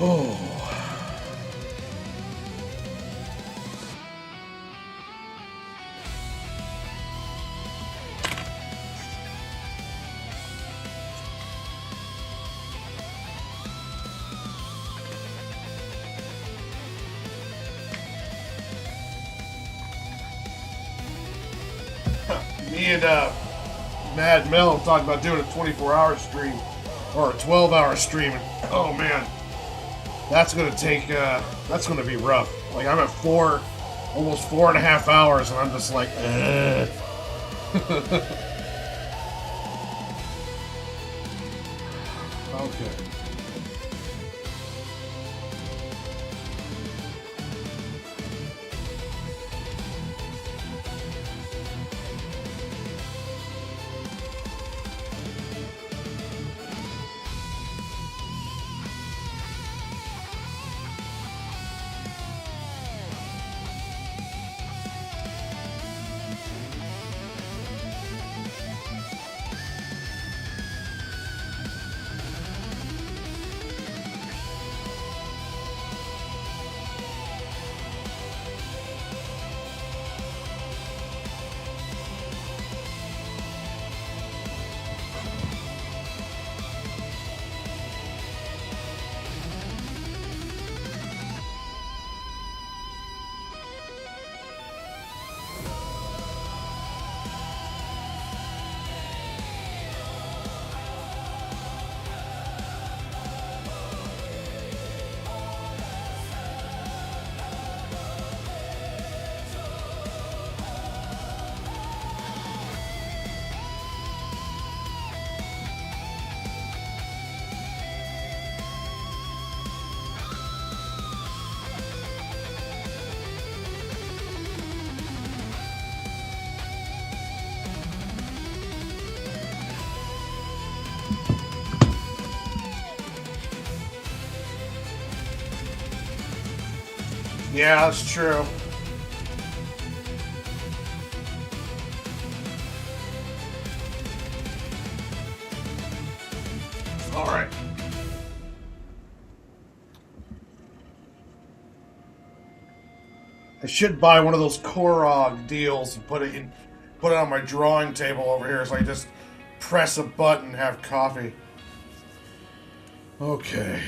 Oh. Me and Mad Mel talked about doing a 24-hour stream or a 12-hour stream. And, oh man, that's gonna take. That's gonna be rough. Like I'm at almost 4.5 hours, and I'm just like, Okay. Yeah, that's true. All right. I should buy one of those Korog deals and put it on my drawing table over here, so I just press a button and have coffee. Okay.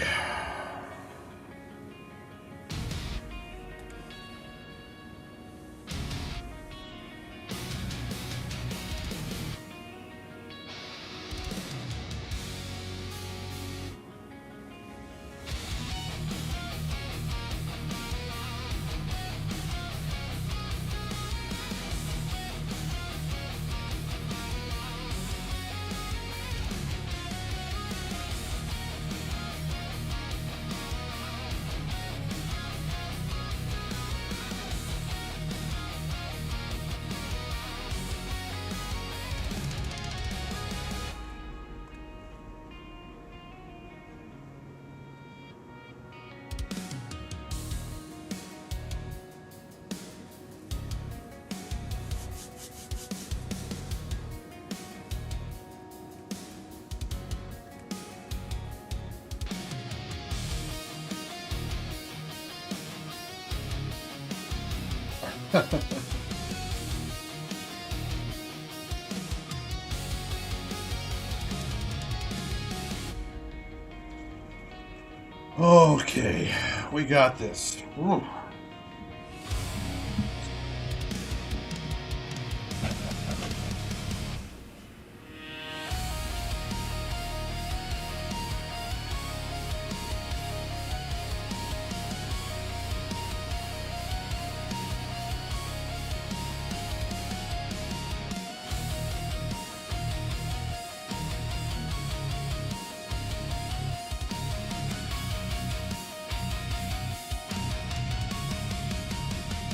Okay, we got this. Ooh.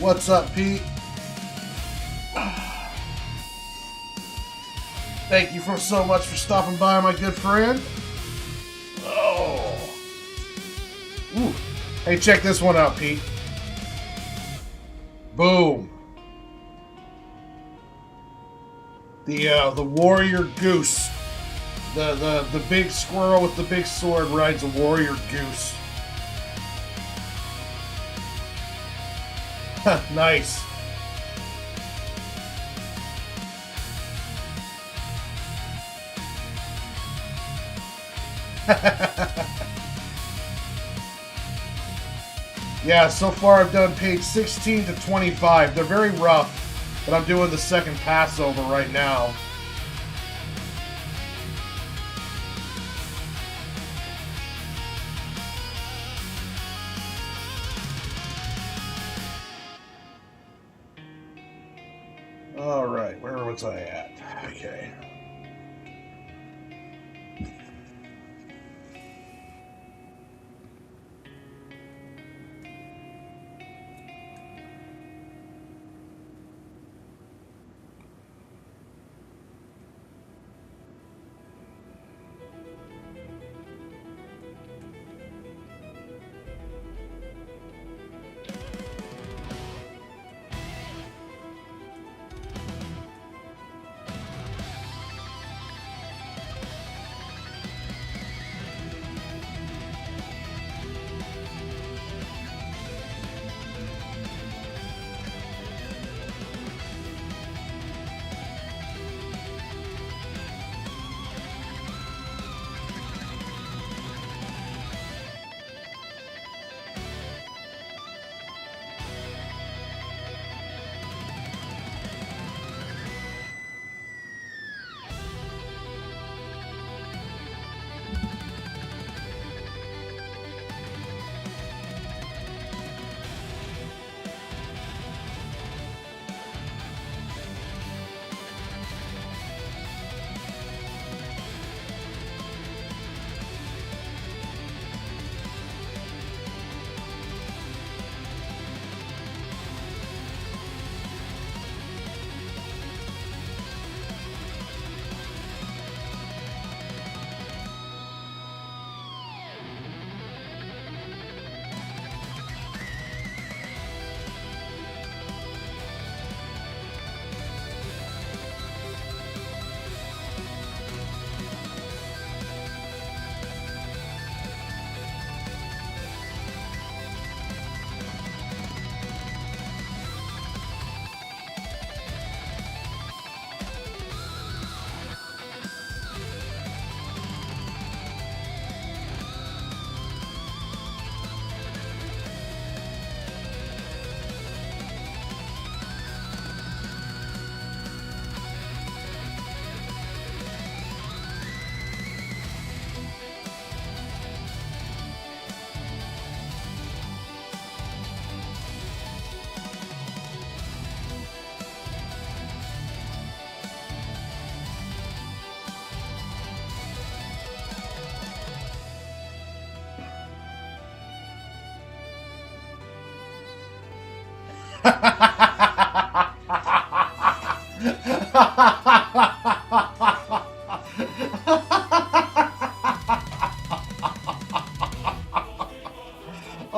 What's up, Pete? Thank you so much for stopping by, my good friend. Oh. Ooh. Hey, check this one out, Pete. Boom. The warrior goose. The big squirrel with the big sword rides a warrior goose. Nice. Yeah, so far I've done page 16 to 25. They're very rough, but I'm doing the second pass over right now. Alright, where was I at? Okay.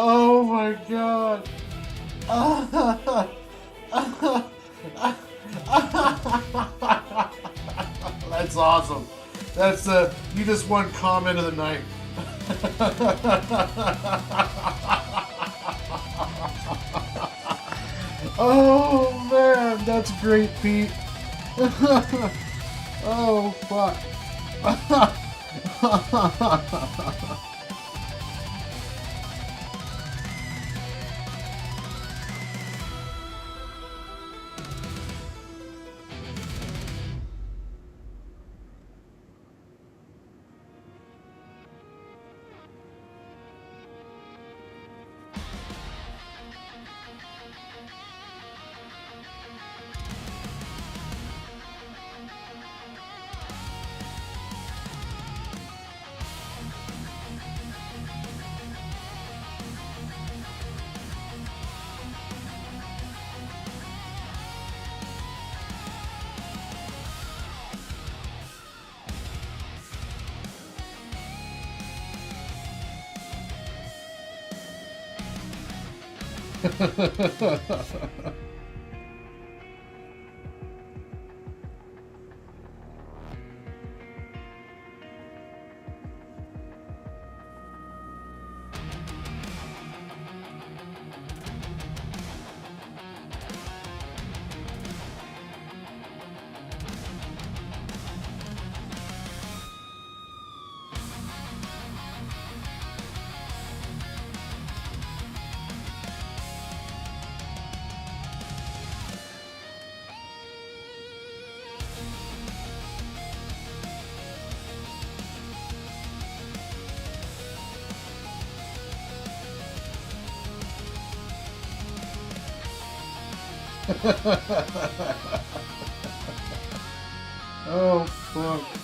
Oh my god. That's awesome. That's you just won comment of the night. Oh man, that's great, Pete. Oh fuck. Oh, fuck.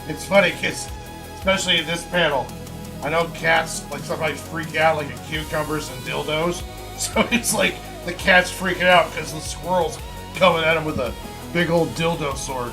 It's funny because, especially in this panel, I know cats like sometimes freak out like at cucumbers and dildos. So it's like the cat's freaking out because the squirrel's coming at him with a big old dildo sword.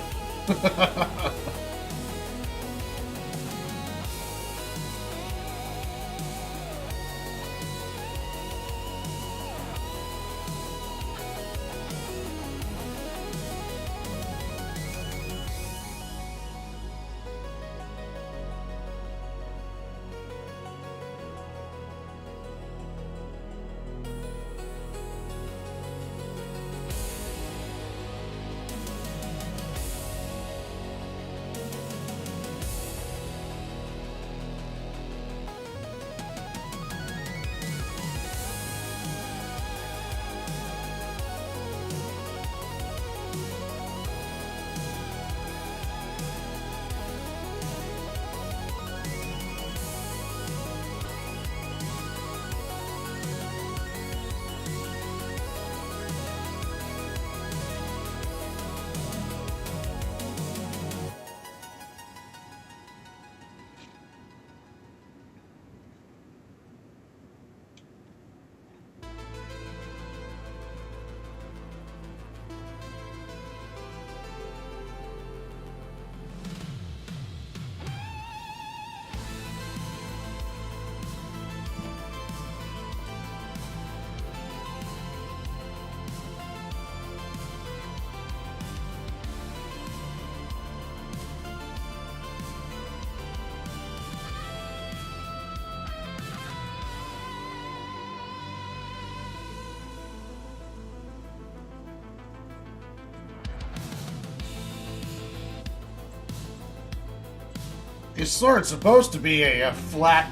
His sword's supposed to be a flat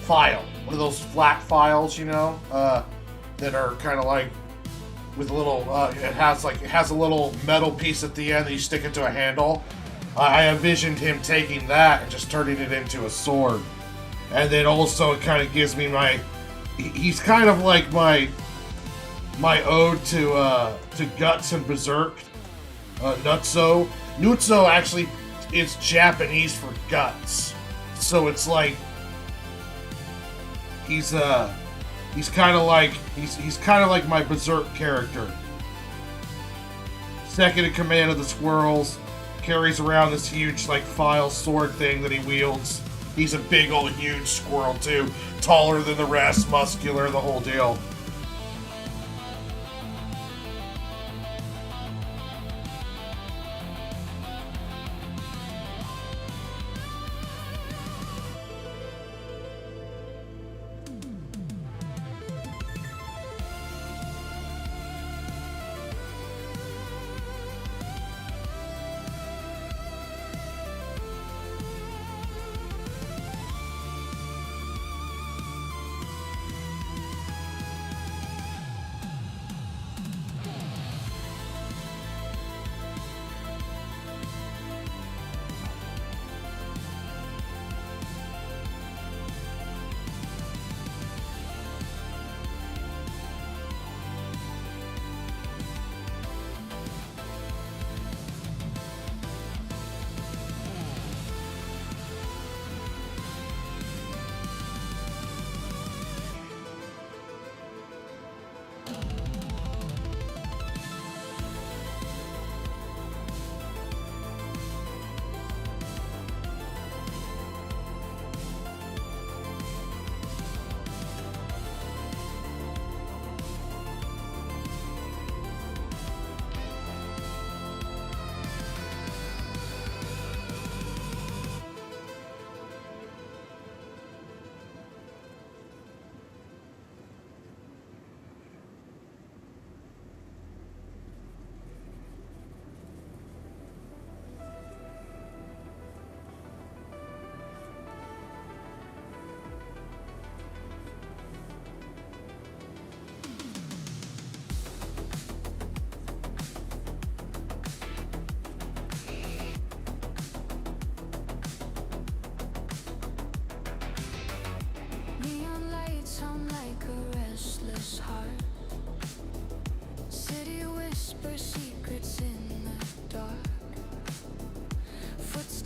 file, one of those flat files, that are kind of like with a little. It has a little metal piece at the end that you stick into a handle. I envisioned him taking that and just turning it into a sword, and then also it kind of gives me my. He's kind of like my ode to Guts and Berserk. Nutso. Nutso actually is Japanese for guts. So it's like he's kind of like my Berserk character. Second in command of the squirrels, carries around this huge like file sword thing that he wields. He's a big old huge squirrel too, taller than the rest, muscular, the whole deal.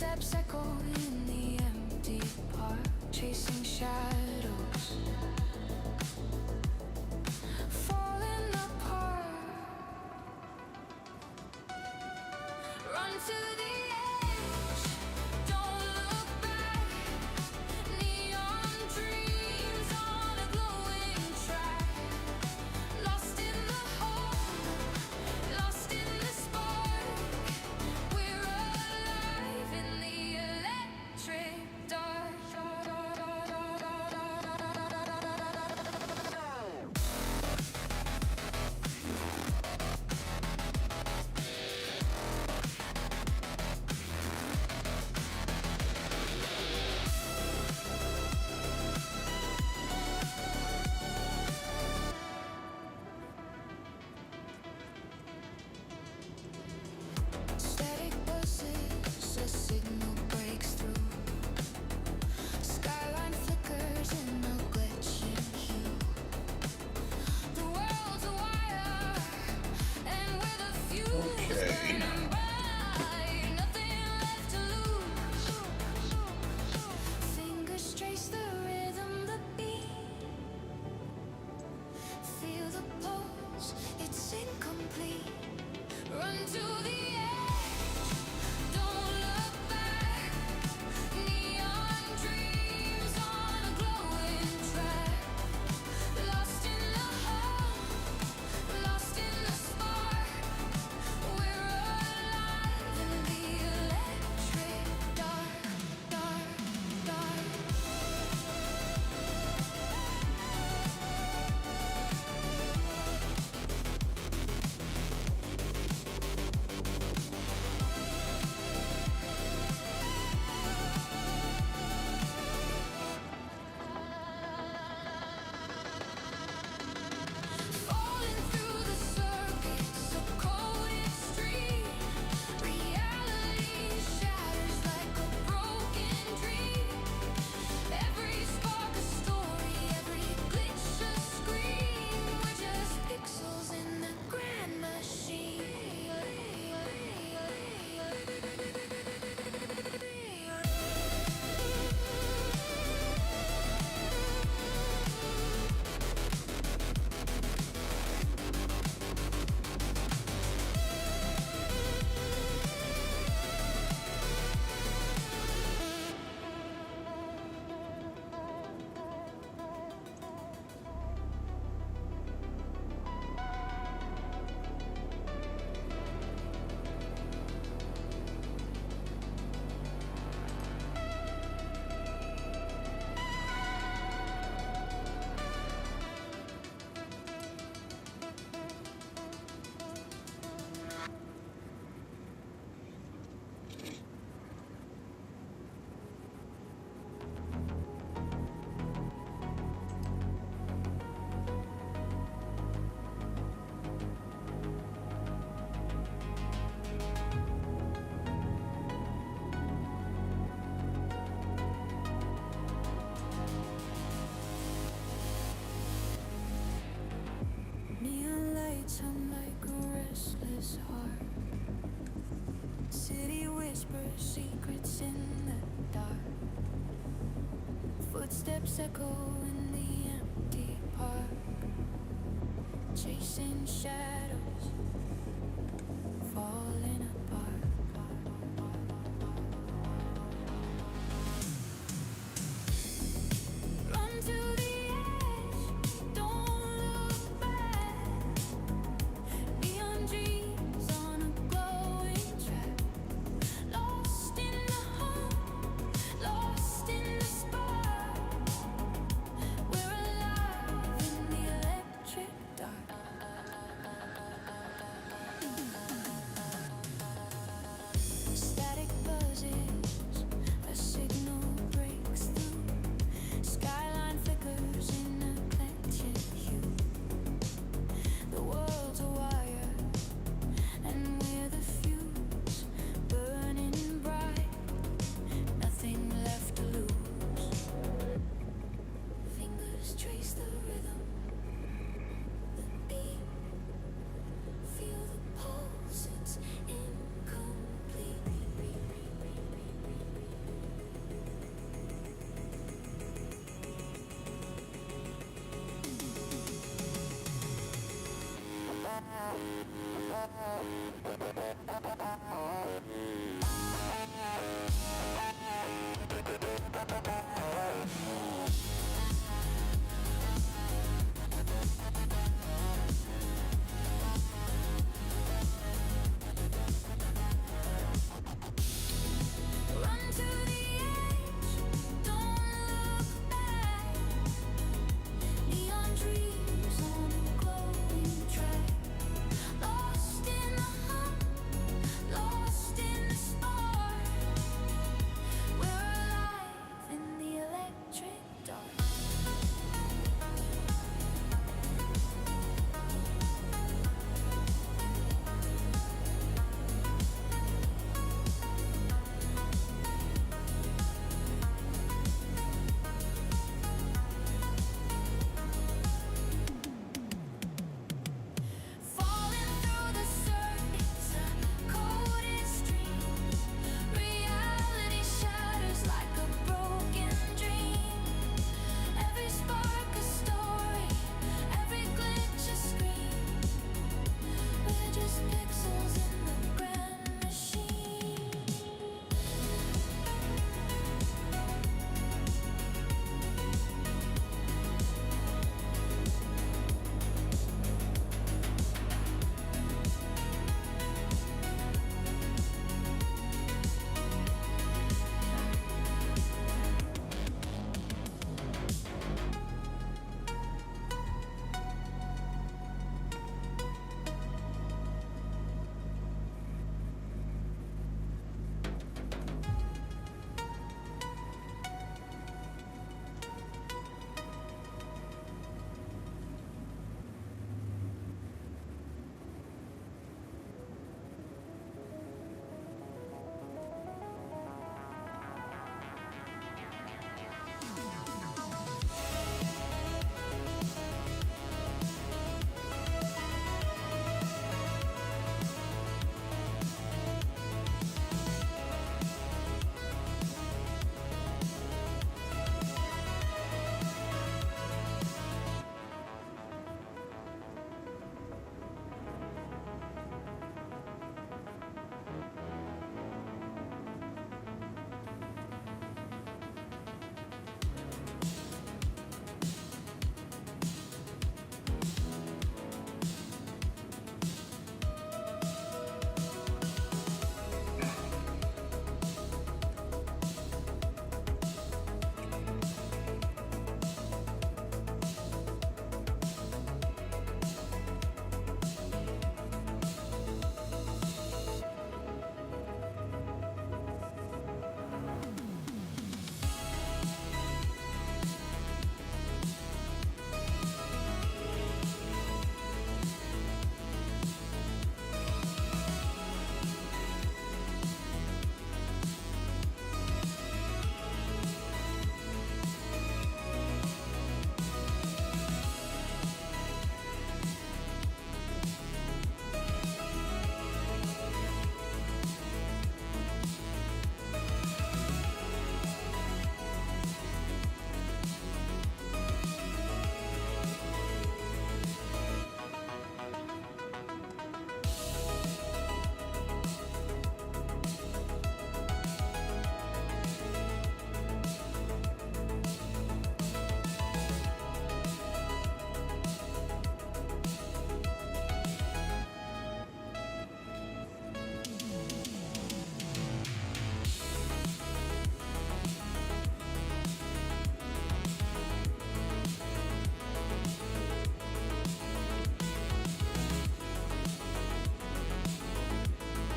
Footsteps echo in the empty park, chasing shadows, falling apart. Run to the edge, don't look back. Neon dreams on a glowing track. Lost in the hope, lost in the spark. We're alive in the electric dark. Static buzzes, a signal breaks through. Skyline flickers in a glitching hue. The world's a wire, and with a fuse burning bright, nothing left to lose. Fingers trace the rhythm, the beat. Feel the pulse, it's incomplete. Run to the edge, don't look back. Neon dreams on a glowing track. Lost in the hope, lost in the spark. We're alive in the electric dark, dark, dark. Falling through the circuits, a coded street. Reality shatters like a broken dream. Every spark a story, every glitch a scream. We're just pixels in the grand Neon lights hum like a restless heart. City whispers secrets in the dark. Footsteps echo in the empty park, chasing shadows, falling apart. Run to the edge, don't look back. Neon dreams on a glowing track. Lost in the hope, lost in the spark. We're alive in the electric dark.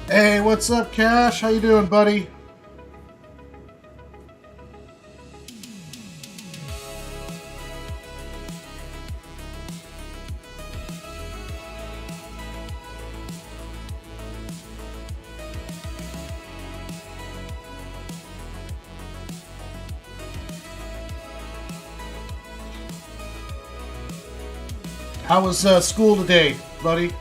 Hey, what's up, Cash? How you doing, buddy? How was school today, buddy?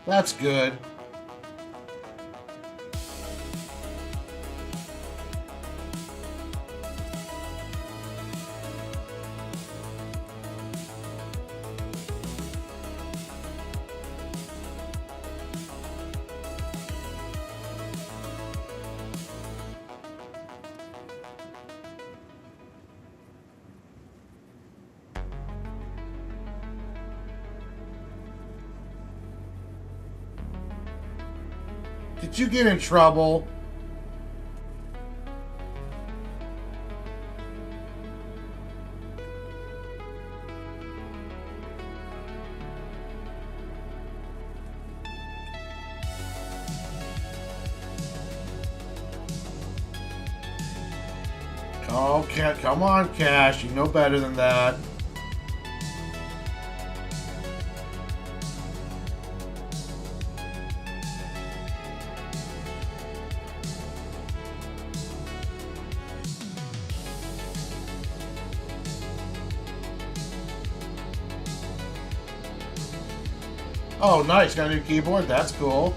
That's good. Did you get in trouble? Oh, come on, Cash. You know better than that. Oh, nice. Got a new keyboard. That's cool.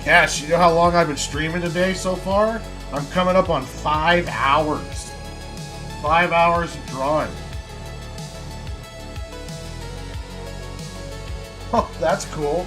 Cash, you know how long I've been streaming today so far? I'm coming up on 5 hours. 5 hours of drawing. Oh, that's cool.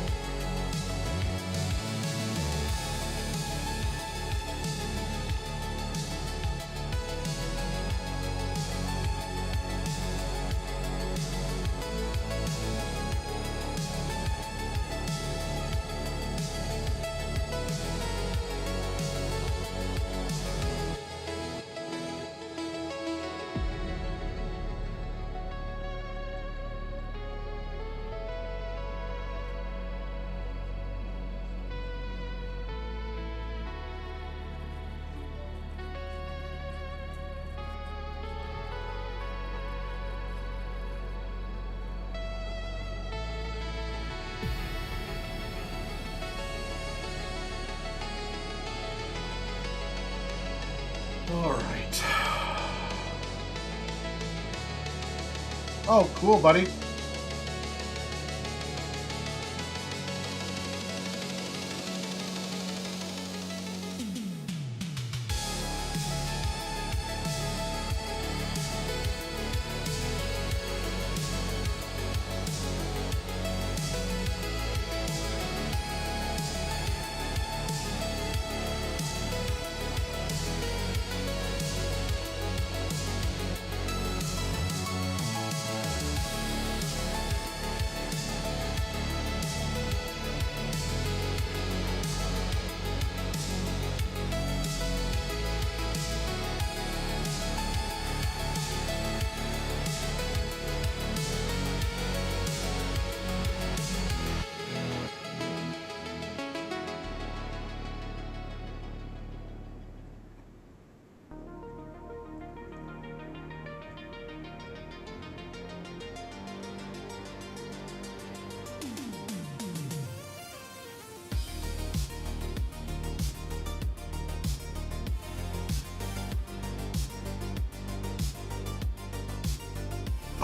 All right. Oh, cool, buddy.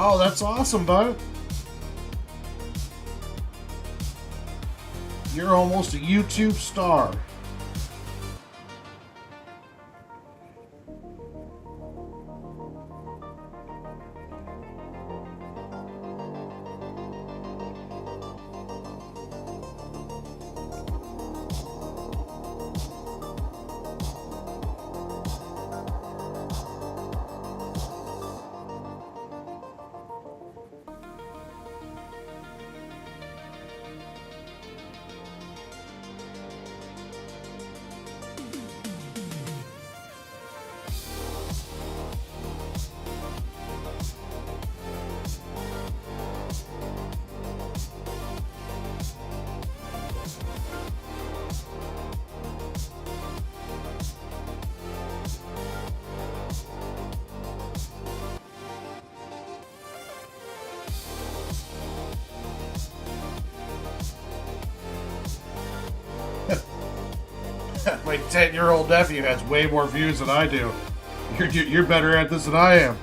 Oh, that's awesome, bud. You're almost a YouTube star. My 10-year-old nephew has way more views than I do. You're better at this than I am.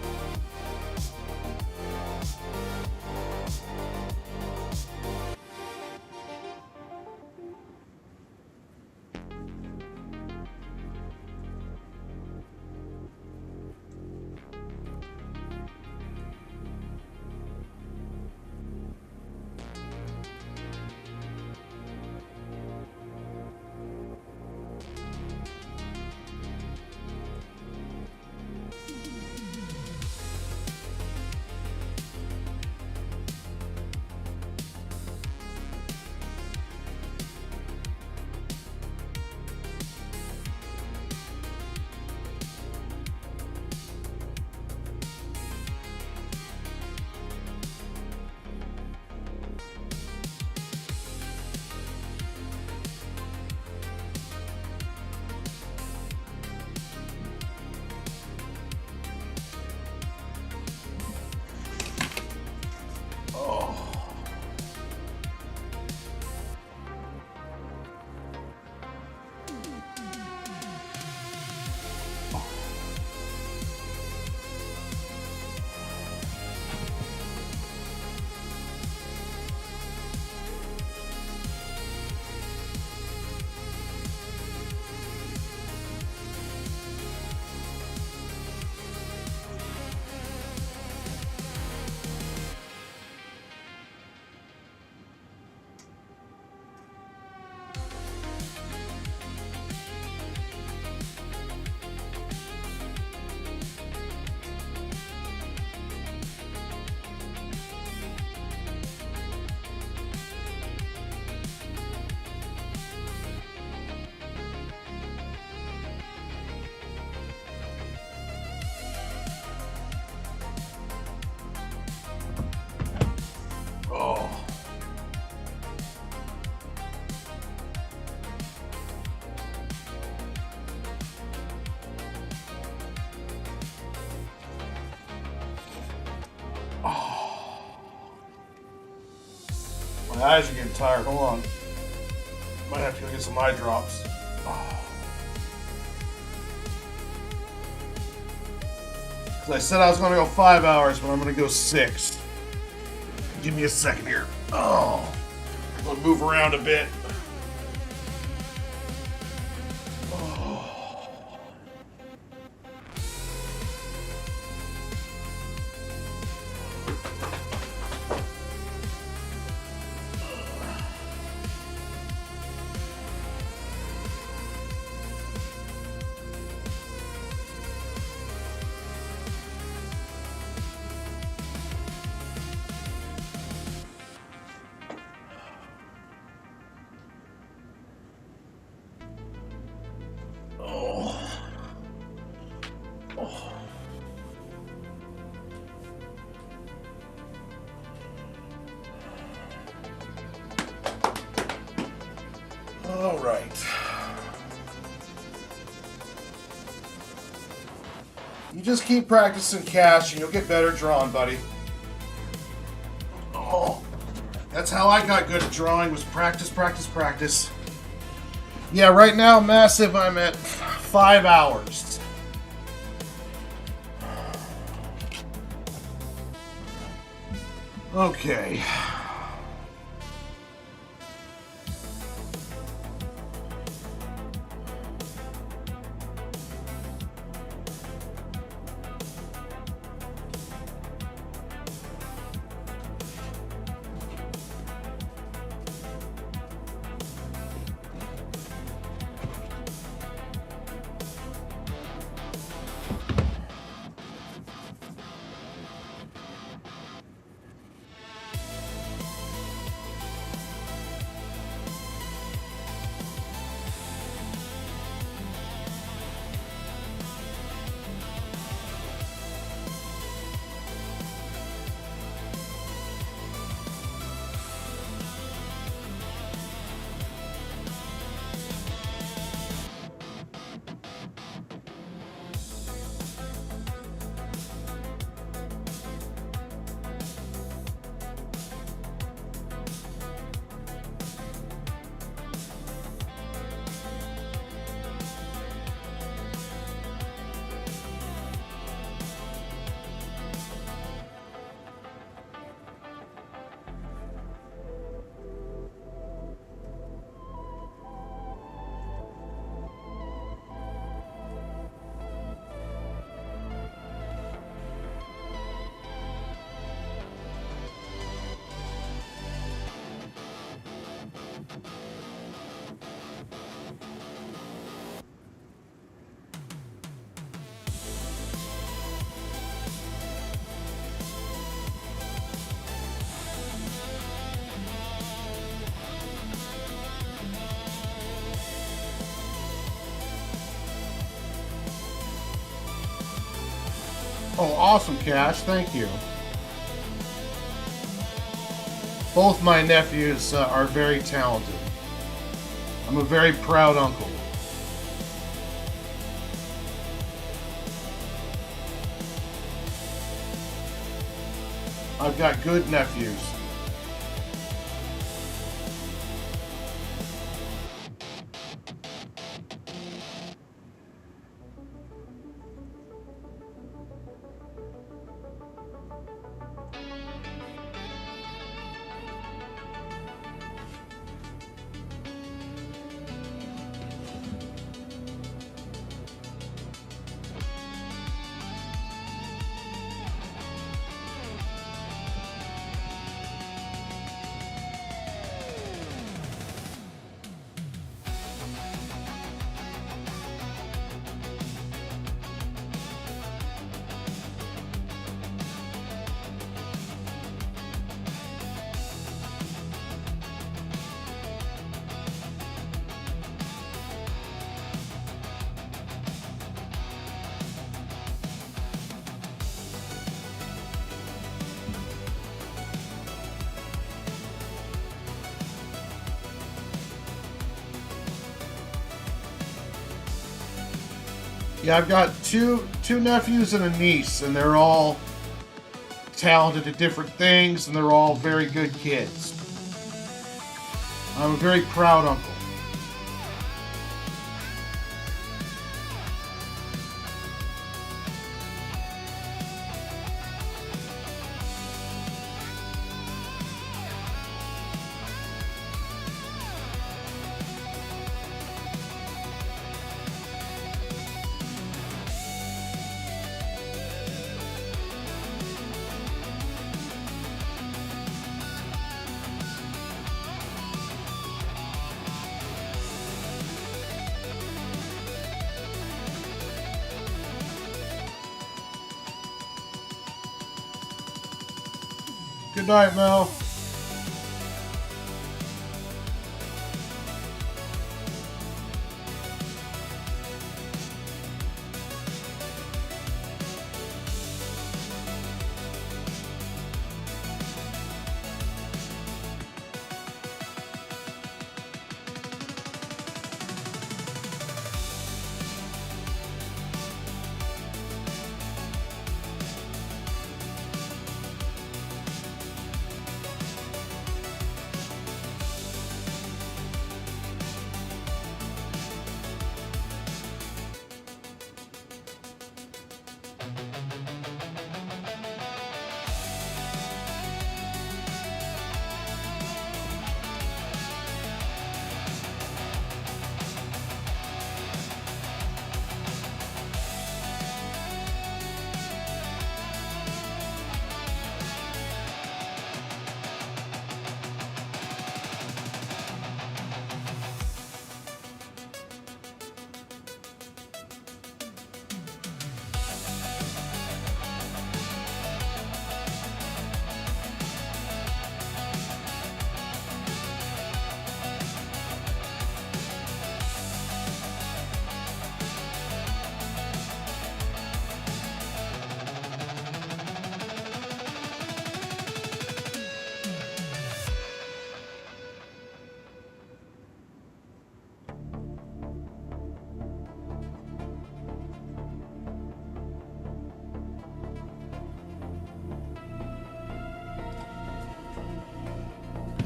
Oh. My eyes are getting tired. Hold on. Might have to go get some eye drops. Because I said I was going to go 5 hours, but I'm going to go 6. Give me a second here. Oh. I'm going to move around a bit. All right. You just keep practicing cash and you'll get better drawing, buddy. Oh, that's how I got good at drawing, was practice, practice, practice. Yeah, right now, massive, I'm at 5 hours. Okay. Oh, awesome, Cash. Thank you. Both my nephews are very talented. I'm a very proud uncle. I've got good nephews. Yeah, I've got two nephews and a niece, and they're all talented at different things, and they're all very good kids. I'm a very proud uncle. Good night, Mel.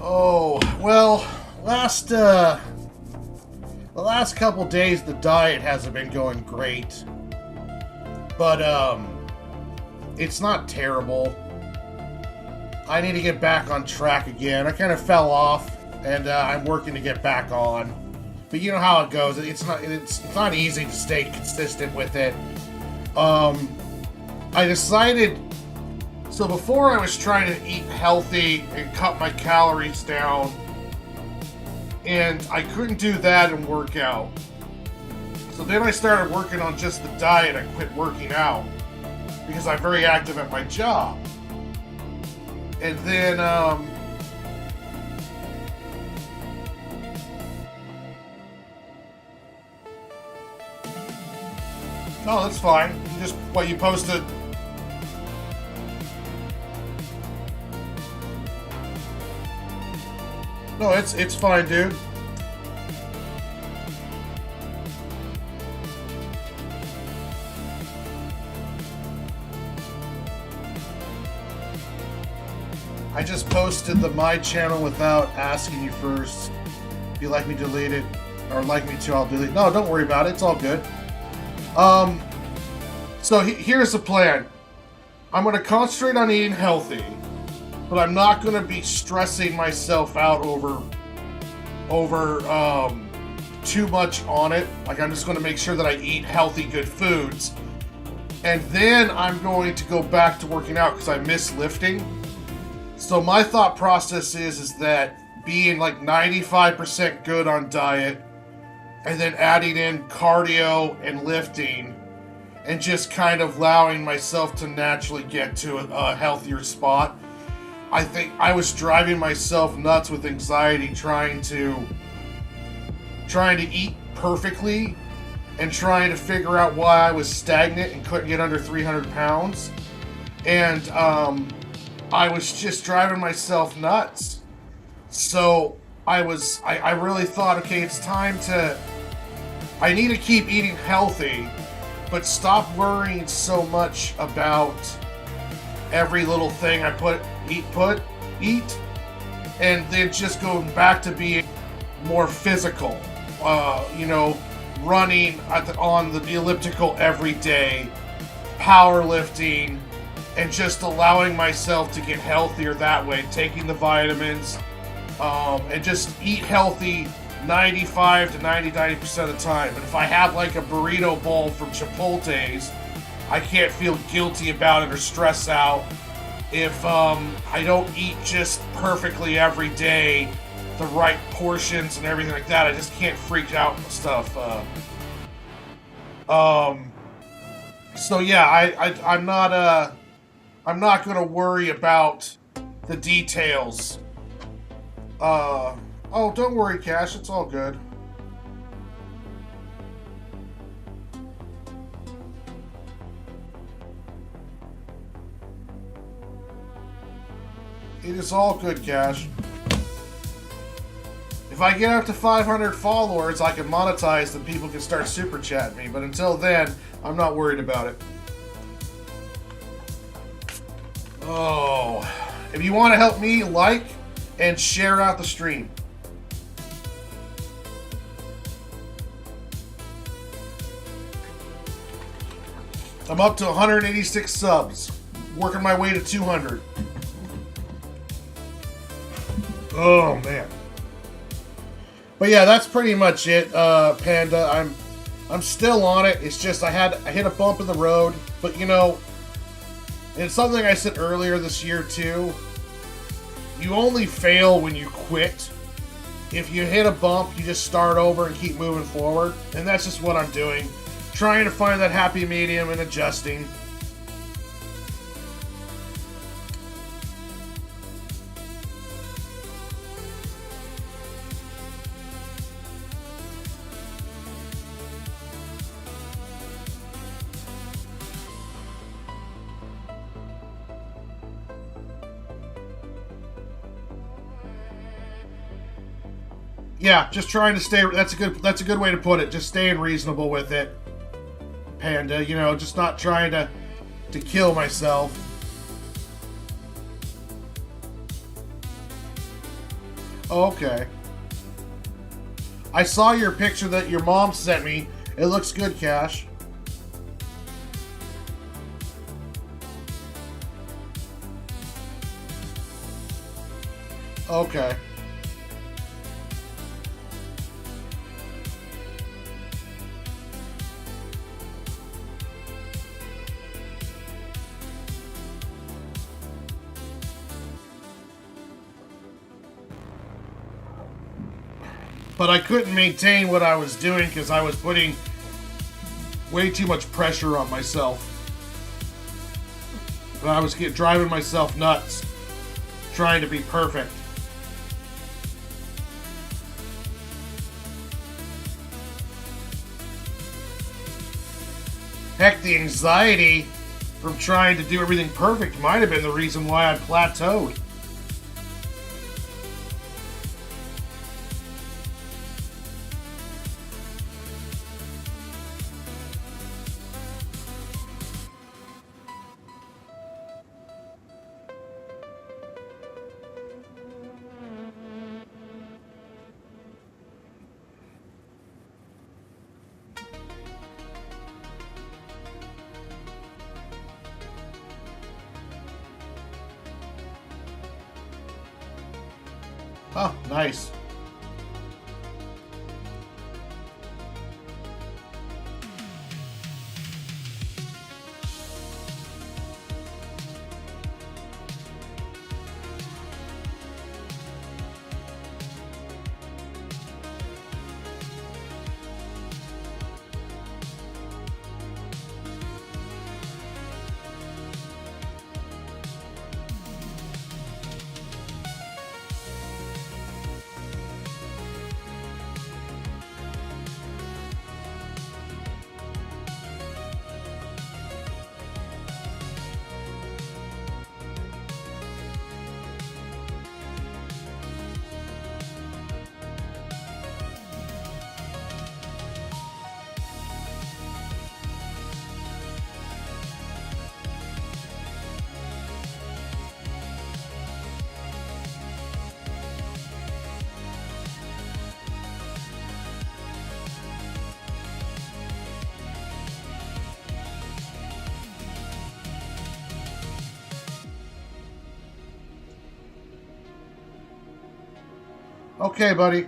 Oh, well, the last couple days the diet hasn't been going great. But it's not terrible. I need to get back on track again. I kind of fell off, and I'm working to get back on. But you know how it goes. It's not easy to stay consistent with it. I decided. So before I was trying to eat healthy and cut my calories down, and I couldn't do that and work out. So then I started working on just the diet. I quit working out because I'm very active at my job. And then, no, that's fine. You posted No, it's fine, dude. I just posted the my channel without asking you first. If you like me to delete it, or like me to, I'll delete it. No, don't worry about it. It's all good. So here's the plan. I'm going to concentrate on eating healthy, but I'm not going to be stressing myself out over too much on it. Like, I'm just going to make sure that I eat healthy, good foods. And then I'm going to go back to working out because I miss lifting. So my thought process is that being like 95% good on diet and then adding in cardio and lifting and just kind of allowing myself to naturally get to a healthier spot. I think I was driving myself nuts with anxiety trying to eat perfectly and trying to figure out why I was stagnant and couldn't get under 300 pounds. And I was just driving myself nuts. So I really thought, okay, it's time I need to keep eating healthy, but stop worrying so much about every little thing I eat, and then just going back to being more physical. Running on the elliptical every day, powerlifting, and just allowing myself to get healthier that way, taking the vitamins, and just eat healthy 95 to 90% of the time. And if I have like a burrito bowl from Chipotle's, I can't feel guilty about it or stress out. If I don't eat just perfectly every day, the right portions and everything like that, I just can't freak out and stuff. So yeah, I'm not gonna worry about the details. Oh, don't worry, Cash. It's all good. It is all good, Cash. If I get up to 500 followers, I can monetize and people can start super chatting me. But until then, I'm not worried about it. Oh, if you want to help me, like and share out the stream. I'm up to 186 subs, working my way to 200. Oh man. But yeah, that's pretty much it, Panda. I'm still on it. It's just I hit a bump in the road, but it's something I said earlier this year too. You only fail when you quit. If you hit a bump, you just start over and keep moving forward, and that's just what I'm doing. Trying to find that happy medium and adjusting. Yeah, just trying to stay. That's a good way to put it. Just staying reasonable with it, Panda. Just not trying to kill myself. Okay. I saw your picture that your mom sent me. It looks good, Cash. Okay. But I couldn't maintain what I was doing because I was putting way too much pressure on myself. And I was driving myself nuts, trying to be perfect. Heck, the anxiety from trying to do everything perfect might have been the reason why I plateaued. Oh, nice. Okay, buddy.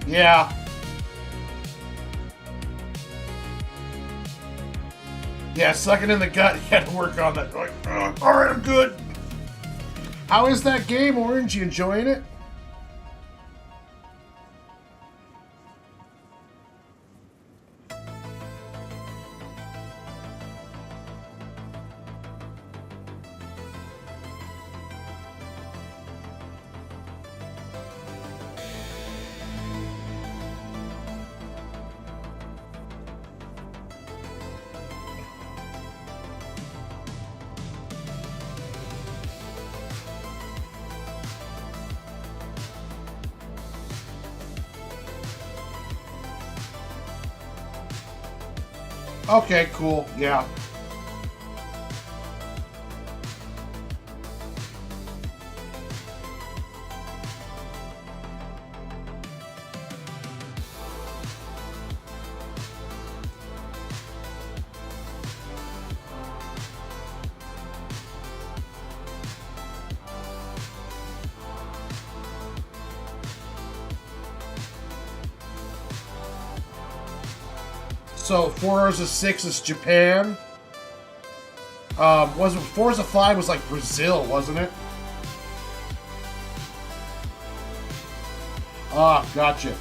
Yeah. Yeah, sucking in the gut. You had to work on that. Like, all right, I'm good. How is that game, Orange? You enjoying it? Okay, cool. Yeah. So Forza 6 is Japan. Was it Forza 5 was like Brazil, wasn't it? Ah, gotcha.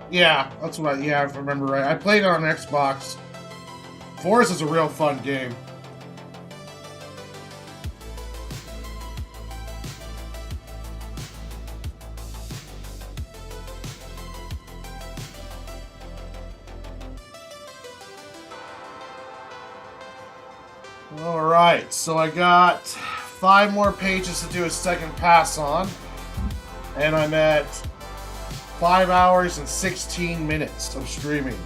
Yeah, that's what yeah, I remember right. I played it on Xbox. Forza is a real fun game. Alright, so I got 5 more pages to do a second pass on. And I'm at 5 hours and 16 minutes of streaming.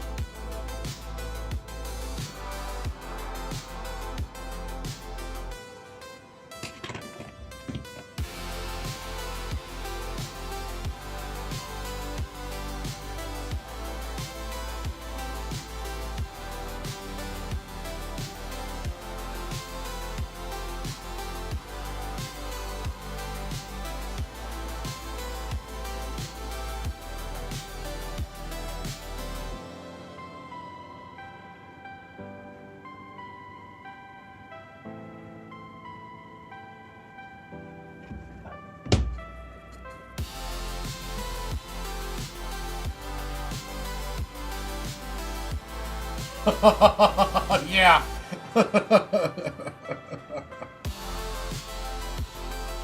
Yeah.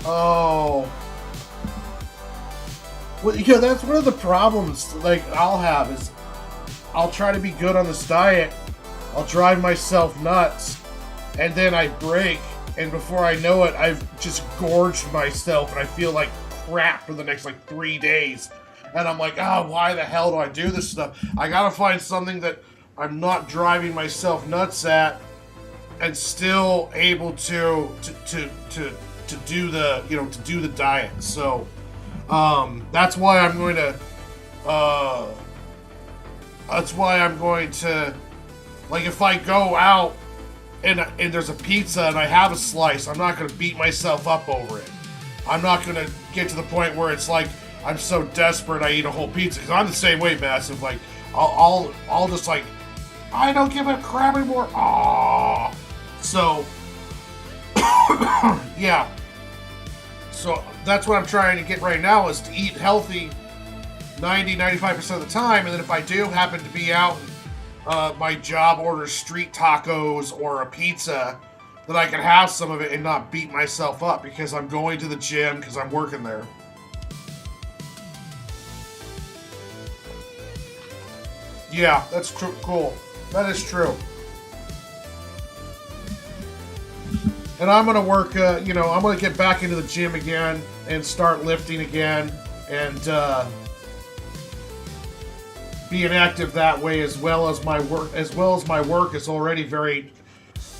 Oh. Well, yeah, that's one of the problems. Like I'll have is I'll try to be good on this diet. I'll drive myself nuts, and then I break, and before I know it, I've just gorged myself, and I feel like crap for the next like 3 days. And I'm like, oh, why the hell do I do this stuff? I gotta find something that I'm not driving myself nuts at, and still able to do the to do the diet. So that's why I'm going to uh, that's why I'm going to, like, if I go out and there's a pizza and I have a slice, I'm not going to beat myself up over it. I'm not going to get to the point where it's like I'm so desperate I eat a whole pizza, because I'm the same way, massive. Like I'll just like, I don't give a crap anymore. Ah, so yeah. So that's what I'm trying to get right now, is to eat healthy 95% of the time, and then if I do happen to be out and my job orders street tacos or a pizza, then I can have some of it and not beat myself up because I'm going to the gym, because I'm working there. Yeah, that's true. Cool. That is true. And I'm gonna work. I'm gonna get back into the gym again and start lifting again, and being active that way, as well as my work. As well as my work is already very,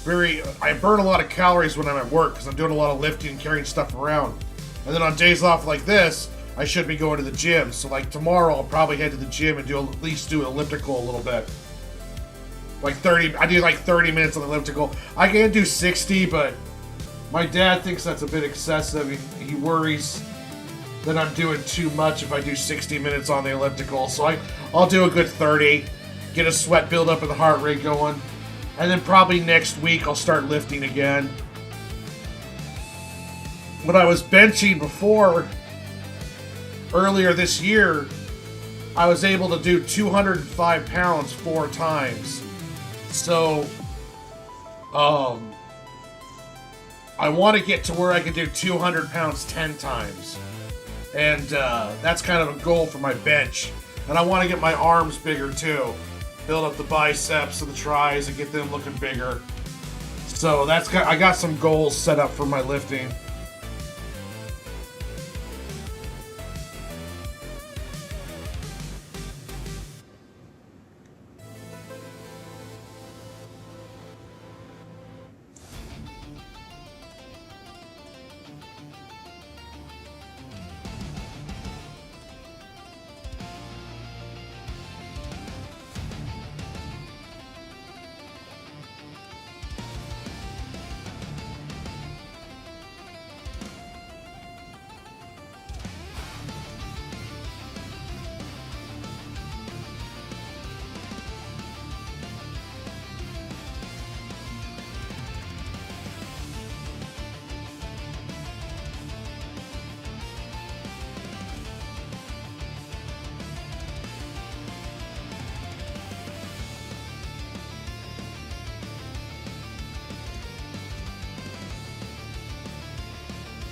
very. I burn a lot of calories when I'm at work because I'm doing a lot of lifting and carrying stuff around. And then on days off like this, I should be going to the gym. So like tomorrow, I'll probably head to the gym and at least do an elliptical a little bit. Like 30. I do like 30 minutes on the elliptical. I can do 60, but my dad thinks that's a bit excessive. He worries that I'm doing too much if I do 60 minutes on the elliptical. So I'll do a good 30, get a sweat build up and the heart rate going. And then probably next week I'll start lifting again. When I was benching before, earlier this year, I was able to do 205 pounds 4 times. So, I want to get to where I can do 200 pounds 10 times. And that's kind of a goal for my bench. And I want to get my arms bigger too. Build up the biceps and the tris and get them looking bigger. So I got some goals set up for my lifting.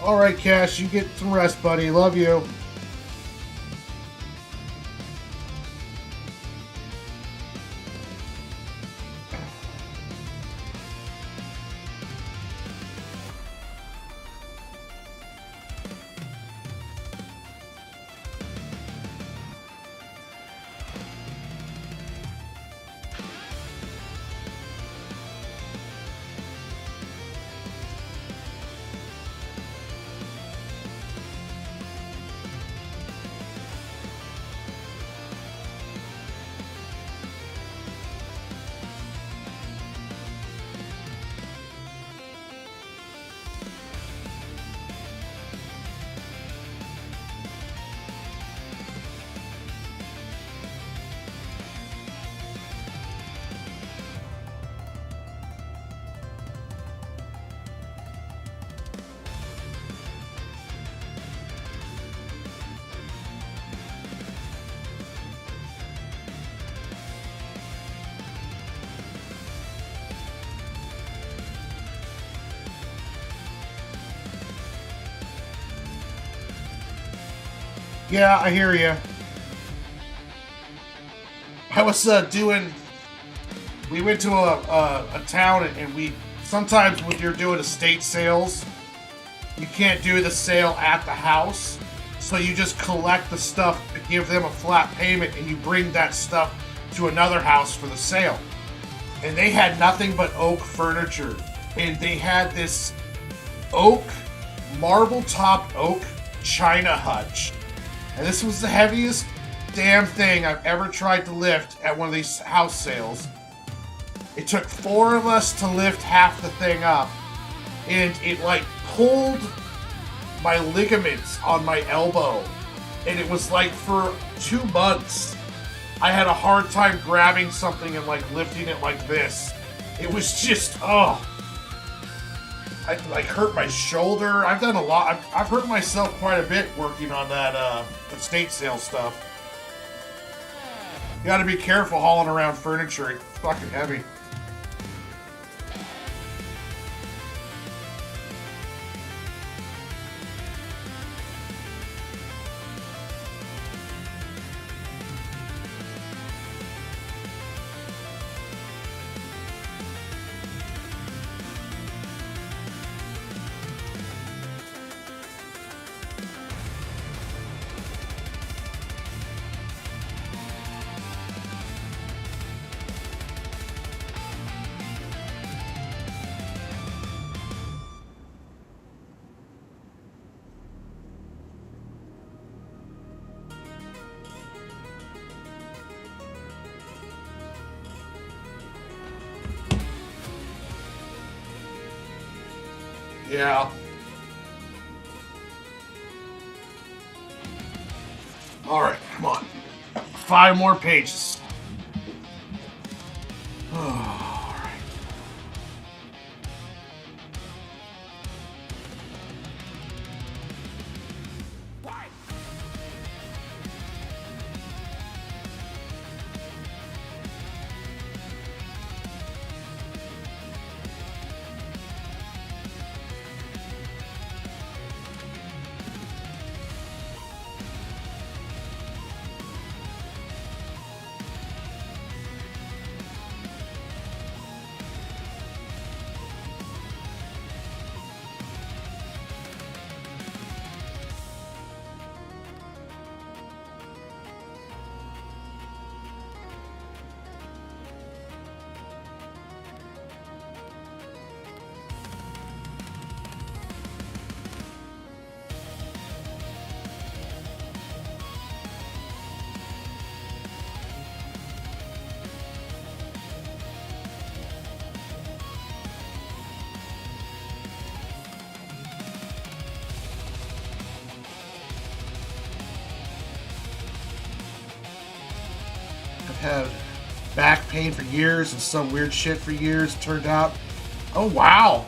All right, Cash, you get some rest, buddy. Love you. Yeah, I hear you. I was we went to a town, and we sometimes when you're doing estate sales, you can't do the sale at the house, so you just collect the stuff, give them a flat payment, and you bring that stuff to another house for the sale. And they had nothing but oak furniture, and they had this oak, marble-topped oak china hutch, and this was the heaviest damn thing I've ever tried to lift at one of these house sales. It took 4 of us to lift half the thing up, and it like pulled my ligaments on my elbow, and it was like for 2 months I had a hard time grabbing something and like lifting it like this. It was just I like hurt my shoulder. I've done a lot. I've hurt myself quite a bit working on that estate sale stuff. You gotta be careful hauling around furniture. It's fucking heavy. Yeah. Alright, come on. 5 more pages. Alright. I've had back pain for years and some weird shit for years. Turned out, oh wow,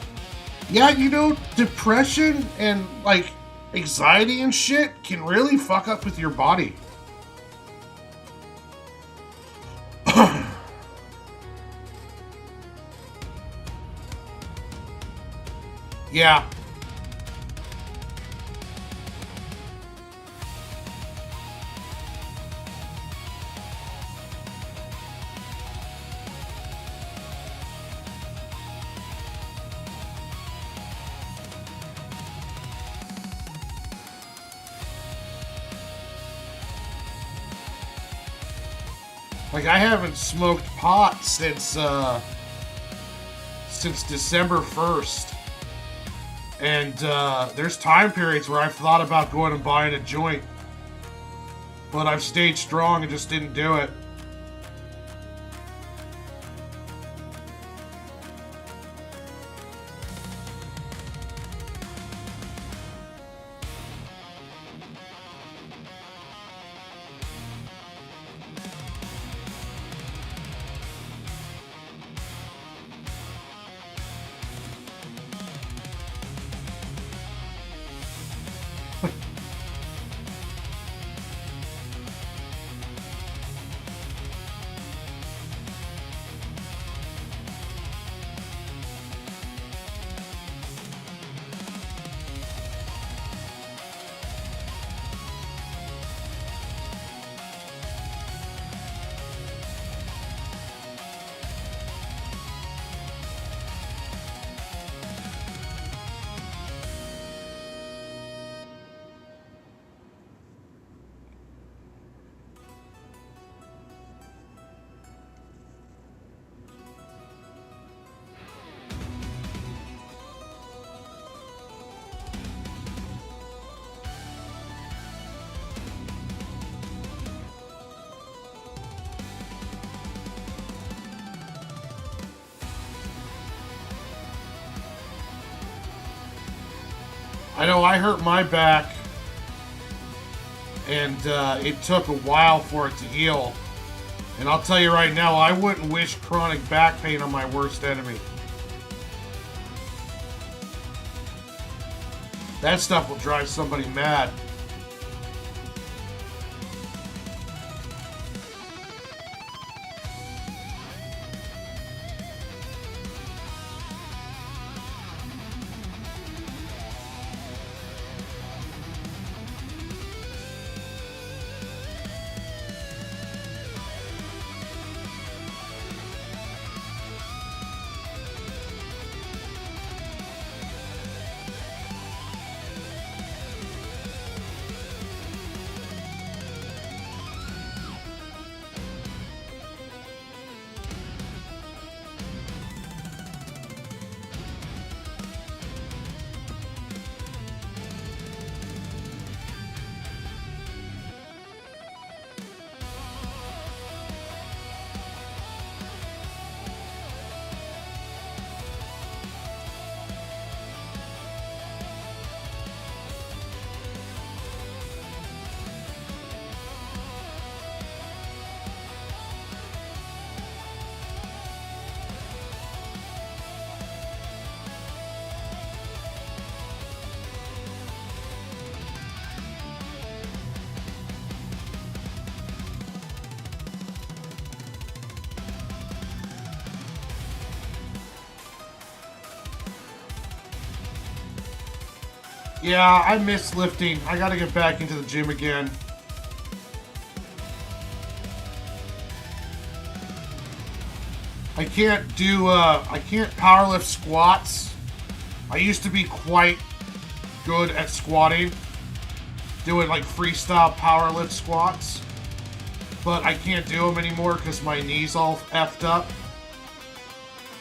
yeah, you know, depression and like anxiety and shit can really fuck up with your body. Yeah. Like, I haven't smoked pot since December 1st. And there's time periods where I've thought about going and buying a joint. But I've stayed strong and just didn't do it. I know I hurt my back, and it took a while for it to heal. And I'll tell you right now, I wouldn't wish chronic back pain on my worst enemy. That stuff will drive somebody mad. Yeah, I miss lifting. I gotta get back into the gym again. I can't powerlift squats. I used to be quite good at squatting, doing like freestyle powerlift squats, but I can't do them anymore because my knee's all effed up.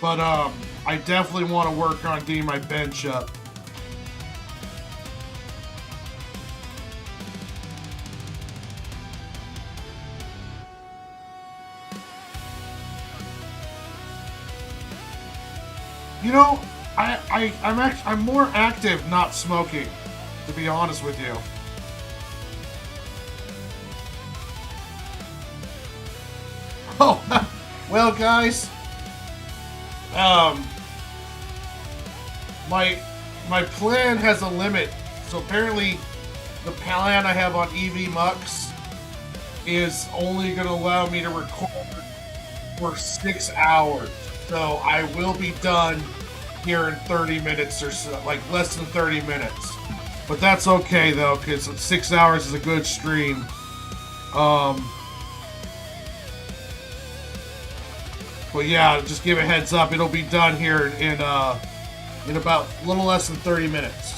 But I definitely want to work on getting my bench up. You know, I'm more active not smoking, to be honest with you. Oh, well, guys, my plan has a limit. So apparently, the plan I have on EV Mux is only going to allow me to record for 6 hours. So I will be done here in 30 minutes or so, like less than 30 minutes. But that's okay though, because 6 hours is a good stream. But yeah, just give a heads up. It'll be done here in about a little less than 30 minutes.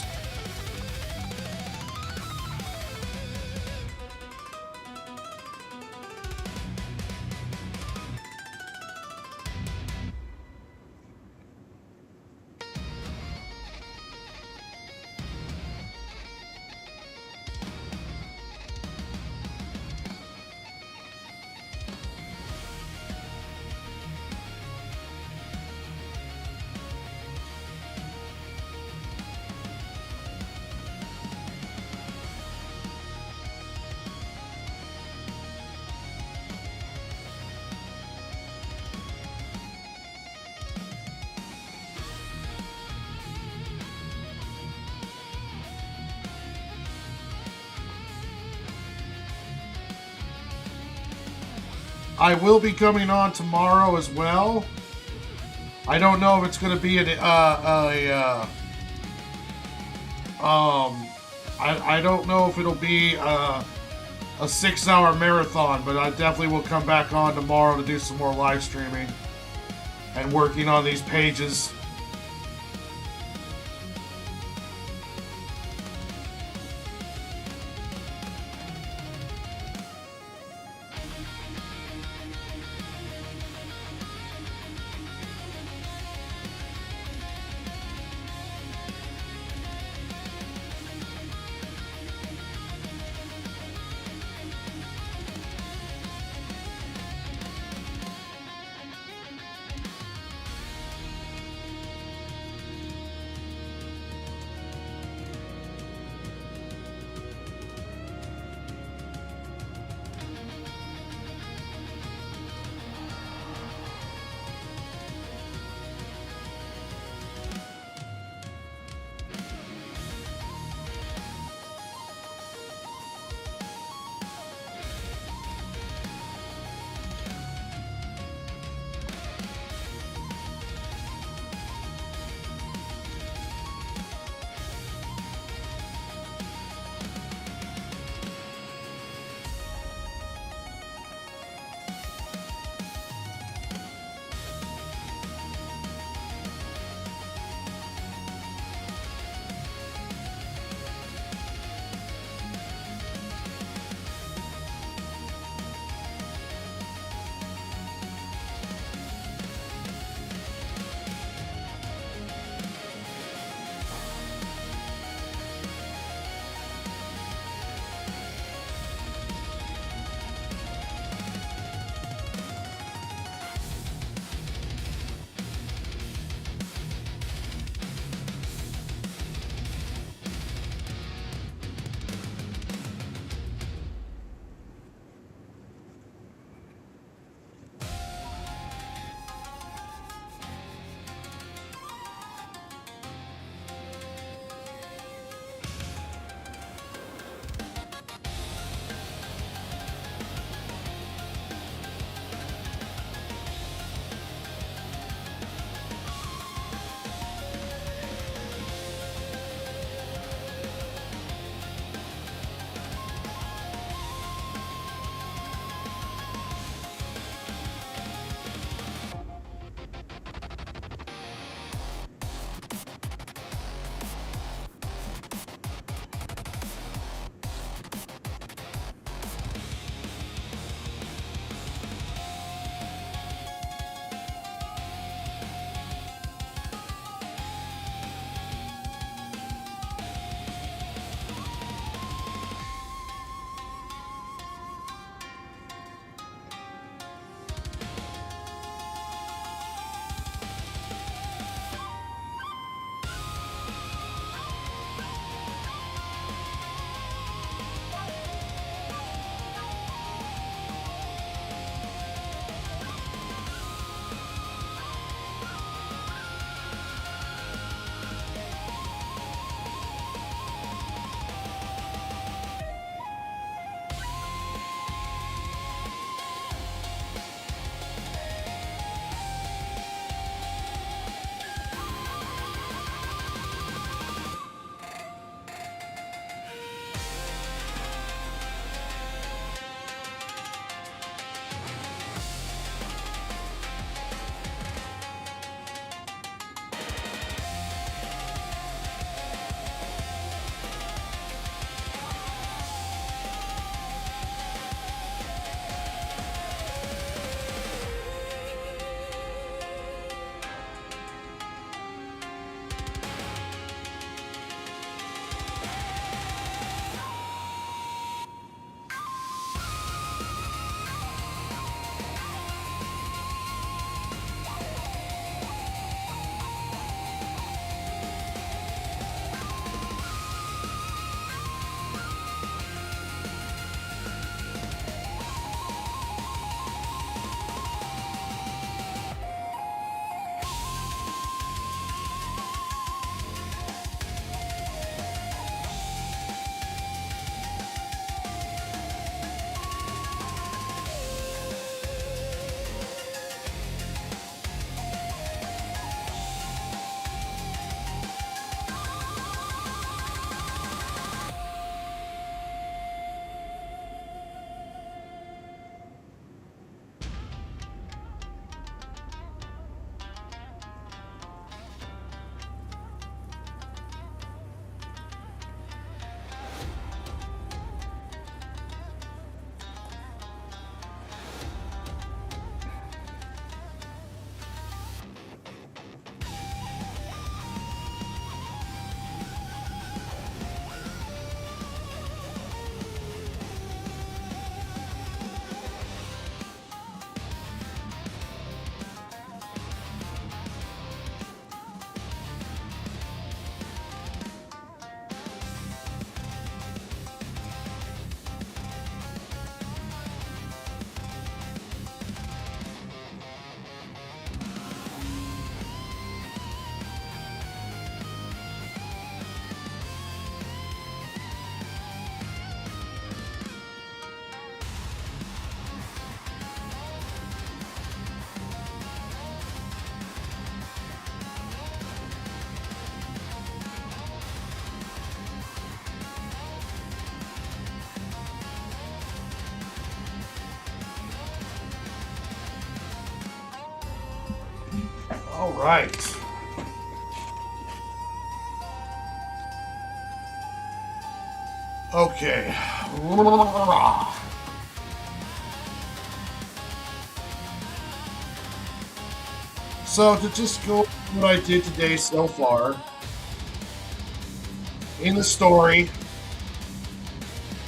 I will be coming on tomorrow as well. I don't know if it's going to be I don't know if it'll be a 6-hour marathon, but I definitely will come back on tomorrow to do some more live streaming and working on these pages. right. Okay. So to just go over what I did today so far, in the story,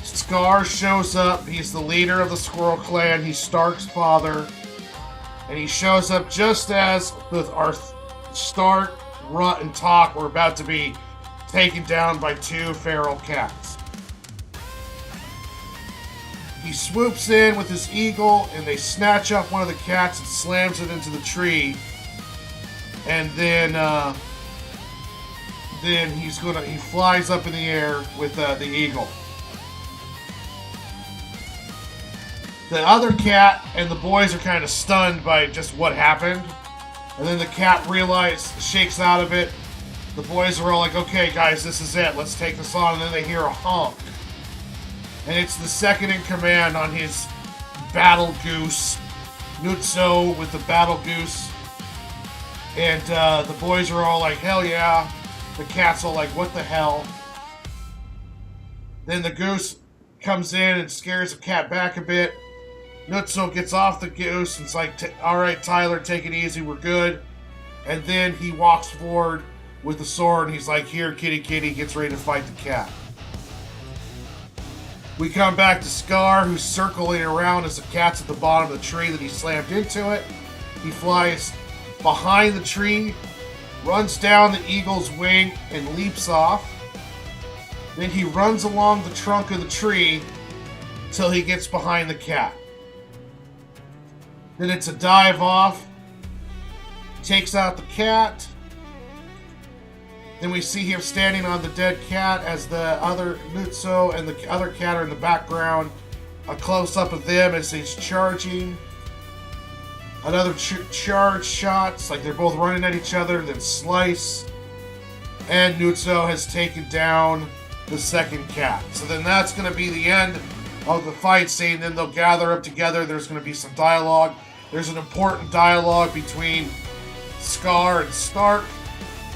Scar shows up. He's the leader of the Squirrel Clan. He's Stark's father. And he shows up just as with our Stark, Runt, and Talk were about to be taken down by two feral cats. He swoops in with his eagle, and they snatch up one of the cats and slams it into the tree. And then he flies up in the air with the eagle. The other cat and the boys are kind of stunned by just what happened. And then the cat shakes out of it. The boys are all like, okay guys, this is it. Let's take this on. And then they hear a honk. And it's the second in command on his battle goose, Nutso with the battle goose. And the boys are all like, hell yeah. The cat's all like, what the hell? Then the goose comes in and scares the cat back a bit. Nutso gets off the goose and it's like, all right, Tyler, take it easy, we're good. And then he walks forward with the sword and he's like, here, kitty, kitty, gets ready to fight the cat. We come back to Scar, who's circling around as the cat's at the bottom of the tree that he slammed into it. He flies behind the tree, runs down the eagle's wing, and leaps off. Then he runs along the trunk of the tree till he gets behind the cat. Then it's a dive off, takes out the cat. Then we see him standing on the dead cat as the other Nutso and the other cat are in the background. A close-up of them as he's charging. Another charge shots, like they're both running at each other, then slice. And Nutso has taken down the second cat. So then that's going to be the end of the fight scene. Then they'll gather up together. There's going to be some dialogue. There's an important dialogue between Scar and Stark.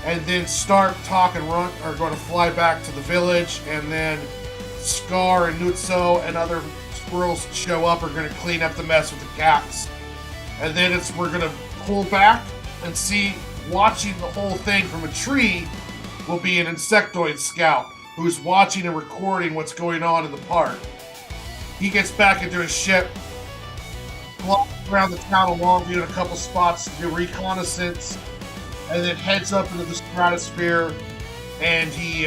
And then Stark, Talk, and Runt are going to fly back to the village. And then Scar and Nutso and other squirrels that show up are going to clean up the mess with the cats. And then we're going to pull back and see, watching the whole thing from a tree will be an insectoid scout who's watching and recording what's going on in the park. He gets back into his ship, flies around the town of Longview in a couple spots to do reconnaissance, and then heads up into the stratosphere, and he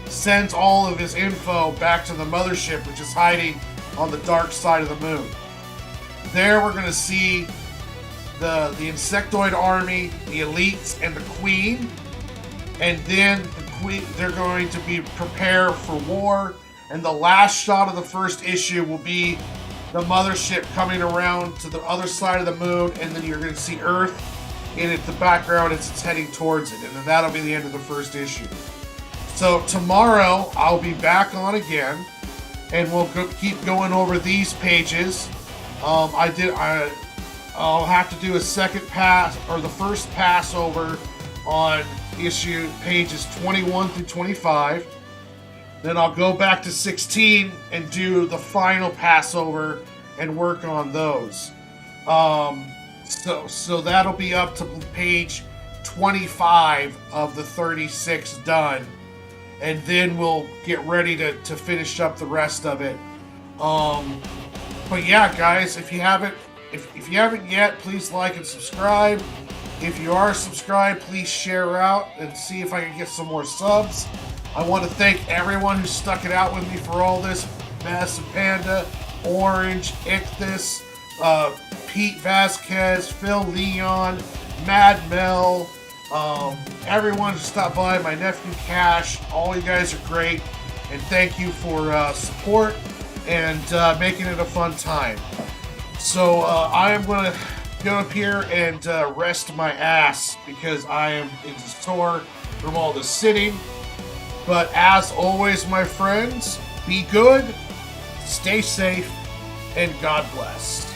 sends all of his info back to the mothership, which is hiding on the dark side of the moon. There we're going to see the insectoid army, the elites, and the queen. And then the queen, they're going to be prepared for war. And the last shot of the first issue will be the mothership coming around to the other side of the moon. And then you're going to see Earth in the background as it's heading towards it. And then that'll be the end of the first issue. So tomorrow I'll be back on again, and we'll keep going over these pages. I'll have to do a second pass, or the first pass over on pages 21 through 25. Then I'll go back to 16 and do the final Passover and work on those. So that'll be up to page 25 of the 36 done. And then we'll get ready to finish up the rest of it. But yeah, guys, if you haven't yet, please like and subscribe. If you are subscribed, please share out and see if I can get some more subs. I want to thank everyone who stuck it out with me for all this. Massive Panda, Orange, Ichthus, Pete Vasquez, Phil Leon, Mad Mel, everyone who stopped by, my nephew Cash, all you guys are great, and thank you for support and making it a fun time. So I am going to go up here and rest my ass because I am sore from all the sitting. But as always, my friends, be good, stay safe, and God bless.